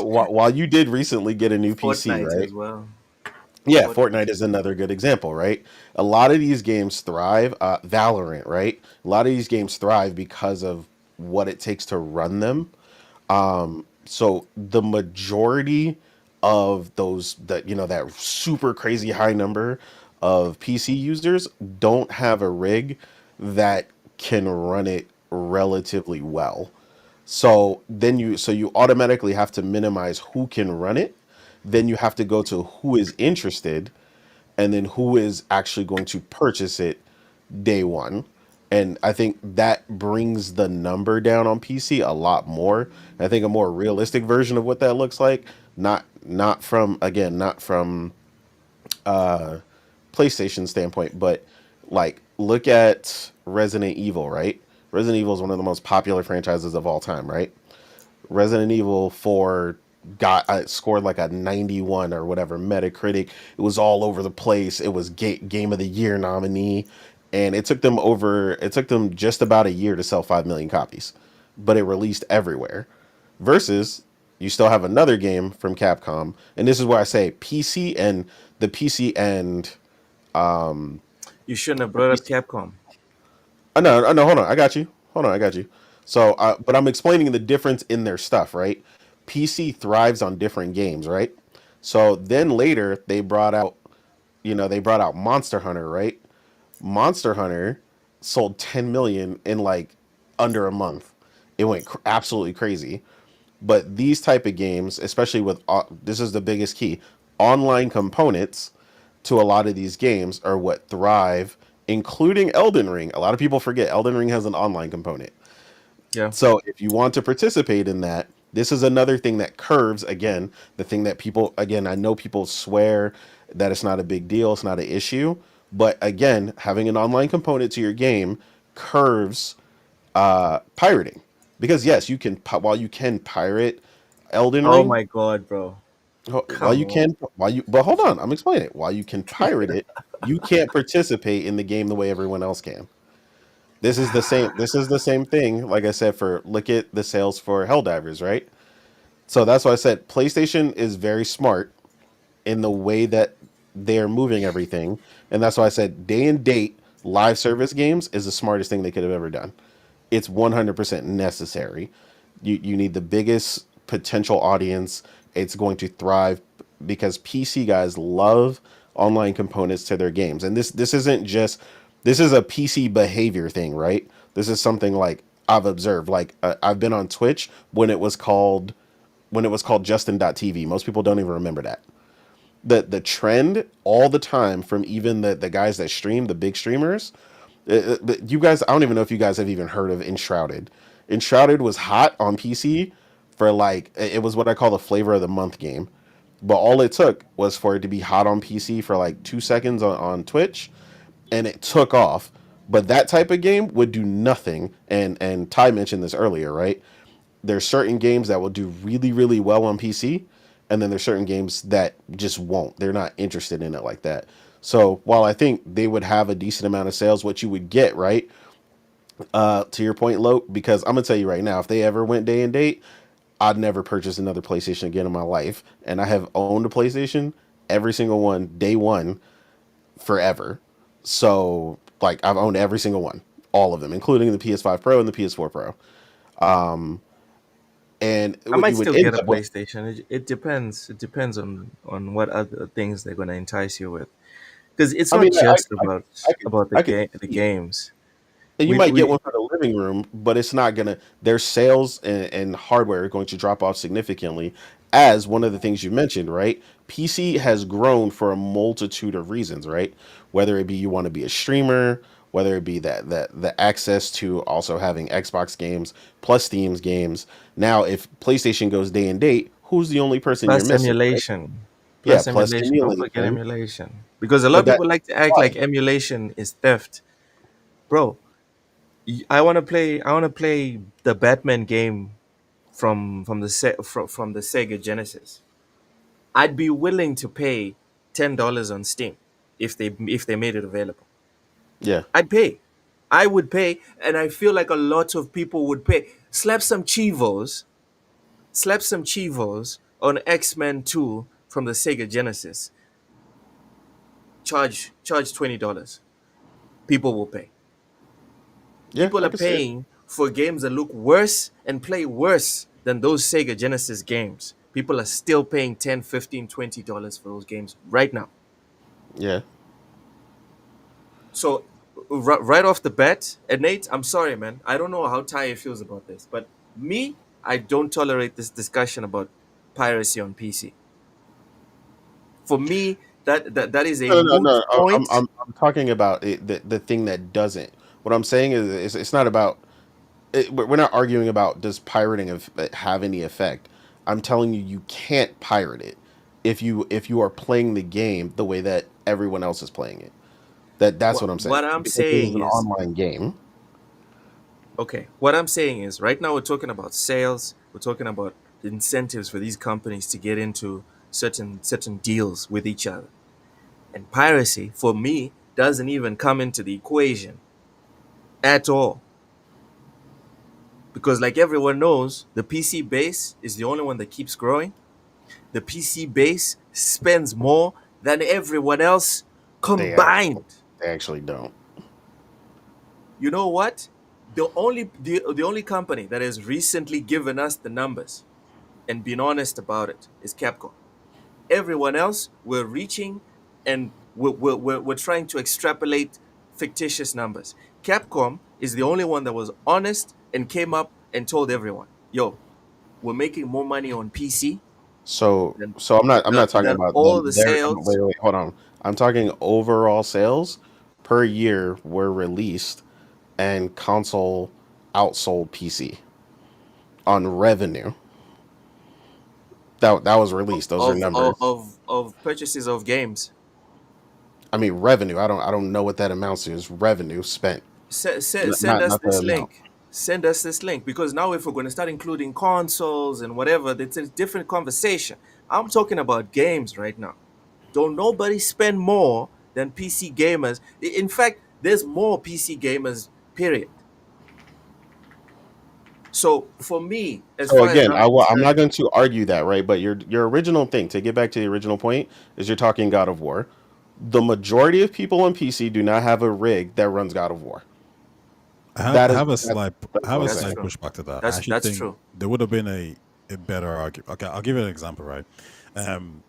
Speaker 7: while you did recently get a new PC,
Speaker 5: Fortnite
Speaker 7: right?
Speaker 5: as well.
Speaker 7: Yeah,
Speaker 5: Fortnite.
Speaker 7: Fortnite is another good example, right? A lot of these games thrive. Valorant, right? A lot of these games thrive because of what it takes to run them. So the majority of those that that super crazy high number of PC users don't have a rig that can run it relatively well. So you automatically have to minimize who can run it. Then you have to go to who is interested, and then who is actually going to purchase it day one. And I think that brings the number down on PC a lot more. I think a more realistic version of what that looks like, not from, again, not from PlayStation standpoint, but like look at Resident Evil, right? Resident Evil is one of the most popular franchises of all time, right? Resident Evil 4 got scored like a 91 or whatever Metacritic. It was all over the place. It was game of the year nominee, and it took them just about a year to sell 5 million copies, but it released everywhere. Versus you still have another game from Capcom, and this is where I say PC and
Speaker 5: You shouldn't have
Speaker 7: the
Speaker 5: brought up
Speaker 7: PC.
Speaker 5: Capcom.
Speaker 7: I know. Hold on, I got you. Hold on, I got you. So, but I'm explaining the difference in their stuff, right? PC thrives on different games, right? So then later they brought out Monster Hunter, right? Monster Hunter sold 10 million in like under a month. It went absolutely crazy. But these type of games, especially with this is the biggest key, online components to a lot of these games are what thrive, including Elden Ring. A lot of people forget Elden Ring has an online component.
Speaker 5: Yeah.
Speaker 7: So if you want to participate in that, this is another thing that curves, again, the thing that people, again, I know people swear that it's not a big deal, it's not an issue, but again, having an online component to your game curves pirating. Because yes, while you can pirate Elden
Speaker 5: Oh
Speaker 7: Ring,
Speaker 5: my god, bro.
Speaker 7: while
Speaker 5: Come
Speaker 7: you
Speaker 5: on.
Speaker 7: can while you but hold on, I'm explaining it. While you can pirate it, you can't participate in the game the way everyone else can. This is the same thing, like I said, for look at the sales for Helldivers, right? So that's why I said PlayStation is very smart in the way that they're moving everything. And that's why I said day and date live service games is the smartest thing they could have ever done. It's 100% necessary. You need the biggest potential audience. It's going to thrive because PC guys love online components to their games. And this is a PC behavior thing, right? This is something like I've observed. Like I've been on Twitch when it was called Justin.tv. Most people don't even remember that. The trend all the time from even the guys that stream, the big streamers, you guys, I don't even know if you guys have even heard of Enshrouded. Enshrouded was hot on PC for like, it was what I call the flavor of the month game. But all it took was for it to be hot on PC for like 2 seconds on Twitch, and it took off. But that type of game would do nothing. And Ty mentioned this earlier, right? There's certain games that will do really, really well on PC, and then there's certain games that just won't. They're not interested in it like that. So while I think they would have a decent amount of sales, what you would get, right? To your point, Lo, because I'm gonna tell you right now, if they ever went day and date, I'd never purchase another PlayStation again in my life. And I have owned a PlayStation, every single one, day one, forever. So like I've owned every single one, all of them, including the PS5 Pro and the PS4 Pro. And
Speaker 5: I
Speaker 7: what
Speaker 5: might
Speaker 7: you would
Speaker 5: still get
Speaker 7: end
Speaker 5: a
Speaker 7: up with,
Speaker 5: PlayStation. It depends. It depends on what other things they're gonna entice you with. Because it's
Speaker 7: I
Speaker 5: not
Speaker 7: mean,
Speaker 5: just
Speaker 7: I,
Speaker 5: about
Speaker 7: I could
Speaker 5: the
Speaker 7: see it.
Speaker 5: games.
Speaker 7: And you
Speaker 5: We
Speaker 7: might get
Speaker 5: we
Speaker 7: one for the living room, but it's not gonna. Their sales and hardware are going to drop off significantly, as one of the things you mentioned, right? PC has grown for a multitude of reasons, right? Whether it be you want to be a streamer, whether it be that the access to also having Xbox games plus Steam's games. Now, if PlayStation goes day and date, who's the only person you're
Speaker 5: plus
Speaker 7: missing, right?
Speaker 5: emulation,
Speaker 7: Yeah,
Speaker 5: plus
Speaker 7: plus
Speaker 5: emulation. Don't forget
Speaker 7: emulation,
Speaker 5: emulation. Because a lot
Speaker 7: but
Speaker 5: of people like to act
Speaker 7: why?
Speaker 5: like emulation is theft, bro. I want to play. I want to play the Batman game from the Sega Genesis. I'd be willing to pay $10 on Steam if they made it available.
Speaker 7: Yeah.
Speaker 5: I'd pay. I would pay, and I feel like a lot of people would pay. Slap some Chivos on X-Men 2 from the Sega Genesis. Charge $20. People will pay.
Speaker 7: Yeah,
Speaker 5: People
Speaker 7: I
Speaker 5: are
Speaker 7: can see it.
Speaker 5: paying for games that look worse and play worse than those Sega Genesis games. People are still paying 10, 15, $20 for those games right now.
Speaker 7: Yeah.
Speaker 5: So right off the bat, and Nate, I'm sorry, man. I don't know how Ty feels about this, but me, I don't tolerate this discussion about piracy on PC. For me, that is a
Speaker 7: No, no, no,
Speaker 5: moot
Speaker 7: no.
Speaker 5: point.
Speaker 7: I'm talking about the thing that doesn't. What I'm saying is, it's not about. We're not arguing about does pirating have any effect. I'm telling you, you can't pirate it if you are playing the game the way that everyone else is playing it. That's what I'm saying
Speaker 5: What I'm
Speaker 7: because it is
Speaker 5: saying
Speaker 7: an
Speaker 5: is,
Speaker 7: online game.
Speaker 5: okay, what I'm saying is, right now we're talking about sales. We're talking about incentives for these companies to get into certain deals with each other. And piracy, for me, doesn't even come into the equation at all. Because, like everyone knows, the PC base is the only one that keeps growing. The PC base spends more than everyone else
Speaker 7: They actually,
Speaker 5: combined.
Speaker 7: they actually don't.
Speaker 5: You know what? The only company that has recently given us the numbers and been honest about it is Capcom. Everyone else, we're reaching and we're trying to extrapolate fictitious numbers. Capcom is the only one that was honest and came up and told everyone, yo, we're making more money on PC than,
Speaker 7: So I'm not talking
Speaker 5: than
Speaker 7: about
Speaker 5: all
Speaker 7: them.
Speaker 5: the
Speaker 7: Wait,
Speaker 5: sales.
Speaker 7: wait, hold on. I'm talking overall sales per year were released, and console outsold PC on revenue. That was released. Those are numbers.
Speaker 5: Of purchases of games.
Speaker 7: I mean revenue. I don't know what that amounts to. Is revenue spent,
Speaker 5: Send
Speaker 7: not
Speaker 5: us
Speaker 7: not the
Speaker 5: this
Speaker 7: amount.
Speaker 5: link. Send us this link because now if we're going to start including consoles and whatever, that's a different conversation. I'm talking about games right now. Don't nobody spend more than PC gamers. In fact, there's more PC gamers. Period. So for me, as
Speaker 7: So
Speaker 5: far as
Speaker 7: again,
Speaker 5: I'm
Speaker 7: I'm not
Speaker 5: concerned,
Speaker 7: going to argue that, right? But your original thing, to get back to the original point, is you're talking God of War. The majority of people on PC do not have a rig that runs God of War.
Speaker 6: I
Speaker 7: That is
Speaker 6: have a
Speaker 7: that's,
Speaker 6: slight
Speaker 7: that's
Speaker 6: I have
Speaker 7: what
Speaker 6: a
Speaker 7: I'm
Speaker 5: that's
Speaker 7: saying.
Speaker 6: slight
Speaker 5: true.
Speaker 6: pushback to that. I
Speaker 5: That's
Speaker 6: actually
Speaker 5: that's
Speaker 6: think
Speaker 5: true.
Speaker 6: there would have been a better argument. Okay, I'll give you an example, right? Um,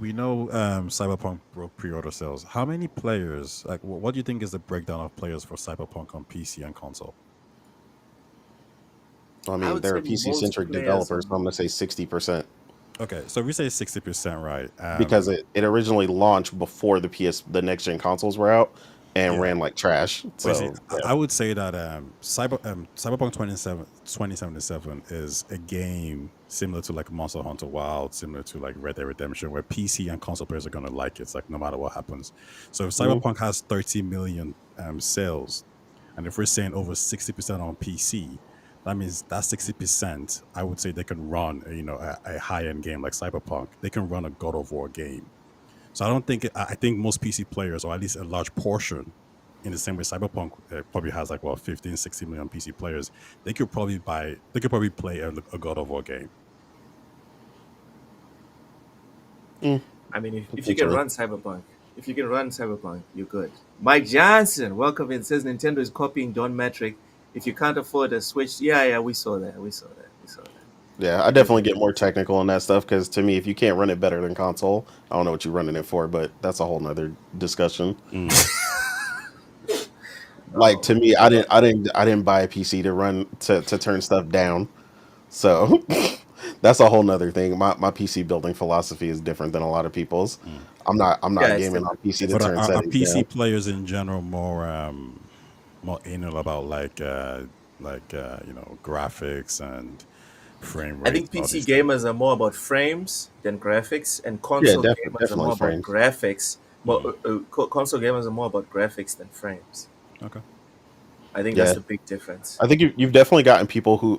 Speaker 6: we know Cyberpunk broke pre-order sales. How many players? Like, what do you think is the breakdown of players for Cyberpunk on PC and console?
Speaker 7: I
Speaker 5: I
Speaker 7: mean,
Speaker 5: would
Speaker 7: they're
Speaker 5: say
Speaker 7: a PC
Speaker 5: most
Speaker 7: centric
Speaker 5: players
Speaker 7: developer, so
Speaker 5: on
Speaker 7: I'm going to say 60%
Speaker 6: Okay, so if we say 60%, right?
Speaker 7: because it originally launched before the next gen consoles were out and
Speaker 6: Yeah.
Speaker 7: ran like trash.
Speaker 6: But you see,
Speaker 7: So yeah,
Speaker 6: I would say that Cyberpunk 2077 is a game similar to like Monster Hunter Wild, similar to like Red Dead Redemption, where PC and console players are going to like it. It's like no matter what happens. So if
Speaker 7: Mhm.
Speaker 6: Cyberpunk has 30 million sales, and if we're saying over 60% on PC, that means that 60%, I would say they can run, a high end game like Cyberpunk. They can run a God of War game. So I don't think I think most PC players, or at least a large portion, in the same way Cyberpunk probably has like 15, 60 million PC players, they could probably play a God of War game.
Speaker 5: I mean, if you can
Speaker 7: Potentially.
Speaker 5: run Cyberpunk, you're good. Mike Johnson, welcome in. Says Nintendo is copying Don Metric. If you can't afford a Switch, yeah, we saw that. We saw that.
Speaker 7: Yeah, I
Speaker 5: Because
Speaker 7: definitely get more technical on that stuff because to me, if you can't run it better than console, I don't know what you're running it for, but that's a whole nother discussion.
Speaker 6: Mm.
Speaker 7: Like
Speaker 5: oh
Speaker 7: to me, I
Speaker 5: man,
Speaker 7: didn't, I didn't, I didn't buy a PC to run to turn stuff down. So that's a whole nother thing. My PC building philosophy is different than a lot of people's.
Speaker 6: Mm.
Speaker 7: I'm not
Speaker 5: yeah, it's
Speaker 7: gaming on
Speaker 5: different.
Speaker 7: PC
Speaker 5: It's
Speaker 7: to
Speaker 6: But
Speaker 7: turn
Speaker 5: different.
Speaker 6: are
Speaker 7: settings
Speaker 6: PC
Speaker 7: down.
Speaker 6: players in general more anal about graphics and frame
Speaker 5: I
Speaker 6: rates
Speaker 5: think
Speaker 6: and all
Speaker 5: PC
Speaker 6: these things?
Speaker 5: gamers are more about frames than graphics, and
Speaker 7: Yeah,
Speaker 5: console gamers are
Speaker 7: definitely
Speaker 5: more about
Speaker 7: frames.
Speaker 5: graphics.
Speaker 6: Mm.
Speaker 5: Console gamers are more about graphics than frames.
Speaker 6: Okay.
Speaker 5: I think that's
Speaker 7: Yeah,
Speaker 5: the big difference.
Speaker 7: I think you've definitely gotten people who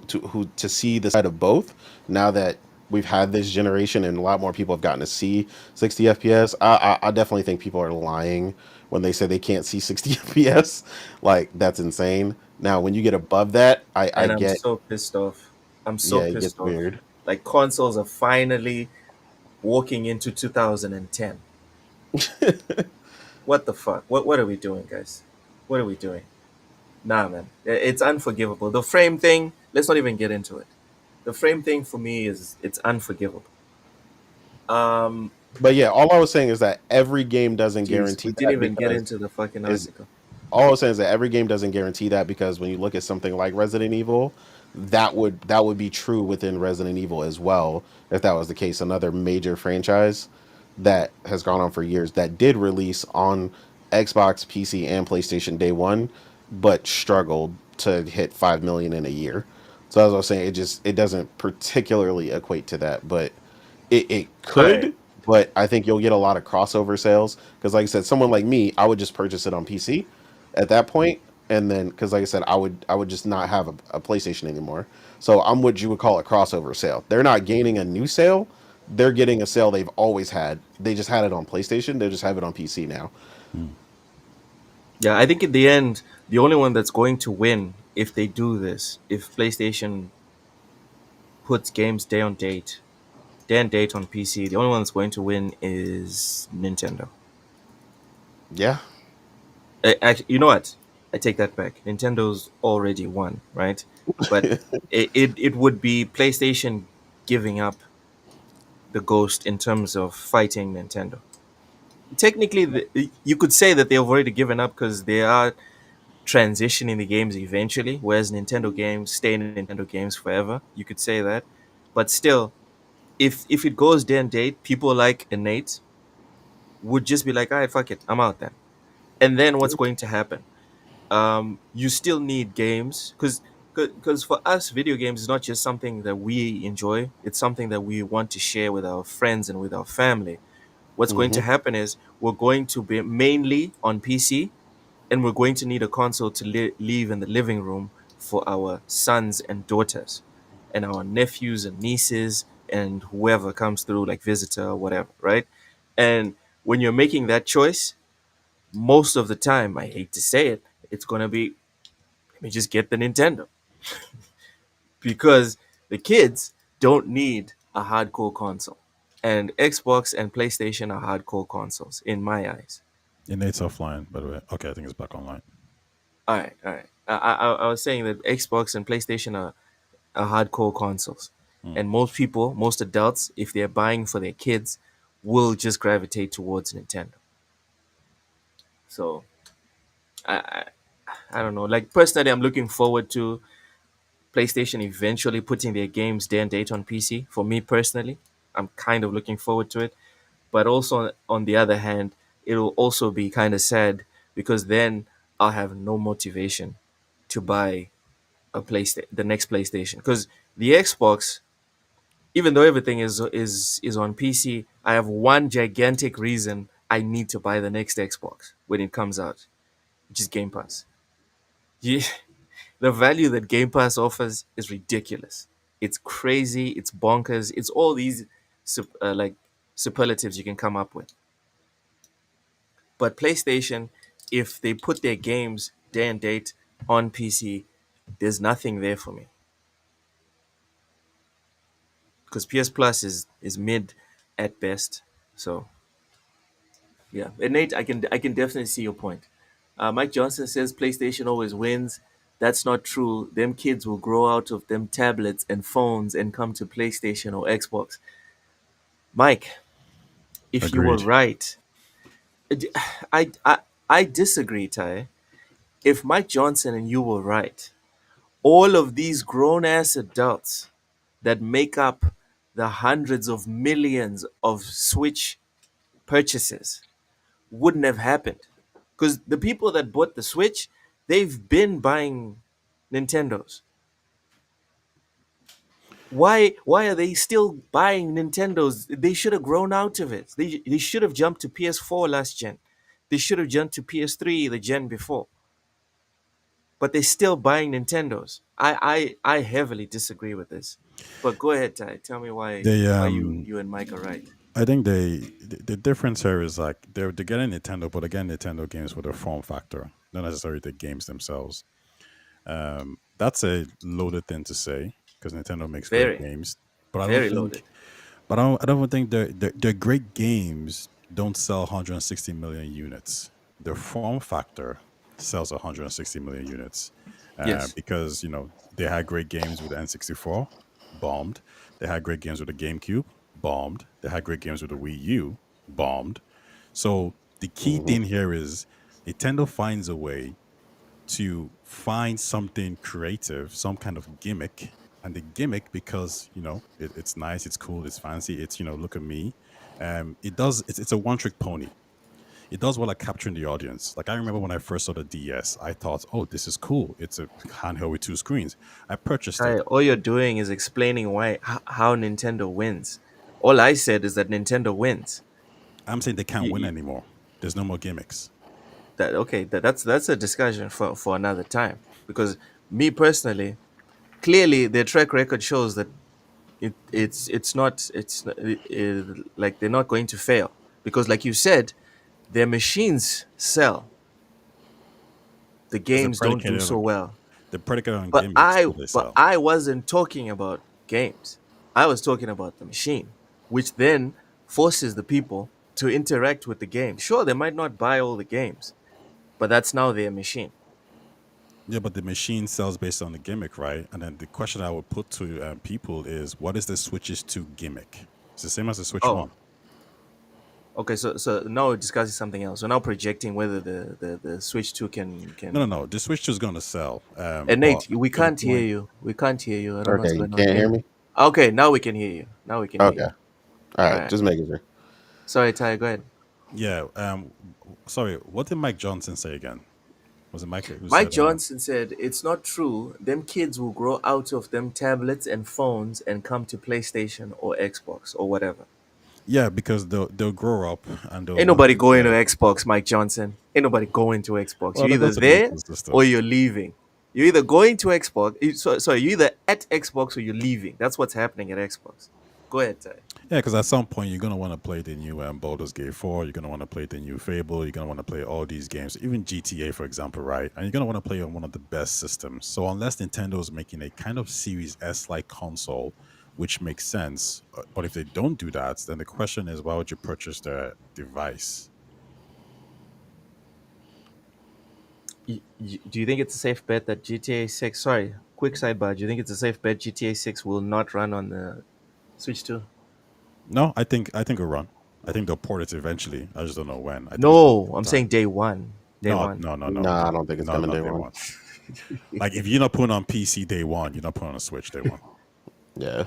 Speaker 7: to see the side of both now that we've had this generation and a lot more people have gotten to see 60 FPS. I definitely think people are lying when they say they can't see 60 FPS. Like that's insane. Now, when you get above that, I
Speaker 5: And I'm
Speaker 7: get,
Speaker 5: so pissed off. I'm so
Speaker 7: yeah, it gets
Speaker 5: pissed off.
Speaker 7: weird.
Speaker 5: Like consoles are finally walking into 2010. What the fuck? What are we doing, guys? What are we doing? Nah, man. It's unforgivable. The frame thing, let's not even get into it. The frame thing for me is it's unforgivable. Um
Speaker 7: But yeah, all I was saying is that every game doesn't
Speaker 5: Jeez,
Speaker 7: guarantee
Speaker 5: we didn't
Speaker 7: that
Speaker 5: even get
Speaker 7: because
Speaker 5: into the fucking
Speaker 7: is
Speaker 5: article.
Speaker 7: all I'm saying is that every game doesn't guarantee that because when you look at something like Resident Evil, that would be true within Resident Evil as well if that was the case. Another major franchise that has gone on for years that did release on Xbox, PC, and PlayStation day one, but struggled to hit 5 million in a year. So as I was saying, it doesn't particularly equate to that, but it
Speaker 5: All right.
Speaker 7: could, but I think you'll get a lot of crossover sales because, like I said, someone like me, I would just purchase it on PC at that point, and then because, like I said, I would just not have a PlayStation anymore. So I'm what you would call a crossover sale. They're not gaining a new sale; they're getting a sale they've always had. They just had it on PlayStation. They just have it on PC now.
Speaker 5: Yeah, I think in the end, the only one that's going to win if they do this, if PlayStation puts games day and date on PC, the only one that's going to win is Nintendo.
Speaker 7: Yeah.
Speaker 5: You know what? I take that back. Nintendo's already won, right? But it would be PlayStation giving up the ghost in terms of fighting Nintendo. Technically, you could say that they've already given up because they are transitioning the games eventually, whereas Nintendo games stay in Nintendo games forever. You could say that, but still, if it goes day and date, people like Innate would just be like, "All right, fuck it, I'm out then." And then what's going to happen? You still need games because for us, video games is not just something that we enjoy; it's something that we want to share with our friends and with our family. What's going to
Speaker 7: Hmm.
Speaker 5: happen is we're going to be mainly on PC and we're going to need a console to leave in the living room for our sons and daughters and our nephews and nieces and whoever comes through like visitor or whatever, right? And when you're making that choice, most of the time, I hate to say it, it's going to be let me just get the Nintendo because the kids don't need a hardcore console, and Xbox and PlayStation are hardcore consoles in my eyes.
Speaker 6: Innate's offline, by the way. Okay, I think it's back online.
Speaker 5: All right, all right. I was saying that Xbox and PlayStation are hardcore consoles,
Speaker 6: Hmm.
Speaker 5: and most people, most adults, if they're buying for their kids, will just gravitate towards Nintendo. So I, I I don't know. Like personally, I'm looking forward to PlayStation eventually putting their games day and date on PC. For me personally, I'm kind of looking forward to it. But also on the other hand, it'll also be kind of sad because then I'll have no motivation to buy the next PlayStation because the Xbox, even though everything is on PC, I have one gigantic reason I need to buy the next Xbox when it comes out, which is Game Pass. Yeah, the value that Game Pass offers is ridiculous. It's crazy. It's bonkers. It's all these like superlatives you can come up with. But PlayStation, if they put their games day and date on PC, there's nothing there for me because PS Plus is mid at best. So yeah, and Nate, I can definitely see your point. Mike Johnson says PlayStation always wins. That's not true. Them kids will grow out of them tablets and phones and come to PlayStation or Xbox. Mike, if you were
Speaker 6: Agreed.
Speaker 5: right, I I, I disagree, Ty. If Mike Johnson and you were right, all of these grown ass adults that make up the hundreds of millions of Switch purchases wouldn't have happened. Because the people that bought the Switch, they've been buying Nintendos. Why are they still buying Nintendos? They should have grown out of it. They should have jumped to PS4 last gen. They should have jumped to PS3 the gen before. But they're still buying Nintendos. I heavily disagree with this. But go ahead, Ty. Tell me
Speaker 6: They
Speaker 5: why you and Mike are right.
Speaker 6: I think the difference here is like they're getting Nintendo, but again, Nintendo games with a form factor, not necessarily the games themselves. That's a loaded thing to say because Nintendo makes great
Speaker 5: Very,
Speaker 6: games, but I don't
Speaker 5: very loaded.
Speaker 6: think, I don't think their great games don't sell 160 million units. Their form factor sells 160 million units,
Speaker 5: Yes.
Speaker 6: because they had great games with the N64, bombed. They had great games with the GameCube, bombed. They had great games with the Wii U, bombed. So the key
Speaker 7: Hmm.
Speaker 6: thing here is Nintendo finds a way to find something creative, some kind of gimmick. And the gimmick, because it's nice, it's cool, it's fancy, it's look at me. It's a one trick pony. It does well at capturing the audience. Like I remember when I first saw the DS, I thought, oh, this is cool. It's a handheld with two screens. I purchased
Speaker 5: Ty,
Speaker 6: it.
Speaker 5: all you're doing is explaining how Nintendo wins. All I said is that Nintendo wins.
Speaker 6: I'm saying they can't
Speaker 5: You,
Speaker 6: win
Speaker 5: you,
Speaker 6: anymore. There's no more gimmicks.
Speaker 5: that okay? That's a discussion for another time. Because me personally, clearly their track record shows that it's not like they're not going to fail. Because like you said, their machines sell. The
Speaker 6: Because
Speaker 5: games don't do so well.
Speaker 6: they're predicated on
Speaker 5: But
Speaker 6: gimmicks,
Speaker 5: I
Speaker 6: so they
Speaker 5: but
Speaker 6: sell.
Speaker 5: I wasn't talking about games. I was talking about the machine, which then forces the people to interact with the game. Sure, they might not buy all the games, but that's now their machine.
Speaker 6: Yeah, but the machine sells based on the gimmick, right? And then the question I would put to people is, what is the Switch's 2 gimmick? It's the same as the Switch
Speaker 5: Oh,
Speaker 6: 1.
Speaker 5: okay. So now we're discussing something else. We're now projecting whether the Switch Two
Speaker 6: No, no,
Speaker 5: can.
Speaker 6: no. The Switch 2 is going to sell.
Speaker 5: And
Speaker 6: But
Speaker 5: Nate, we
Speaker 6: the
Speaker 5: can't hear
Speaker 6: point,
Speaker 5: you. We can't hear you. I don't know what's
Speaker 7: Okay, you
Speaker 5: going on.
Speaker 7: can't hear
Speaker 5: Maybe.
Speaker 7: me.
Speaker 5: Okay, now we can hear you. Now we can hear
Speaker 7: Okay,
Speaker 5: you.
Speaker 7: all
Speaker 5: All
Speaker 7: right,
Speaker 5: right.
Speaker 7: just making sure.
Speaker 5: Sorry, Ty. Go ahead.
Speaker 6: yeah. Sorry, what did Mike Johnson say again? Was it Mike who
Speaker 5: Mike
Speaker 6: said,
Speaker 5: Johnson said, "It's not true. Them kids will grow out of them tablets and phones and come to PlayStation or Xbox or whatever.
Speaker 6: yeah, because they'll grow up and they'll
Speaker 5: Ain't
Speaker 6: want
Speaker 5: nobody
Speaker 6: to
Speaker 5: going to
Speaker 6: get,
Speaker 5: Xbox, Mike Johnson. Ain't nobody going to Xbox.
Speaker 6: well,
Speaker 5: You're
Speaker 6: they'll go
Speaker 5: either
Speaker 6: to the
Speaker 5: there or
Speaker 6: ecosystem.
Speaker 5: you're leaving. You're either going to Xbox. Sorry, you're either at Xbox or you're leaving. That's what's happening at Xbox. Go ahead, Ty.
Speaker 6: Yeah, because at some point you're gonna want to play the new Baldur's Gate 4. You're gonna want to play the new Fable. You're gonna want to play all these games, even GTA, for example, right? And you're gonna want to play on one of the best systems. So unless Nintendo is making a kind of Series S like console, which makes sense, but if they don't do that, then the question is, why would you purchase the device?
Speaker 5: Do you think it's a safe bet that GTA 6? Sorry, quick sidebar. Do you think it's a safe bet GTA 6 will not run on the Switch 2?
Speaker 6: No, I think it'll run. I think they'll port it eventually. I just don't know when. I think it's
Speaker 5: No,
Speaker 6: going
Speaker 5: I'm
Speaker 6: to take
Speaker 5: saying
Speaker 6: time.
Speaker 5: day one. Day
Speaker 6: No,
Speaker 5: one.
Speaker 6: no, no, no,
Speaker 7: Nah, I
Speaker 6: no,
Speaker 7: don't think it's
Speaker 6: no,
Speaker 7: coming
Speaker 6: not
Speaker 7: day
Speaker 6: day
Speaker 7: one.
Speaker 6: one. Like if you're not putting on PC day one, you're not putting on a Switch day one.
Speaker 7: Yeah.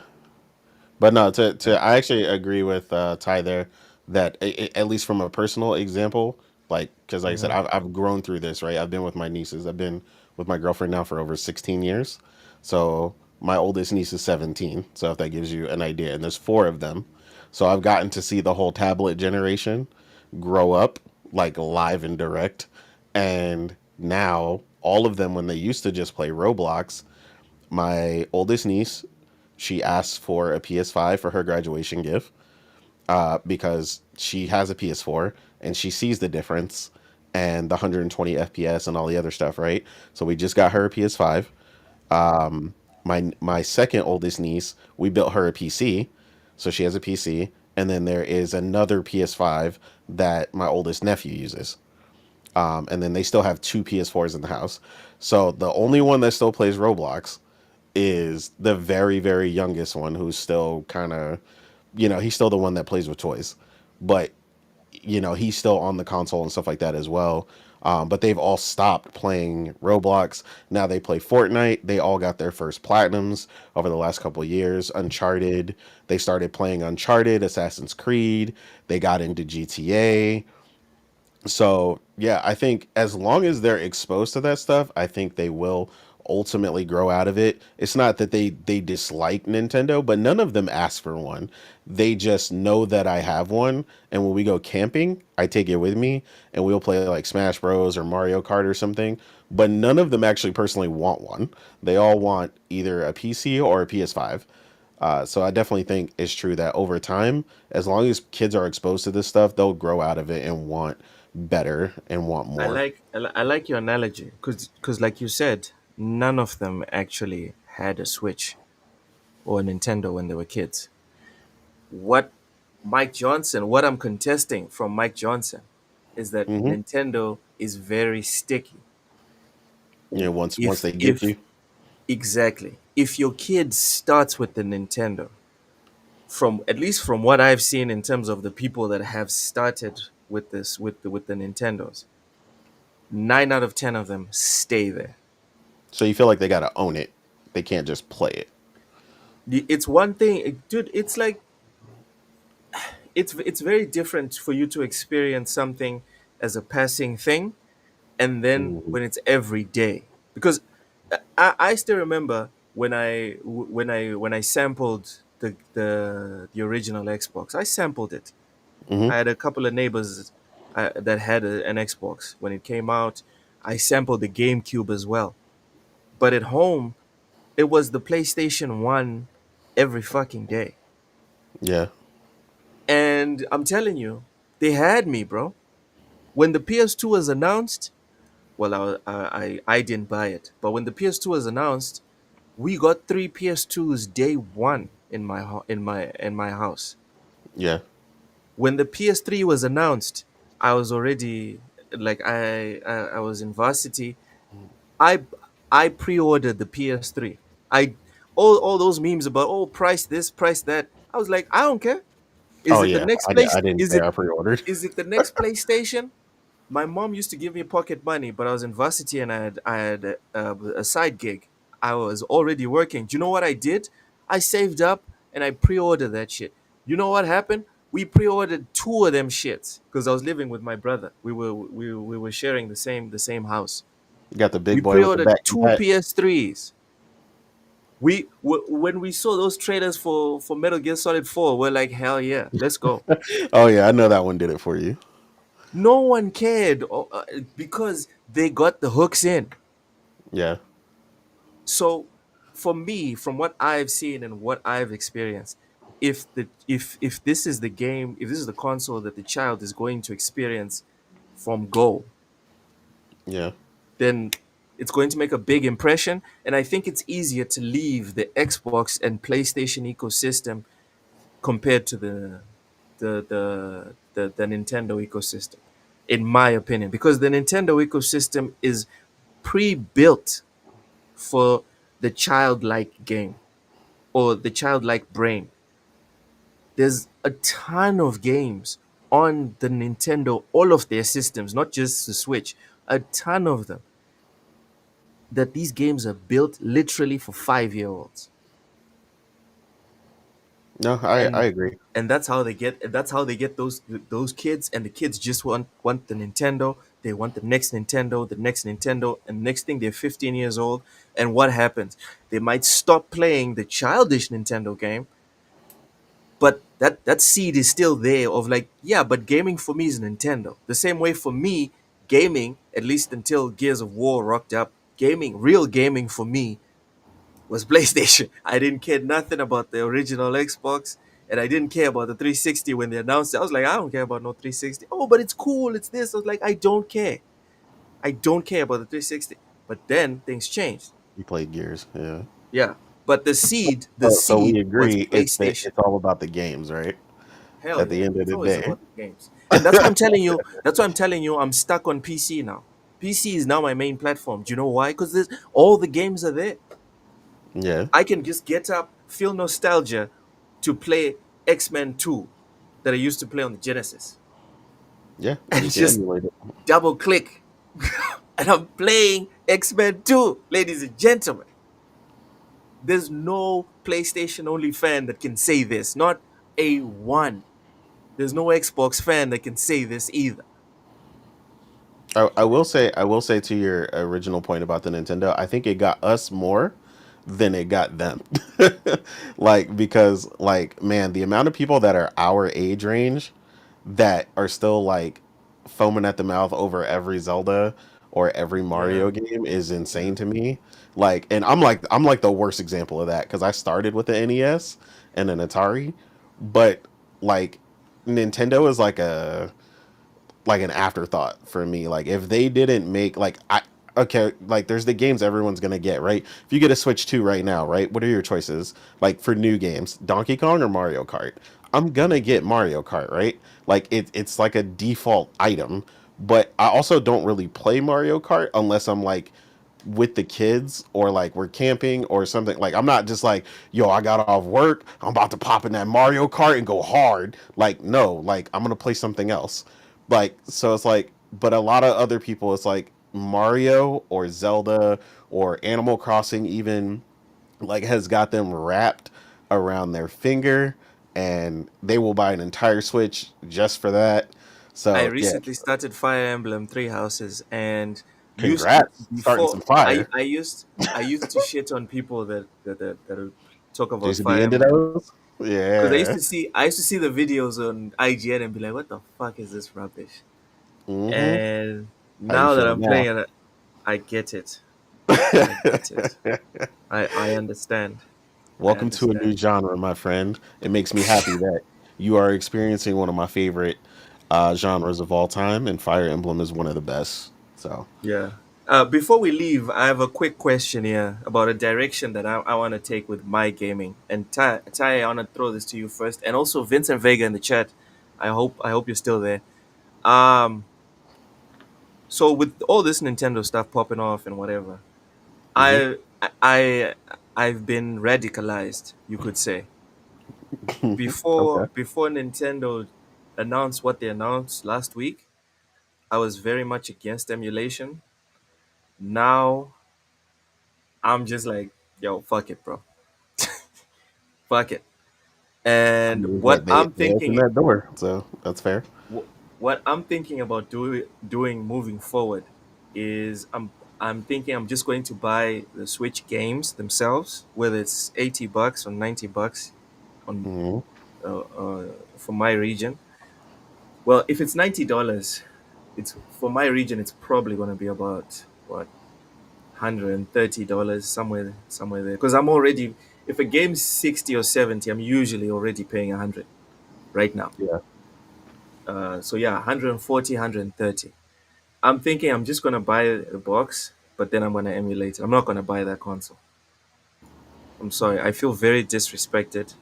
Speaker 7: But no, to I actually agree with Ty there that at least from a personal example, like because like I said,
Speaker 5: Mhm.
Speaker 7: I've grown through this, right? I've been with my nieces. I've been with my girlfriend now for over 16 years. So my oldest niece is 17. So if that gives you an idea, and there's four of them, so I've gotten to see the whole tablet generation grow up like live and direct, and now all of them when they used to just play Roblox, my oldest niece, she asked for a PS5 for her graduation gift because she has a PS4 and she sees the difference and the 120 FPS and all the other stuff, right? So we just got her a PS5. My second oldest niece, we built her a PC, so she has a PC, and then there is another PS5 that my oldest nephew uses. And then they still have two PS4s in the house. So the only one that still plays Roblox is the very, very youngest one who's still kind of, he's still the one that plays with toys. But, he's still on the console and stuff like that as well. But they've all stopped playing Roblox. Now they play Fortnite. They all got their first platinums over the last couple of years. Uncharted. They started playing Uncharted, Assassin's Creed. They got into GTA. So yeah, I think as long as they're exposed to that stuff, I think they will ultimately grow out of it. It's not that they dislike Nintendo, but none of them ask for one. They just know that I have one, and when we go camping, I take it with me, and we'll play like Smash Bros or Mario Kart or something. But none of them actually personally want one. They all want either a PC or a PS5. So I definitely think it's true that over time, as long as kids are exposed to this stuff, they'll grow out of it and want better and want more.
Speaker 5: I like your analogy because like you said, none of them actually had a Switch or a Nintendo when they were kids. What what I'm contesting from Mike Johnson is that
Speaker 7: Hmm.
Speaker 5: Nintendo is very sticky.
Speaker 7: You know, once
Speaker 5: If
Speaker 7: they get
Speaker 5: if
Speaker 7: you,
Speaker 5: exactly, if your kid starts with the Nintendo, from at least from what I've seen in terms of the people that have started with this with the Nintendos, 9 out of 10 of them stay there.
Speaker 7: so you feel like they gotta own it. They can't just play it.
Speaker 5: It's one thing, dude. It's like it's very different for you to experience something as a passing thing, and then
Speaker 7: Hmm.
Speaker 5: when it's every day. Because I still remember when I sampled the original Xbox. I sampled it.
Speaker 7: Hmm.
Speaker 5: I had a couple of neighbors that had an Xbox when it came out. I sampled the GameCube as well. But at home, it was the PlayStation 1 every fucking day.
Speaker 7: Yeah,
Speaker 5: And I'm telling you, they had me, bro. When the PS2 was announced, well, I didn't buy it. But when the PS2 was announced, we got three PS2s day one in my house.
Speaker 7: yeah.
Speaker 5: When the PS3 was announced, I was already like I was in varsity. I I pre-ordered the PS3. I all those memes about price this, price that. I was like, I don't care.
Speaker 7: Oh
Speaker 5: Is it the
Speaker 7: yeah,
Speaker 5: next
Speaker 7: I
Speaker 5: place?
Speaker 7: didn't
Speaker 5: Is
Speaker 7: care.
Speaker 5: it
Speaker 7: I pre-ordered.
Speaker 5: is it the next PlayStation? My mom used to give me pocket money, but I was in varsity and I had a side gig. I was already working. Do you know what I did? I saved up and I pre-ordered that shit. You know what happened? We pre-ordered two of them shits because I was living with my brother. We were sharing the same house.
Speaker 7: You got the
Speaker 5: We
Speaker 7: big boy with the
Speaker 5: pre-ordered
Speaker 7: back
Speaker 5: two
Speaker 7: hat.
Speaker 5: PS3s. When we saw those trailers for Metal Gear Solid 4, we're like, hell yeah, let's go.
Speaker 7: Oh yeah, I know that one did it for you.
Speaker 5: No one cared because they got the hooks in.
Speaker 7: Yeah,
Speaker 5: So for me, from what I've seen and what I've experienced, if this is the game, if this is the console that the child is going to experience from go,
Speaker 7: yeah.
Speaker 5: then it's going to make a big impression. And I think it's easier to leave the Xbox and PlayStation ecosystem compared to the Nintendo ecosystem, in my opinion, because the Nintendo ecosystem is pre-built for the childlike game or the childlike brain. There's a ton of games on the Nintendo, all of their systems, not just the Switch, a ton of them, that these games are built literally for 5-year-olds.
Speaker 7: No, I
Speaker 5: And
Speaker 7: agree.
Speaker 5: that's how they get those kids, and the kids just want the Nintendo. They want the next Nintendo, the next Nintendo, and next thing they're 15 years old. And what happens? They might stop playing the childish Nintendo game, but that seed is still there of like, yeah, but gaming for me is Nintendo. The same way for me, gaming, at least until Gears of War rocked up, real gaming for me was PlayStation. I didn't care nothing about the original Xbox, and I didn't care about the 360 when they announced it. I was like, I don't care about no 360. Oh, but it's cool. It's this. I was like, I don't care. I don't care about the 360. But then things changed.
Speaker 7: You played Gears. Yeah.
Speaker 5: Yeah. But the
Speaker 7: So we
Speaker 5: seed was
Speaker 7: agree.
Speaker 5: PlayStation.
Speaker 7: It's all about the games, right?
Speaker 5: Hell
Speaker 7: At the
Speaker 5: yeah.
Speaker 7: end of
Speaker 5: It's
Speaker 7: the
Speaker 5: always
Speaker 7: day.
Speaker 5: about the games. And that's what I'm telling you. That's what I'm telling you. I'm stuck on PC now. PC is now my main platform. Do you know why? Because all the games are there.
Speaker 7: Yeah.
Speaker 5: I can just get up, feel nostalgia to play X-Men 2 that I used to play on the Genesis.
Speaker 7: Yeah. You
Speaker 5: And
Speaker 7: can
Speaker 5: just
Speaker 7: emulate it.
Speaker 5: double click. And I'm playing X-Men 2, ladies and gentlemen. There's no PlayStation only fan that can say this. Not a one. There's no Xbox fan that can say this either.
Speaker 7: I will say to your original point about the Nintendo, I think it got us more than it got them. Like because like man, the amount of people that are our age range that are still like foaming at the mouth over every Zelda or every
Speaker 5: Yeah.
Speaker 7: Mario game is
Speaker 5: Yeah.
Speaker 7: insane to me. Like, and I'm like the worst example of that because I started with the NES and an Atari, but like Nintendo is like an afterthought for me. Like if they didn't make like I okay, like there's the games everyone's gonna get, right? If you get a Switch 2 right now, right? What are your choices? Like for new games, Donkey Kong or Mario Kart? I'm gonna get Mario Kart, right? Like it's like a default item. But I also don't really play Mario Kart unless I'm like with the kids or like we're camping or something. Like I'm not just like, yo, I got off work, I'm about to pop in that Mario Kart and go hard. Like no, like I'm gonna play something else. Like so it's like, but a lot of other people it's like Mario or Zelda or Animal Crossing even like has got them wrapped around their finger and they will buy an entire Switch just for that.
Speaker 5: I
Speaker 7: So yeah,
Speaker 5: recently started Fire Emblem Three Houses, and used
Speaker 7: congrats starting
Speaker 5: before
Speaker 7: some fire.
Speaker 5: I used to shit on people that would talk about
Speaker 7: Jason be
Speaker 5: Fire
Speaker 7: into
Speaker 5: Emblem,
Speaker 7: those.
Speaker 5: because
Speaker 7: Yeah.
Speaker 5: I used to see the videos on IGN and be like, what the fuck is this rubbish?
Speaker 7: Mm-hmm.
Speaker 5: And
Speaker 7: How you
Speaker 5: now that
Speaker 7: feeling
Speaker 5: I'm
Speaker 7: now?
Speaker 5: playing it, I get it. I get it. I understand. I
Speaker 7: Welcome to a new
Speaker 5: understand.
Speaker 7: genre, my friend. It makes me happy that you are experiencing one of my favorite genres of all time, and Fire Emblem is one of the best. So,
Speaker 5: Yeah. Before we leave, I have a quick question here about a direction that I want to take with my gaming. And Ty, I want to throw this to you first, and also Vincent Vega in the chat. I hope you're still there. Um, so with all this Nintendo stuff popping off and whatever,
Speaker 7: hmm
Speaker 5: I I I've been radicalized, you could say.
Speaker 7: okay.
Speaker 5: Before Nintendo announced what they announced last week, I was very much against emulation. Now I'm just like, yo, fuck it, bro. Fuck it.
Speaker 7: I
Speaker 5: And
Speaker 7: mean, but they opened that door, so that's fair.
Speaker 5: what I'm thinking about doing moving forward is I'm thinking I'm just going to buy the Switch games themselves, whether it's $80 or $90 on
Speaker 7: hmm
Speaker 5: for my region. Well, if it's $90, it's for my region. It's probably going to be about what $130 somewhere there. Because I'm already, if a game's 60 or 70, I'm usually already paying 100 right now.
Speaker 7: Yeah.
Speaker 5: So yeah, 140, 130. I'm thinking I'm just gonna buy the box, but then I'm gonna emulate it. I'm not gonna buy that console. I'm sorry. I feel very disrespected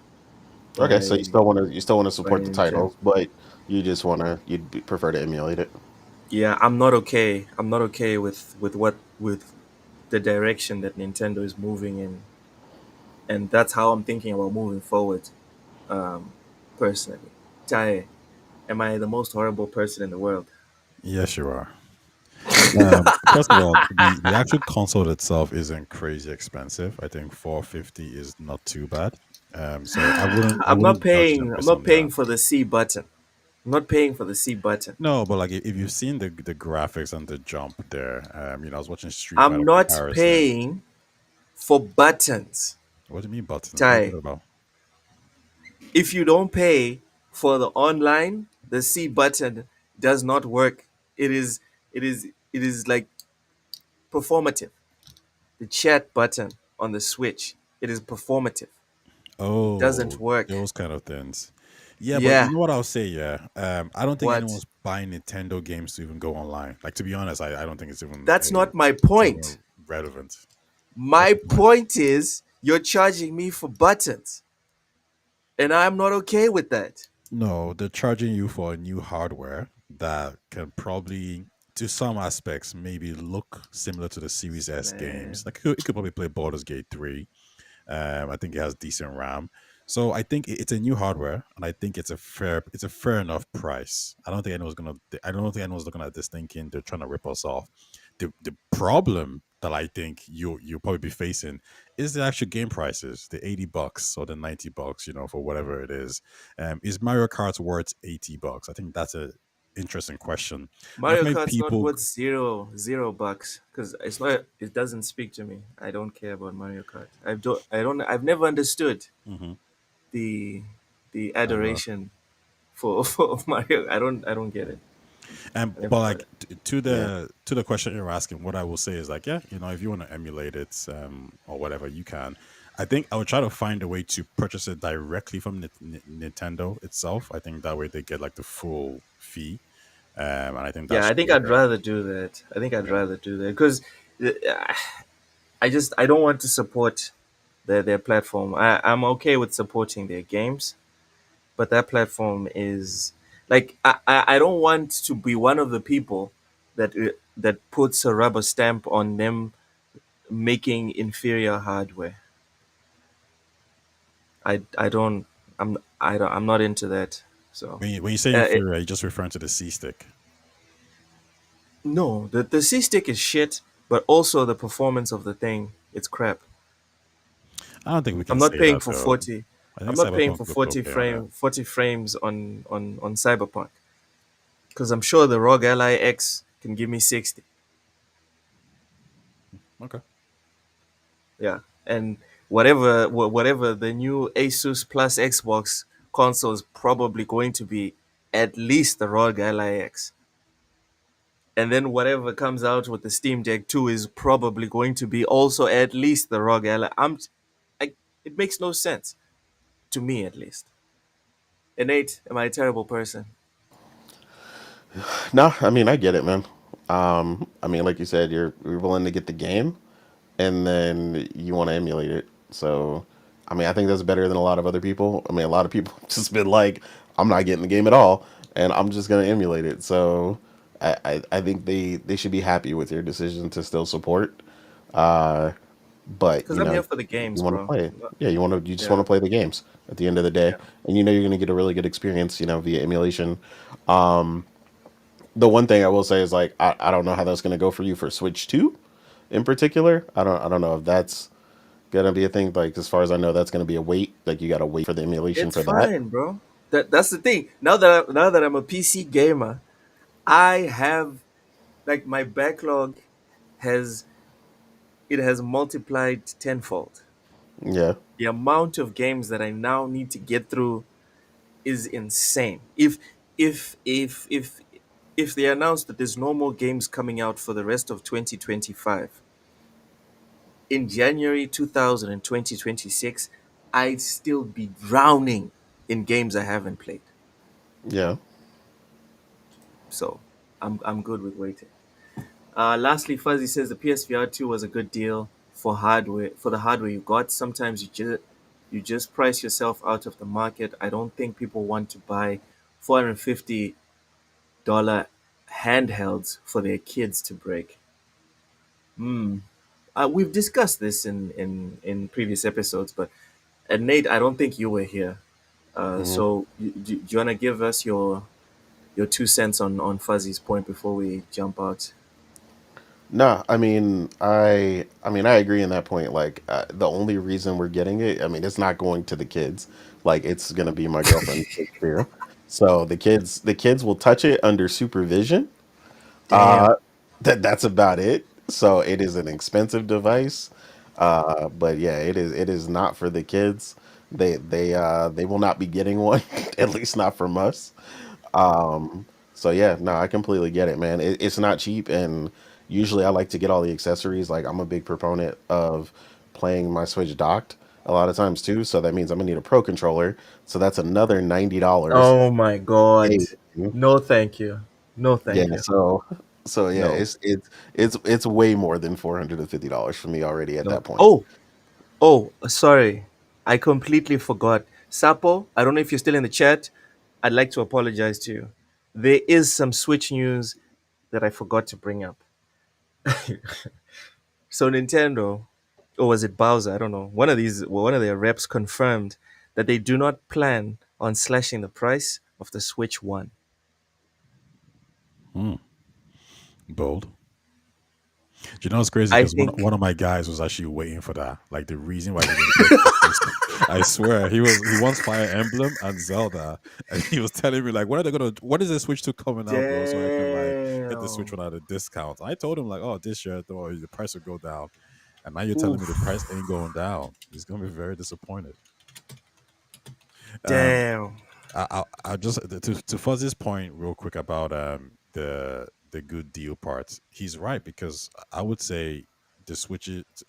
Speaker 7: Okay, so
Speaker 5: by
Speaker 7: you still want to
Speaker 5: by
Speaker 7: support the
Speaker 5: Nintendo.
Speaker 7: titles, but you just want to prefer to emulate it.
Speaker 5: Yeah, I'm not okay. I'm not okay with the direction that Nintendo is moving in, and that's how I'm thinking about moving forward. Um, personally, Tae, am I the most horrible person in the world?
Speaker 6: Yes, you are. First of all, the actual console itself isn't crazy expensive. I think 450 is not too bad. So I wouldn't judge them
Speaker 5: I'm
Speaker 6: based
Speaker 5: not
Speaker 6: on that.
Speaker 5: paying for the C button. I'm not paying for the C button.
Speaker 6: No, but like if you've seen the graphics and the jump there, I was watching Street
Speaker 5: I'm
Speaker 6: Fighter
Speaker 5: not
Speaker 6: comparison.
Speaker 5: paying for buttons.
Speaker 6: What do you mean buttons? What are you
Speaker 5: Ty,
Speaker 6: talking about?
Speaker 5: if you don't pay for the online, the C button does not work. It is it is like performative. The chat button on the Switch, it is performative. It doesn't
Speaker 6: Oh,
Speaker 5: work.
Speaker 6: those kind of things. Yeah, but you
Speaker 5: Yeah.
Speaker 6: know what I'll say, yeah. I don't think
Speaker 5: What?
Speaker 6: anyone's buying Nintendo games to even go online. Like to be honest, I don't think
Speaker 5: That's not my point.
Speaker 6: it's even relevant. What's
Speaker 5: My
Speaker 6: the point?
Speaker 5: point is you're charging me for buttons, and I'm not okay with that.
Speaker 6: No, they're charging you for a new hardware that can probably, to some aspects, maybe look similar to the Series S games.
Speaker 5: Man,
Speaker 6: Like it could probably play Baldur's Gate 3. I think it has decent RAM. So I think it's a new hardware, and I think it's a fair enough price. I don't think anyone's looking at this thinking they're trying to rip us off. The problem that I think you'll probably be facing is the actual game prices, the $80 or the $90, for whatever it is. Is Mario Kart worth $80? I think that's a interesting question. And I
Speaker 5: Mario
Speaker 6: think
Speaker 5: Kart's not
Speaker 6: people,
Speaker 5: worth zero bucks because it's not. It doesn't speak to me. I don't care about Mario Kart. I don't. I've never understood
Speaker 6: Mhm,
Speaker 5: the
Speaker 6: I know.
Speaker 5: adoration for for Mario. I don't get it.
Speaker 6: And
Speaker 5: I never
Speaker 6: but
Speaker 5: got
Speaker 6: like
Speaker 5: it. Yeah.
Speaker 6: to the question you're asking, what I will say is like, yeah, if you want to emulate it or whatever, you can. I think I would try to find a way to purchase it directly from Nintendo itself. I think that way they get like the full fee, and I think that
Speaker 5: Yeah, I
Speaker 6: should
Speaker 5: think
Speaker 6: be
Speaker 5: I'd
Speaker 6: fair.
Speaker 5: rather do that. I think I'd
Speaker 6: Yeah.
Speaker 5: rather do that because I don't want to support their platform. I'm okay with supporting their games, but that platform is like I don't want to be one of the people that puts a rubber stamp on them making inferior hardware. I don't I'm not into that. So
Speaker 6: When you say
Speaker 5: uh, it,
Speaker 6: inferior, you're just referring to the C stick.
Speaker 5: no, the C stick is shit, but also the performance of the thing, it's crap.
Speaker 6: I don't think we
Speaker 5: I'm
Speaker 6: can
Speaker 5: not
Speaker 6: say
Speaker 5: paying
Speaker 6: that
Speaker 5: for
Speaker 6: though.
Speaker 5: 40.
Speaker 6: I
Speaker 5: I'm
Speaker 6: think
Speaker 5: not paying
Speaker 6: Cyberpunk
Speaker 5: for
Speaker 6: looked okay on that.
Speaker 5: 40 frames on Cyberpunk because I'm sure the ROG Ally X can give me 60.
Speaker 6: Okay.
Speaker 5: Yeah, and whatever the new Asus Plus Xbox console is probably going to be at least the ROG Ally X. And then whatever comes out with the Steam Deck 2 is probably going to be also at least the ROG Ally. It makes no sense to me at least. Innate, am I a terrible person?
Speaker 7: No, I mean I get it, man. I mean, like you said, you're willing to get the game, and then you want to emulate it. So, I mean, I think that's better than a lot of other people. I mean, a lot of people just been like, I'm not getting the game at all, and I'm just gonna emulate it. So, I think they should be happy with your decision to still support. Uh, but
Speaker 5: Because I'm here for the
Speaker 7: you
Speaker 5: games,
Speaker 7: want to
Speaker 5: bro.
Speaker 7: play it. Yeah, you just want
Speaker 5: Yeah,
Speaker 7: to play the games at the end of the day,
Speaker 5: yeah.
Speaker 7: and you're gonna get a really good experience, via emulation. The one thing I will say is like I don't know how that's gonna go for you for Switch 2 in particular. I don't know if that's gonna be a thing. Like as far as I know, that's gonna be a wait. Like you gotta wait for the emulation
Speaker 5: It's
Speaker 7: for that.
Speaker 5: fine, bro. That's the thing. Now that I'm a PC gamer, I have like my backlog has it has multiplied tenfold.
Speaker 7: Yeah,
Speaker 5: The amount of games that I now need to get through is insane. If they announce that there's no more games coming out for the rest of 2025, in January 2000 and 2026, I'd still be drowning in games I haven't played.
Speaker 7: yeah.
Speaker 5: So I'm good with waiting. Lastly, Fuzzy says the PSVR 2 was a good deal for the hardware you got. Sometimes you just price yourself out of the market. I don't think people want to buy $450 handhelds for their kids to break. We've discussed this in previous episodes, but Nate, I don't think you were here.
Speaker 7: hmm
Speaker 5: So do you want to give us your 2 cents on Fuzzy's point before we jump out?
Speaker 7: No, I mean, I agree in that point. Like, the only reason we're getting it, I mean, it's not going to the kids. Like, it's gonna be my girlfriend's kids too. So the kids will touch it under supervision.
Speaker 5: Damn.
Speaker 7: Uh, that's about it. So it is an expensive device. But yeah, it is not for the kids. They will not be getting one, at least not from us. So yeah, no, I completely get it, man. It's not cheap, and usually I like to get all the accessories. Like I'm a big proponent of playing my Switch docked a lot of times too. So that means I'm gonna need a Pro controller. So that's another $90.
Speaker 5: Oh my God.
Speaker 7: Hey,
Speaker 5: No, thank you. No,
Speaker 7: yeah.
Speaker 5: thank you.
Speaker 7: So yeah,
Speaker 5: No,
Speaker 7: it's way more than $450 for me already at
Speaker 5: no.
Speaker 7: that point.
Speaker 5: Oh, sorry. I completely forgot. Sapo, I don't know if you're still in the chat. I'd like to apologize to you. There is some Switch news that I forgot to bring up. So Nintendo, or was it Bowser? I don't know. One of their reps confirmed that they do not plan on slashing the price of the Switch One.
Speaker 6: Hmm. Bold. You know, it's crazy
Speaker 5: I
Speaker 6: because one
Speaker 5: think,
Speaker 6: of my guys was actually waiting for that. Like the reason why he didn't get the I swear he wants Fire Emblem and Zelda, and he was telling me like, when is the Switch 2 coming out, bro? So I can like get the Switch
Speaker 5: damn.
Speaker 6: one at a discount. I told him like, oh, this year though the price will go down, and now you're telling me the price
Speaker 5: Oof.
Speaker 6: ain't going down. He's gonna be very disappointed. Um,
Speaker 5: Damn.
Speaker 6: I just to Fuzzy's point real quick about the good deal part. He's right because I would say the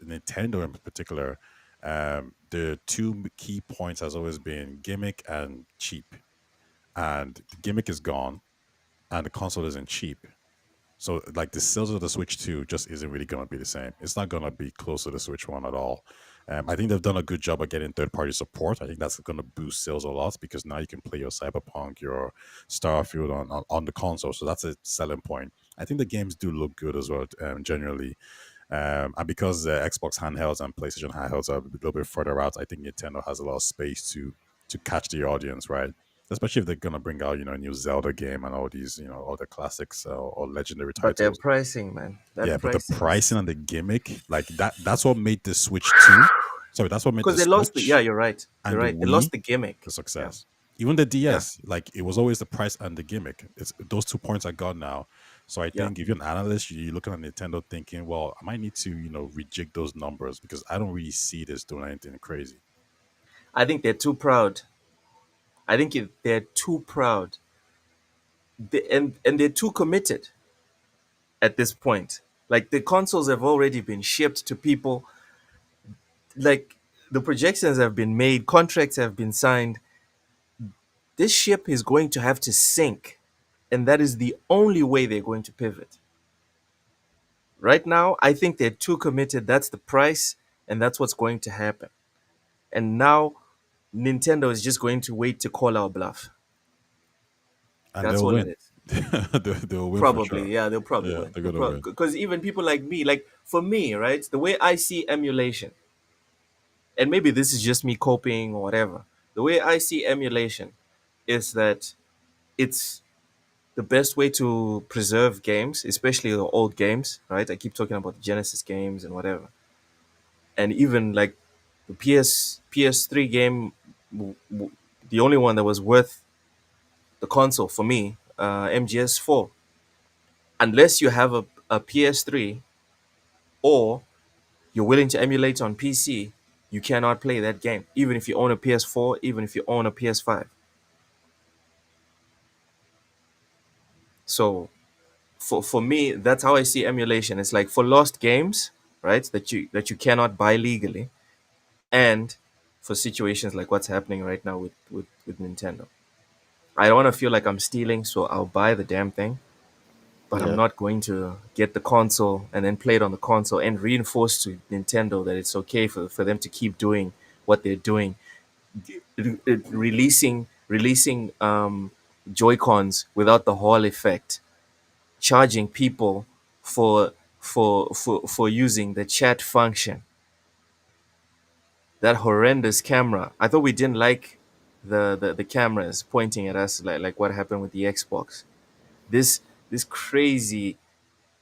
Speaker 6: Nintendo in particular, the two key points has always been gimmick and cheap, and the gimmick is gone, and the console isn't cheap. So like the sales of the Switch 2 just isn't really gonna be the same. It's not gonna be close to the Switch 1 at all. I think they've done a good job of getting third party support. I think that's gonna boost sales a lot because now you can play your Cyberpunk, your Starfield on the console. So that's a selling point. I think the games do look good as well, generally. And because Xbox handhelds and PlayStation handhelds are a little bit further out, I think Nintendo has a lot of space to catch the audience, right? Especially if they're gonna bring out, a new Zelda game and all these, all the classics or legendary
Speaker 5: But their
Speaker 6: titles.
Speaker 5: pricing, man,
Speaker 6: Yeah,
Speaker 5: that
Speaker 6: but the
Speaker 5: pricing is
Speaker 6: pricing and the gimmick, like that's what made the Switch 2. Sorry, that's what made
Speaker 5: because
Speaker 6: the
Speaker 5: they lost the. Yeah,
Speaker 6: Switch
Speaker 5: you're right.
Speaker 6: and
Speaker 5: You're
Speaker 6: the
Speaker 5: right. They lost
Speaker 6: Wii
Speaker 5: the gimmick.
Speaker 6: the
Speaker 5: Yeah,
Speaker 6: success. Even the
Speaker 5: yeah,
Speaker 6: DS, like it was always the price and the gimmick. It's those 2 points I got now. So I
Speaker 5: yeah.
Speaker 6: think if you're an analyst, you're looking at Nintendo thinking, well, I might need to, rejig those numbers because I don't really see this doing anything crazy.
Speaker 5: I think they're too proud. I think they're too proud, and they're too committed at this point. Like the consoles have already been shipped to people. Like the projections have been made, contracts have been signed. This ship is going to have to sink, and that is the only way they're going to pivot. Right now, I think they're too committed. That's the price, and that's what's going to happen. And now, Nintendo is just going to wait to call our bluff.
Speaker 6: And
Speaker 5: That's
Speaker 6: they'll
Speaker 5: all it
Speaker 6: win.
Speaker 5: is.
Speaker 6: They'll win for
Speaker 5: Probably,
Speaker 6: sure.
Speaker 5: yeah, they'll probably
Speaker 6: Yeah,
Speaker 5: win.
Speaker 6: they're gonna win.
Speaker 5: Because even people like me, like for me, right, the way I see emulation, and maybe this is just me coping or whatever. The way I see emulation is that it's the best way to preserve games, especially the old games, right? I keep talking about the Genesis games and whatever, and even like the PS3 game, the only one that was worth the console for me, MGS4. Unless you have a PS3 or you're willing to emulate on PC, you cannot play that game. Even if you own a PS4, even if you own a PS5. So for me, that's how I see emulation. It's like for lost games, right? That you cannot buy legally, and for situations like what's happening right now with Nintendo. I don't want to feel like I'm stealing, so I'll buy the damn thing, but I'm
Speaker 7: Yeah.
Speaker 5: not going to get the console and then play it on the console and reinforce to Nintendo that it's okay for them to keep doing what they're doing, releasing Joy Cons without the Hall effect, charging people for using the chat function. That horrendous camera. I thought we didn't like the cameras pointing at us like what happened with the Xbox. This this crazy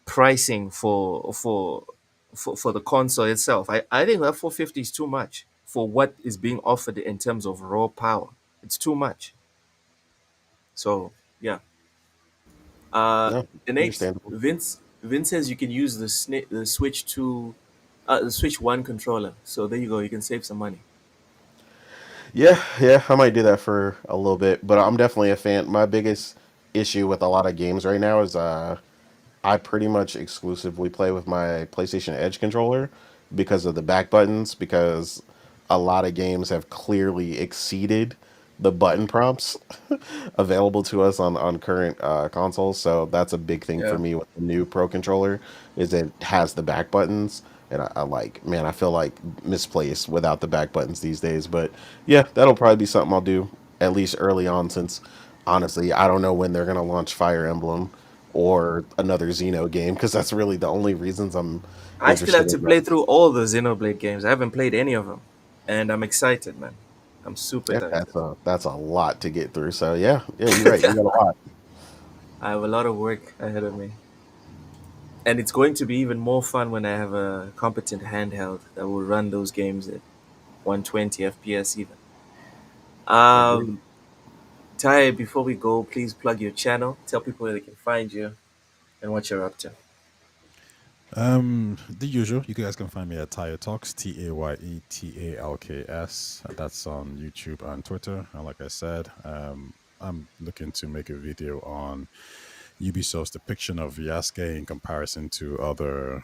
Speaker 5: pricing for the console itself. I think that 450 is too much for what is being offered in terms of raw power. It's too much. So yeah.
Speaker 7: No,
Speaker 5: The next
Speaker 7: understandable.
Speaker 5: Vince says you can use the Switch 2 the Switch 1 controller. So there you go, you can save some money.
Speaker 7: Yeah, yeah, I might do that for a little bit, but I'm definitely a fan. My biggest issue with a lot of games right now is I pretty much exclusively play with my PlayStation Edge controller because of the back buttons, because a lot of games have clearly exceeded the button prompts available to us on current consoles. So that's a big thing for
Speaker 5: Yeah.
Speaker 7: me with the new Pro controller is it has the back buttons. And I like, man, I feel like misplaced without the back buttons these days. But yeah, that'll probably be something I'll do at least early on, since honestly, I don't know when they're gonna launch Fire Emblem or another Xeno game, because that's really the only reasons I'm
Speaker 5: I still
Speaker 7: interested
Speaker 5: have
Speaker 7: in
Speaker 5: to
Speaker 7: that.
Speaker 5: play through all the Xenoblade games. I haven't played any of them. And I'm excited, man. I'm super
Speaker 7: Yeah,
Speaker 5: excited.
Speaker 7: that's a lot to get through. So yeah, yeah, you're right. You got a lot.
Speaker 5: I have a lot of work ahead of me. And it's going to be even more fun when I have a competent handheld that will run those games at 120 FPS even.
Speaker 7: Agreed.
Speaker 5: Um, Ty, before we go, please plug your channel. Tell people where they can find you and what you're up to.
Speaker 6: The usual. You guys can find me at Taya Talks, TAYETALKS. That's on YouTube and Twitter. And like I said, I'm looking to make a video on Ubisoft's depiction of Yasuke in comparison to other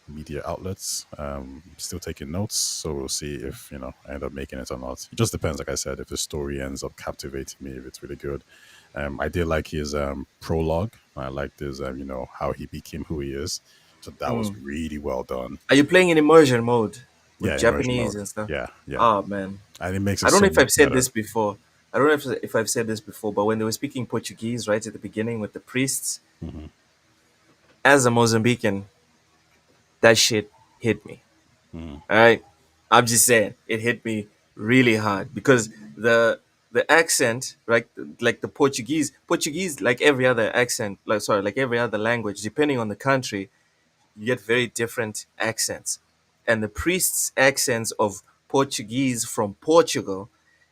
Speaker 6: media outlets. Still taking notes, so we'll see if I end up making it or not. It just depends, like I said, if the story ends up captivating me, if it's really good. I did like his prologue. I liked his how he became who he is. So that was
Speaker 5: Mm.
Speaker 6: really well done.
Speaker 5: Are you playing in immersion mode with
Speaker 6: Yeah, immersion
Speaker 5: Japanese
Speaker 6: mode.
Speaker 5: and stuff?
Speaker 6: Yeah, yeah,
Speaker 5: Oh man,
Speaker 6: and it makes it
Speaker 5: I don't know
Speaker 6: so
Speaker 5: if
Speaker 6: much
Speaker 5: I've said
Speaker 6: better.
Speaker 5: this before. I don't know if I've said this before, but when they were speaking Portuguese right at the beginning with the priests,
Speaker 6: Hmm.
Speaker 5: as a Mozambican, that shit hit me.
Speaker 6: Hmm.
Speaker 5: All right, I'm just saying it hit me really hard because the accent, right? Like the Portuguese, like every other accent, like every other language, depending on the country, you get very different accents. And the priest's accents of Portuguese from Portugal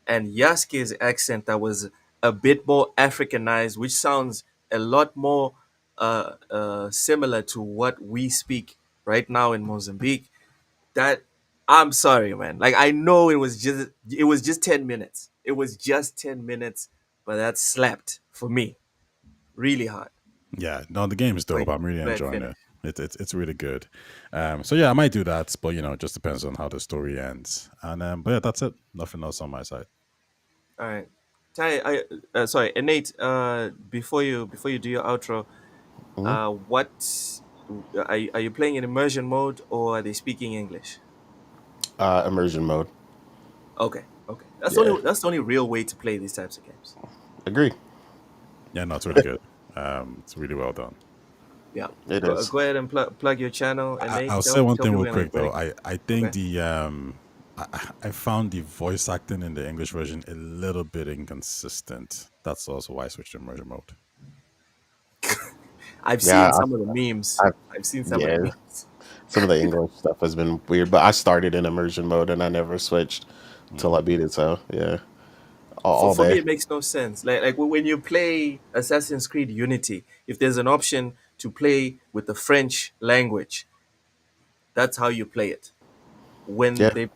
Speaker 5: and Yaske's accent that was a bit more Africanized, which sounds a lot more similar to what we speak right now in Mozambique. That I'm sorry, man. Like I know it was just 10 minutes. It was just 10 minutes, but that slapped for me really hard
Speaker 6: Yeah, no, the game is dope.
Speaker 5: when
Speaker 6: I'm really
Speaker 5: when I
Speaker 6: enjoying it.
Speaker 5: finished.
Speaker 6: It's really good. So yeah, I might do that, but it just depends on how the story ends. And but yeah, that's it. Nothing else on my side.
Speaker 5: All right. Ty, sorry, Nate. Before you do your outro,
Speaker 7: Mhm.
Speaker 5: what are you playing in immersion mode or are they speaking English?
Speaker 7: Immersion mode.
Speaker 5: Okay, okay.
Speaker 7: Yeah,
Speaker 5: That's the only real way to play these types of games.
Speaker 7: agree.
Speaker 6: Yeah, no, it's really good. It's really well done.
Speaker 5: Yeah.
Speaker 7: It
Speaker 5: Go,
Speaker 7: is.
Speaker 5: go ahead and plug your channel, and Nate,
Speaker 6: I'll say
Speaker 5: tell
Speaker 6: one
Speaker 5: tell
Speaker 6: thing
Speaker 5: people
Speaker 6: real
Speaker 5: where
Speaker 6: quick though.
Speaker 5: they can.
Speaker 6: I think
Speaker 5: Okay.
Speaker 6: the I found the voice acting in the English version a little bit inconsistent. That's also why I switched to immersion mode.
Speaker 5: I've
Speaker 7: Yeah,
Speaker 5: seen some of the memes.
Speaker 7: I
Speaker 5: I've seen some of the
Speaker 7: yeah.
Speaker 5: memes.
Speaker 7: Some of the English stuff has been weird, but I started in immersion mode and I never switched till I
Speaker 6: Mm.
Speaker 7: beat it. So yeah,
Speaker 5: For
Speaker 7: all
Speaker 5: for me,
Speaker 7: day.
Speaker 5: it makes no sense. Like when you play Assassin's Creed Unity, if there's an option to play with the French language, that's how you play it. When
Speaker 7: Yeah,
Speaker 5: they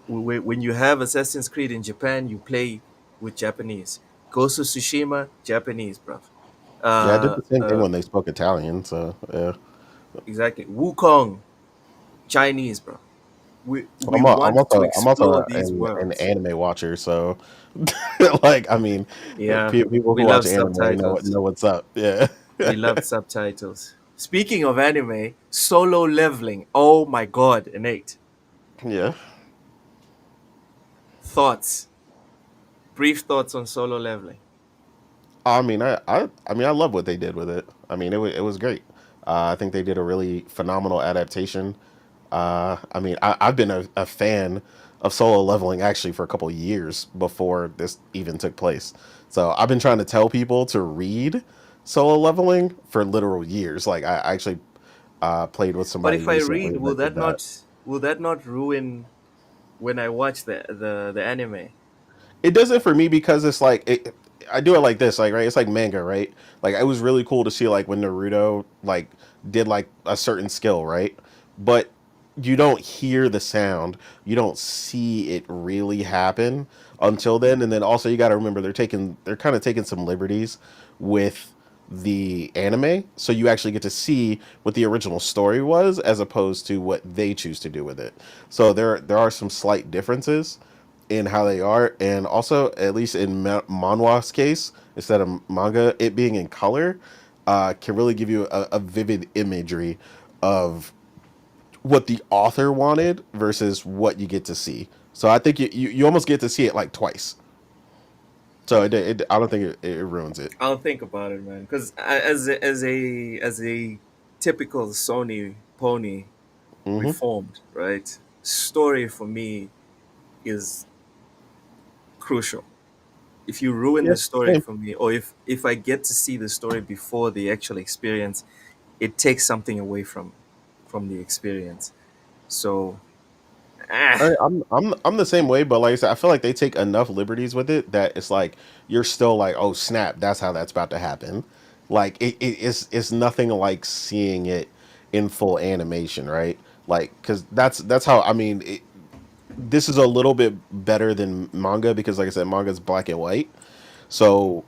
Speaker 5: when you have Assassin's Creed in Japan, you play with Japanese. Ghost of Tsushima, Japanese, bruv.
Speaker 7: yeah. I did
Speaker 5: Uh,
Speaker 7: the same thing
Speaker 5: uh,
Speaker 7: when they spoke Italian. So yeah,
Speaker 5: exactly. Wukong, Chinese, bro. We
Speaker 7: I'm
Speaker 5: want to
Speaker 7: also
Speaker 5: explore these
Speaker 7: an
Speaker 5: worlds.
Speaker 7: anime watcher. So like, I mean,
Speaker 5: Yeah,
Speaker 7: people
Speaker 5: we
Speaker 7: who watch
Speaker 5: love
Speaker 7: anime
Speaker 5: subtitles.
Speaker 7: know what's up. Yeah,
Speaker 5: We love subtitles. Speaking of anime, solo leveling. Oh my god, innate.
Speaker 7: yeah.
Speaker 5: Thoughts. Brief thoughts on solo leveling.
Speaker 7: I mean, I love what they did with it. I mean, it was great. I think they did a really phenomenal adaptation. I mean, I've been a fan of solo leveling actually for a couple of years before this even took place. So I've been trying to tell people to read solo leveling for literal years. Like I actually played with
Speaker 5: But
Speaker 7: somebody
Speaker 5: if I read,
Speaker 7: recently that did that.
Speaker 5: will that not ruin when I watch the anime?
Speaker 7: It does it for me because it's like I do it like this, like right. It's like manga, right? Like it was really cool to see like when Naruto like did like a certain skill, right? But you don't hear the sound, you don't see it really happen until then. And then also you got to remember they're kind of taking some liberties with the anime, so you actually get to see what the original story was as opposed to what they choose to do with it. So there are some slight differences in how they are, and also at least in manhwa's case, instead of manga, it being in color, can really give you a vivid imagery of what the author wanted versus what you get to see. So I think you almost get to see it like twice. So I don't think it ruins it.
Speaker 5: I'll think about it, man. Because as a typical Sony pony,
Speaker 7: Hmm.
Speaker 5: reformed, right? Story for me is crucial. If you ruin
Speaker 7: Yeah,
Speaker 5: the story
Speaker 7: same.
Speaker 5: for me, or if I get to see the story before the actual experience, it takes something away from the experience. So, ah,
Speaker 7: I'm the same way, but like I said, I feel like they take enough liberties with it that it's like you're still like, oh snap, that's how that's about to happen. Like it's nothing like seeing it in full animation, right? Like because that's how I mean. This is a little bit better than manga because, like I said, manga is black and white. So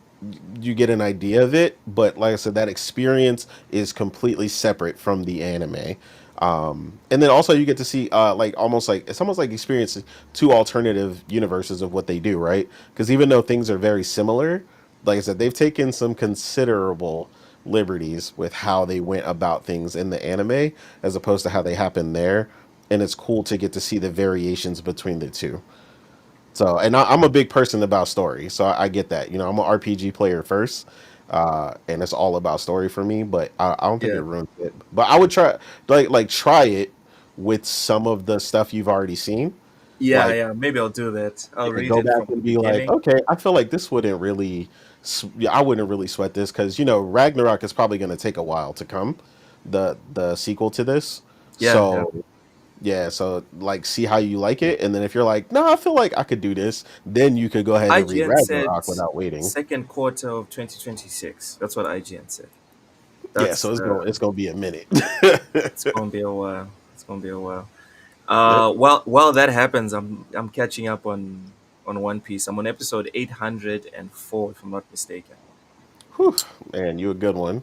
Speaker 7: you get an idea of it, but like I said, that experience is completely separate from the anime. And then also you get to see like almost like it's almost like experiencing two alternative universes of what they do, right? Because even though things are very similar, like I said, they've taken some considerable liberties with how they went about things in the anime as opposed to how they happen there. And it's cool to get to see the variations between the two. So, and I'm a big person about story, so I get that. You know, I'm an RPG player first, and it's all about story for me. But I don't think it
Speaker 5: Yeah.
Speaker 7: ruins it. But I would try, like try it with some of the stuff you've already seen.
Speaker 5: Yeah,
Speaker 7: Like,
Speaker 5: yeah. Maybe I'll do that. I'll
Speaker 7: yeah,
Speaker 5: read
Speaker 7: go
Speaker 5: it
Speaker 7: back
Speaker 5: from the
Speaker 7: and be like,
Speaker 5: beginning.
Speaker 7: okay, I feel like this wouldn't really, yeah, I wouldn't really sweat this because you know Ragnarok is probably going to take a while to come, the sequel to this.
Speaker 5: Yeah, yeah.
Speaker 7: So yeah, so like see how you like it, and then if you're like, no, I feel like I could do this, then you could go ahead and read
Speaker 5: IGN said
Speaker 7: Ragnarok without waiting.
Speaker 5: second quarter of 2026. That's what IGN said.
Speaker 7: Yeah,
Speaker 5: That's
Speaker 7: so it's gonna be a minute.
Speaker 5: it's gonna be a while. It's gonna be a while.
Speaker 7: Yep.
Speaker 5: While that happens, I'm catching up on One Piece. I'm on episode 804, if I'm not mistaken.
Speaker 7: Whew, man, you a good one.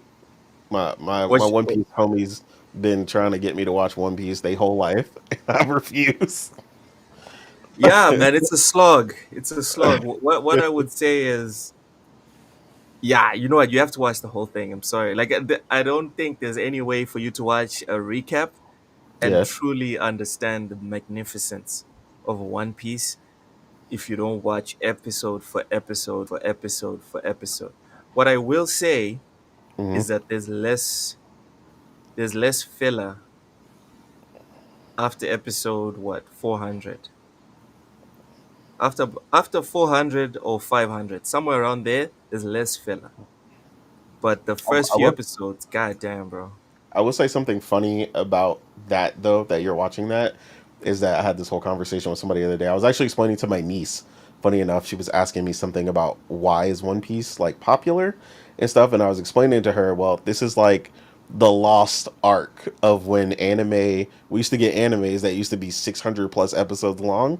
Speaker 7: My
Speaker 5: Which
Speaker 7: One Piece homies been trying to get me to watch One Piece their whole life. I refuse.
Speaker 5: Yeah, man, it's a slog. It's a slog. What I would say is, yeah, you know what? You have to watch the whole thing. I'm sorry. Like, I don't think there's any way for you to watch a recap and
Speaker 7: Yeah.
Speaker 5: truly understand the magnificence of One Piece if you don't watch episode for episode for episode for episode. What I will say
Speaker 7: Hmm.
Speaker 5: is that there's less filler after episode what 400. After 400 or 500, somewhere around there, there's less filler. But the first
Speaker 7: I
Speaker 5: few
Speaker 7: will
Speaker 5: episodes, god damn, bro.
Speaker 7: I will say something funny about that though, that you're watching that, is that I had this whole conversation with somebody the other day. I was actually explaining to my niece. Funny enough, she was asking me something about why is One Piece like popular and stuff, and I was explaining to her, well, this is like the lost arc of when anime. We used to get animes that used to be 600 plus episodes long,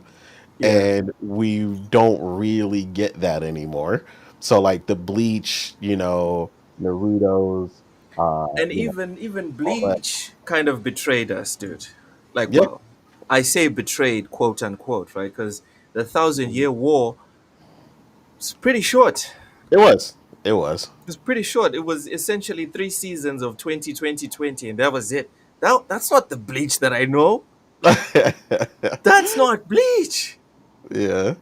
Speaker 5: Yeah.
Speaker 7: and we don't really get that anymore. So like the Bleach, Naruto's,
Speaker 5: And even
Speaker 7: all that.
Speaker 5: Bleach kind of betrayed us, dude. Like,
Speaker 7: Yep.
Speaker 5: well, I say betrayed, quote unquote, right? Because the Thousand Year War is pretty short.
Speaker 7: It was. It was.
Speaker 5: It was pretty short. It was essentially 3 seasons of 2020, and that was it. That's not the Bleach that I know. That's not Bleach.
Speaker 7: Yeah.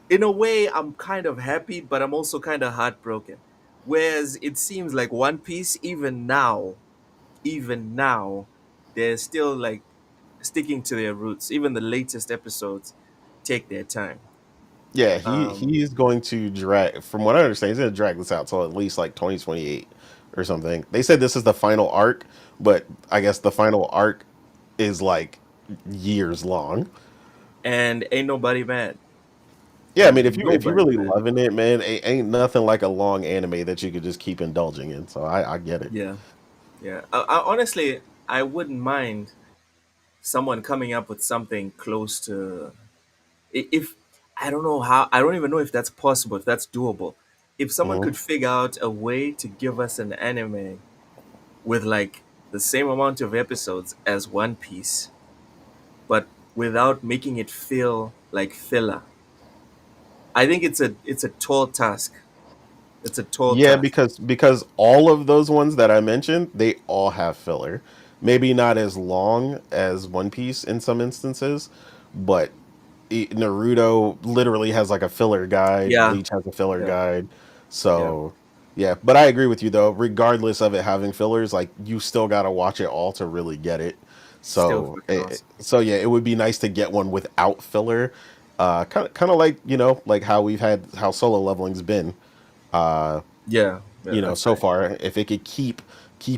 Speaker 5: In a way, I'm kind of happy, but I'm also kind of heartbroken. Whereas it seems like One Piece, even now, they're still like sticking to their roots. Even the latest episodes take their time.
Speaker 7: Yeah,
Speaker 5: Um,
Speaker 7: he's going to drag from what I understand, he's gonna drag this out till at least like 2028 or something. They said this is the final arc, but I guess the final arc is like years long.
Speaker 5: and ain't nobody mad.
Speaker 7: Yeah, I mean if you
Speaker 5: Nobody
Speaker 7: really
Speaker 5: mad.
Speaker 7: loving it, man, ain't nothing like a long anime that you could just keep indulging in. So I get it.
Speaker 5: Yeah, yeah. Honestly, I wouldn't mind someone coming up with something close to if I don't know how, I don't even know if that's possible, if that's doable. If someone
Speaker 7: Hmm.
Speaker 5: could figure out a way to give us an anime with like the same amount of episodes as One Piece, but without making it feel like filler, I think it's a tall task. It's a tall
Speaker 7: Yeah,
Speaker 5: task.
Speaker 7: because all of those ones that I mentioned, they all have filler. Maybe not as long as One Piece in some instances, but Naruto literally has like a filler guide.
Speaker 5: Yeah,
Speaker 7: Bleach has a filler
Speaker 5: yeah,
Speaker 7: guide.
Speaker 5: yeah.
Speaker 7: So, yeah, but I agree with you though. Regardless of it having fillers, like you still got to watch it all to really get it.
Speaker 5: Still
Speaker 7: So,
Speaker 5: fucking awesome.
Speaker 7: yeah, it would be nice to get one without filler. Kind of like like how we've had how solo leveling's been. Uh,
Speaker 5: Yeah, yeah, that's
Speaker 7: so
Speaker 5: right.
Speaker 7: far, if it could keep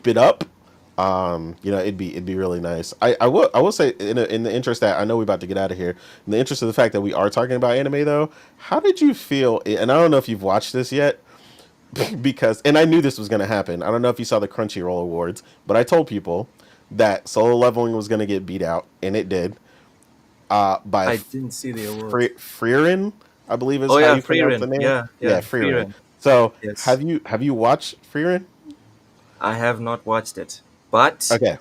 Speaker 7: it up, it'd be really nice. I will say in the interest that I know we're about to get out of here, in the interest of the fact that we are talking about anime though, how did you feel? And I don't know if you've watched this yet, because and I knew this was going to happen. I don't know if you saw the Crunchyroll awards, but I told people that solo leveling was going to get beat out, and it did. By
Speaker 5: I didn't see the awards.
Speaker 7: Frieren, I believe is
Speaker 5: Oh
Speaker 7: how
Speaker 5: yeah,
Speaker 7: you pronounce the
Speaker 5: Freerin.
Speaker 7: name.
Speaker 5: Yeah,
Speaker 7: Yeah,
Speaker 5: yeah,
Speaker 7: Frieren.
Speaker 5: Freerin.
Speaker 7: So
Speaker 5: Yes,
Speaker 7: have you watched Freeran?
Speaker 5: I have not watched it, but
Speaker 7: Okay.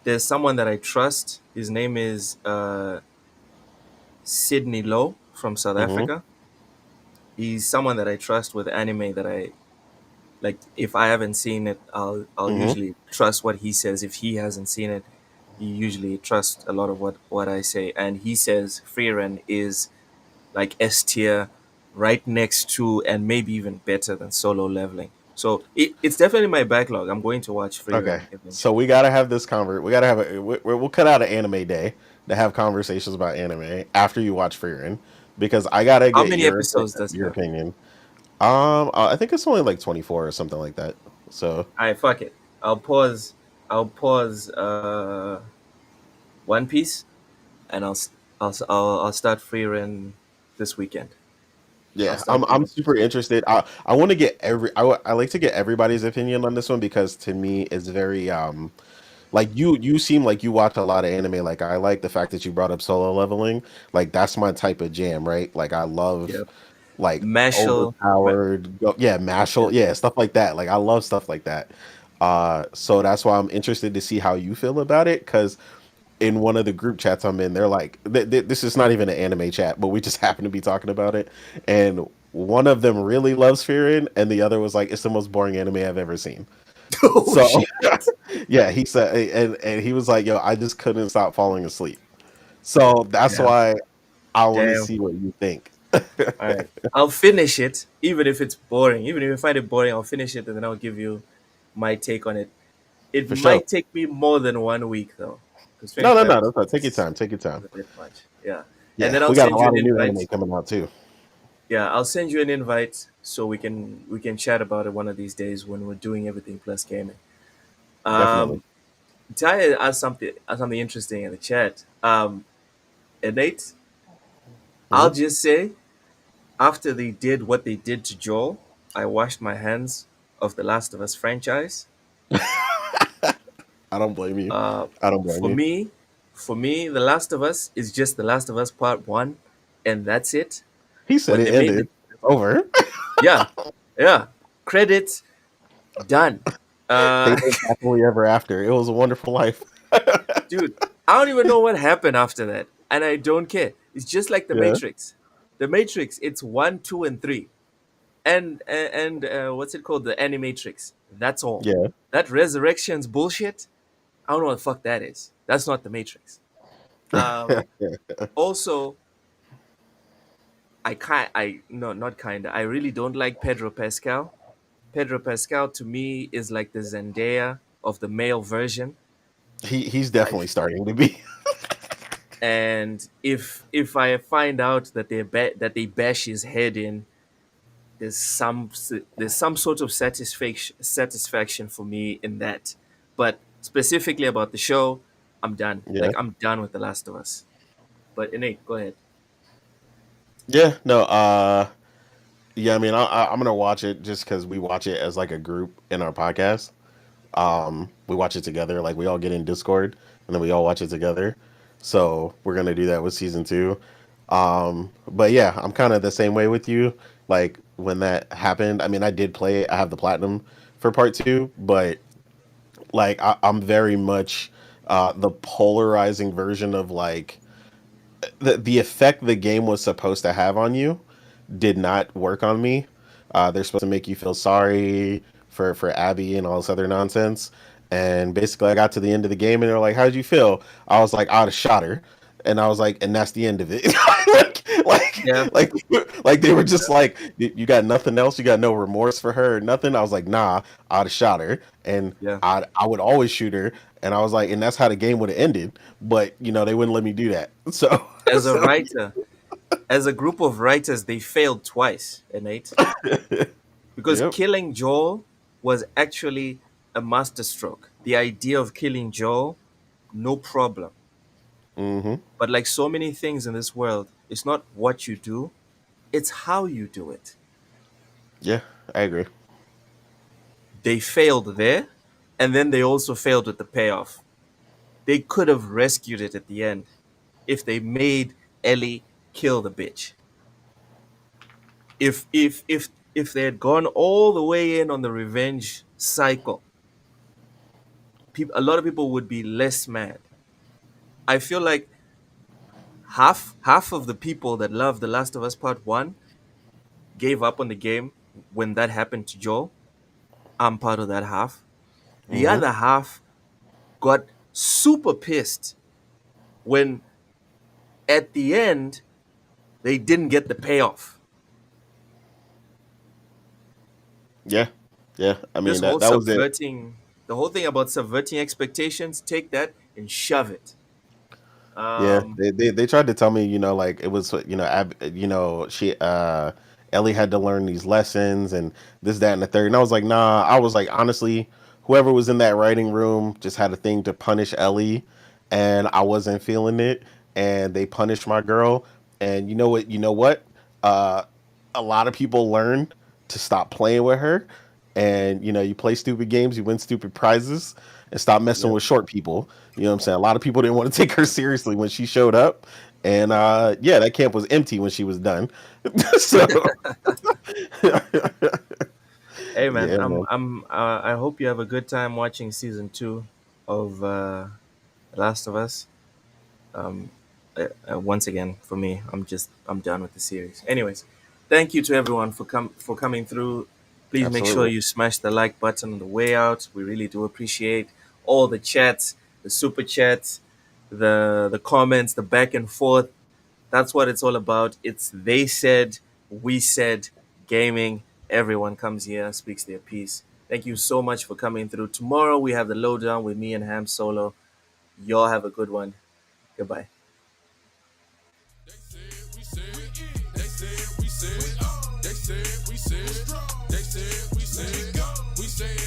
Speaker 5: there's someone that I trust. His name is Sydney Lowe from South
Speaker 7: Hmm.
Speaker 5: Africa. He's someone that I trust with anime that I like. If I haven't seen it, I'll
Speaker 7: Hmm.
Speaker 5: usually trust what he says. If he hasn't seen it, he usually trusts a lot of what I say. And he says Freerun is like S tier, right next to and maybe even better than Solo Leveling. So it's definitely my backlog. I'm going to watch
Speaker 7: Okay.
Speaker 5: Freerun
Speaker 7: So
Speaker 5: eventually.
Speaker 7: we gotta have this We gotta have we'll cut out an anime day to have conversations about anime after you watch Freeran, because I gotta
Speaker 5: How
Speaker 7: get
Speaker 5: many episodes does it
Speaker 7: your
Speaker 5: have?
Speaker 7: opinion. I think it's only like 24 or something like that. So
Speaker 5: All right, fuck it. I'll pause. I'll pause. One Piece, and I'll start Freerun this weekend. I'll
Speaker 7: yeah,
Speaker 5: start
Speaker 7: I'm
Speaker 5: Freerun this
Speaker 7: super
Speaker 5: weekend.
Speaker 7: interested. I want to get I like to get everybody's opinion on this one, because to me it's very like you seem like you watch a lot of anime. Like, I like the fact that you brought up Solo Leveling. Like, that's my type of jam, right? Like, I love
Speaker 5: Yep.
Speaker 7: like
Speaker 5: Mashal.
Speaker 7: overpowered, yeah,
Speaker 5: Yeah.
Speaker 7: Mashal, yeah, stuff like that. Like, I love stuff like that. So that's why I'm interested to see how you feel about it, because in one of the group chats I'm in, they're like, this is not even an anime chat, but we just happen to be talking about it, and one of them really loves Fearin, and the other was like, it's the most boring anime I've ever seen.
Speaker 5: Oh
Speaker 7: So
Speaker 5: shit.
Speaker 7: yeah, he said, and he was like, yo, I just couldn't stop falling asleep. So that's
Speaker 5: Damn.
Speaker 7: why I want to
Speaker 5: Damn.
Speaker 7: see what you think.
Speaker 5: All right. I'll finish it, even if it's boring. Even if I find it boring, I'll finish it and then I'll give you my take on it. It
Speaker 7: For sure.
Speaker 5: might take me more than 1 week though, because
Speaker 7: No, no,
Speaker 5: 24
Speaker 7: no. That's not. Take your
Speaker 5: episodes
Speaker 7: time. Take your time.
Speaker 5: is a bit much. Yeah. And
Speaker 7: Yeah,
Speaker 5: then I'll
Speaker 7: we got a
Speaker 5: send you
Speaker 7: lot
Speaker 5: an
Speaker 7: of new
Speaker 5: invite.
Speaker 7: anime coming out too.
Speaker 5: Yeah, I'll send you an invite so we can chat about it one of these days when we're doing everything plus gaming.
Speaker 7: Definitely.
Speaker 5: Um, Taya asked something interesting in the chat. And Nate, I'll
Speaker 7: Hmm.
Speaker 5: just say after they did what they did to Joel, I washed my hands of the Last of Us franchise.
Speaker 7: I don't blame you.
Speaker 5: Uh,
Speaker 7: I don't blame
Speaker 5: for
Speaker 7: you.
Speaker 5: me, for me, The Last of Us is just The Last of Us Part One, and that's it.
Speaker 7: He said
Speaker 5: When
Speaker 7: it
Speaker 5: they made
Speaker 7: ended.
Speaker 5: the
Speaker 7: It's over.
Speaker 5: yeah, yeah, credits done.
Speaker 7: They
Speaker 5: Uh,
Speaker 7: lived happily ever after. It was a wonderful life.
Speaker 5: dude, I don't even know what happened after that, and I don't care. It's just like the
Speaker 7: Yeah.
Speaker 5: Matrix. The Matrix, it's one, two, and three, and what's it called? The Animatrix. That's all.
Speaker 7: Yeah.
Speaker 5: That resurrections bullshit. I don't know what the fuck that is. That's not the Matrix. Um, also, I no, not kinda. I really don't like Pedro Pascal. Pedro Pascal to me is like the Zendaya of the male version.
Speaker 7: He's
Speaker 5: I
Speaker 7: definitely starting to be.
Speaker 5: and if I find out that that they bash his head in, there's some sort of satisfaction for me in that. But specifically about the show, I'm done.
Speaker 7: Yeah.
Speaker 5: Like I'm done with The Last of Us. But Nate, go ahead.
Speaker 7: Yeah. No. Yeah. I mean, I'm gonna watch it just because we watch it as like a group in our podcast. We watch it together. Like, we all get in Discord and then we all watch it together. So we're gonna do that with season two. But yeah, I'm kind of the same way with you. Like, when that happened, I mean, I did play it. I have the platinum for part two, but like, I'm very much the polarizing version of like the effect the game was supposed to have on you did not work on me. They're supposed to make you feel sorry for Abby and all this other nonsense. And basically, I got to the end of the game, and they're like, "How did you feel?" I was like, "I'd have shot her," and I was like, "And that's the end of it."
Speaker 5: Yeah,
Speaker 7: Like they were just like, "You got nothing else? You got no remorse for her or nothing?" I was like, "Nah, I'd have shot her, and
Speaker 5: yeah.
Speaker 7: I would always shoot her." And I was like, and that's how the game would have ended. But they wouldn't let me do that. So,
Speaker 5: As a
Speaker 7: so
Speaker 5: writer, as a group of writers, they failed twice, Nate. Because
Speaker 7: yep.
Speaker 5: killing Joel was actually a masterstroke. The idea of killing Joel, no problem.
Speaker 7: Hmm.
Speaker 5: But like so many things in this world, it's not what you do, it's how you do it.
Speaker 7: Yeah, I agree.
Speaker 5: They failed there, and then they also failed with the payoff. They could have rescued it at the end if they made Ellie kill the bitch. If if they had gone all the way in on the revenge cycle, a lot of people would be less mad. I feel like half of the people that love The Last of Us Part 1 gave up on the game when that happened to Joel. I'm part of that half. The
Speaker 7: Hmm.
Speaker 5: other half got super pissed when at the end they didn't get the payoff.
Speaker 7: Yeah, yeah. I
Speaker 5: This
Speaker 7: mean
Speaker 5: whole
Speaker 7: that was it.
Speaker 5: subverting, the whole thing about subverting expectations, take that and shove it.
Speaker 7: Yeah,
Speaker 5: Um,
Speaker 7: they tried to tell me, like it was, she Ellie had to learn these lessons and this, that, and the third. And I was like, nah. I was like, honestly, whoever was in that writing room just had a thing to punish Ellie, and I wasn't feeling it. And they punished my girl. And you know what? You know what? Uh, a lot of people learned to stop playing with her, and you play stupid games, you win stupid prizes, and stop messing
Speaker 5: yep.
Speaker 7: with short people. You know what I'm saying? A lot of people didn't want to take her seriously when she showed up, and yeah, that camp was empty when she was done. So
Speaker 5: Hey man,
Speaker 7: yeah, man,
Speaker 5: I hope you have a good time watching season 2 of Last of Us. Um, Once again, for me, I'm done with the series. Anyways, thank you to everyone for coming through. Please make sure
Speaker 7: absolutely.
Speaker 5: you smash the like button on the way out. We really do appreciate all the chats, the super chats, the comments, the back and forth. That's what it's all about. It's they said, we said, gaming. Everyone comes here, speaks their piece. Thank you so much for coming through. Tomorrow we have the lowdown with me and Ham Solo. Y'all have a good one. Goodbye.
Speaker 3: They said we said, they said we said, they said we said.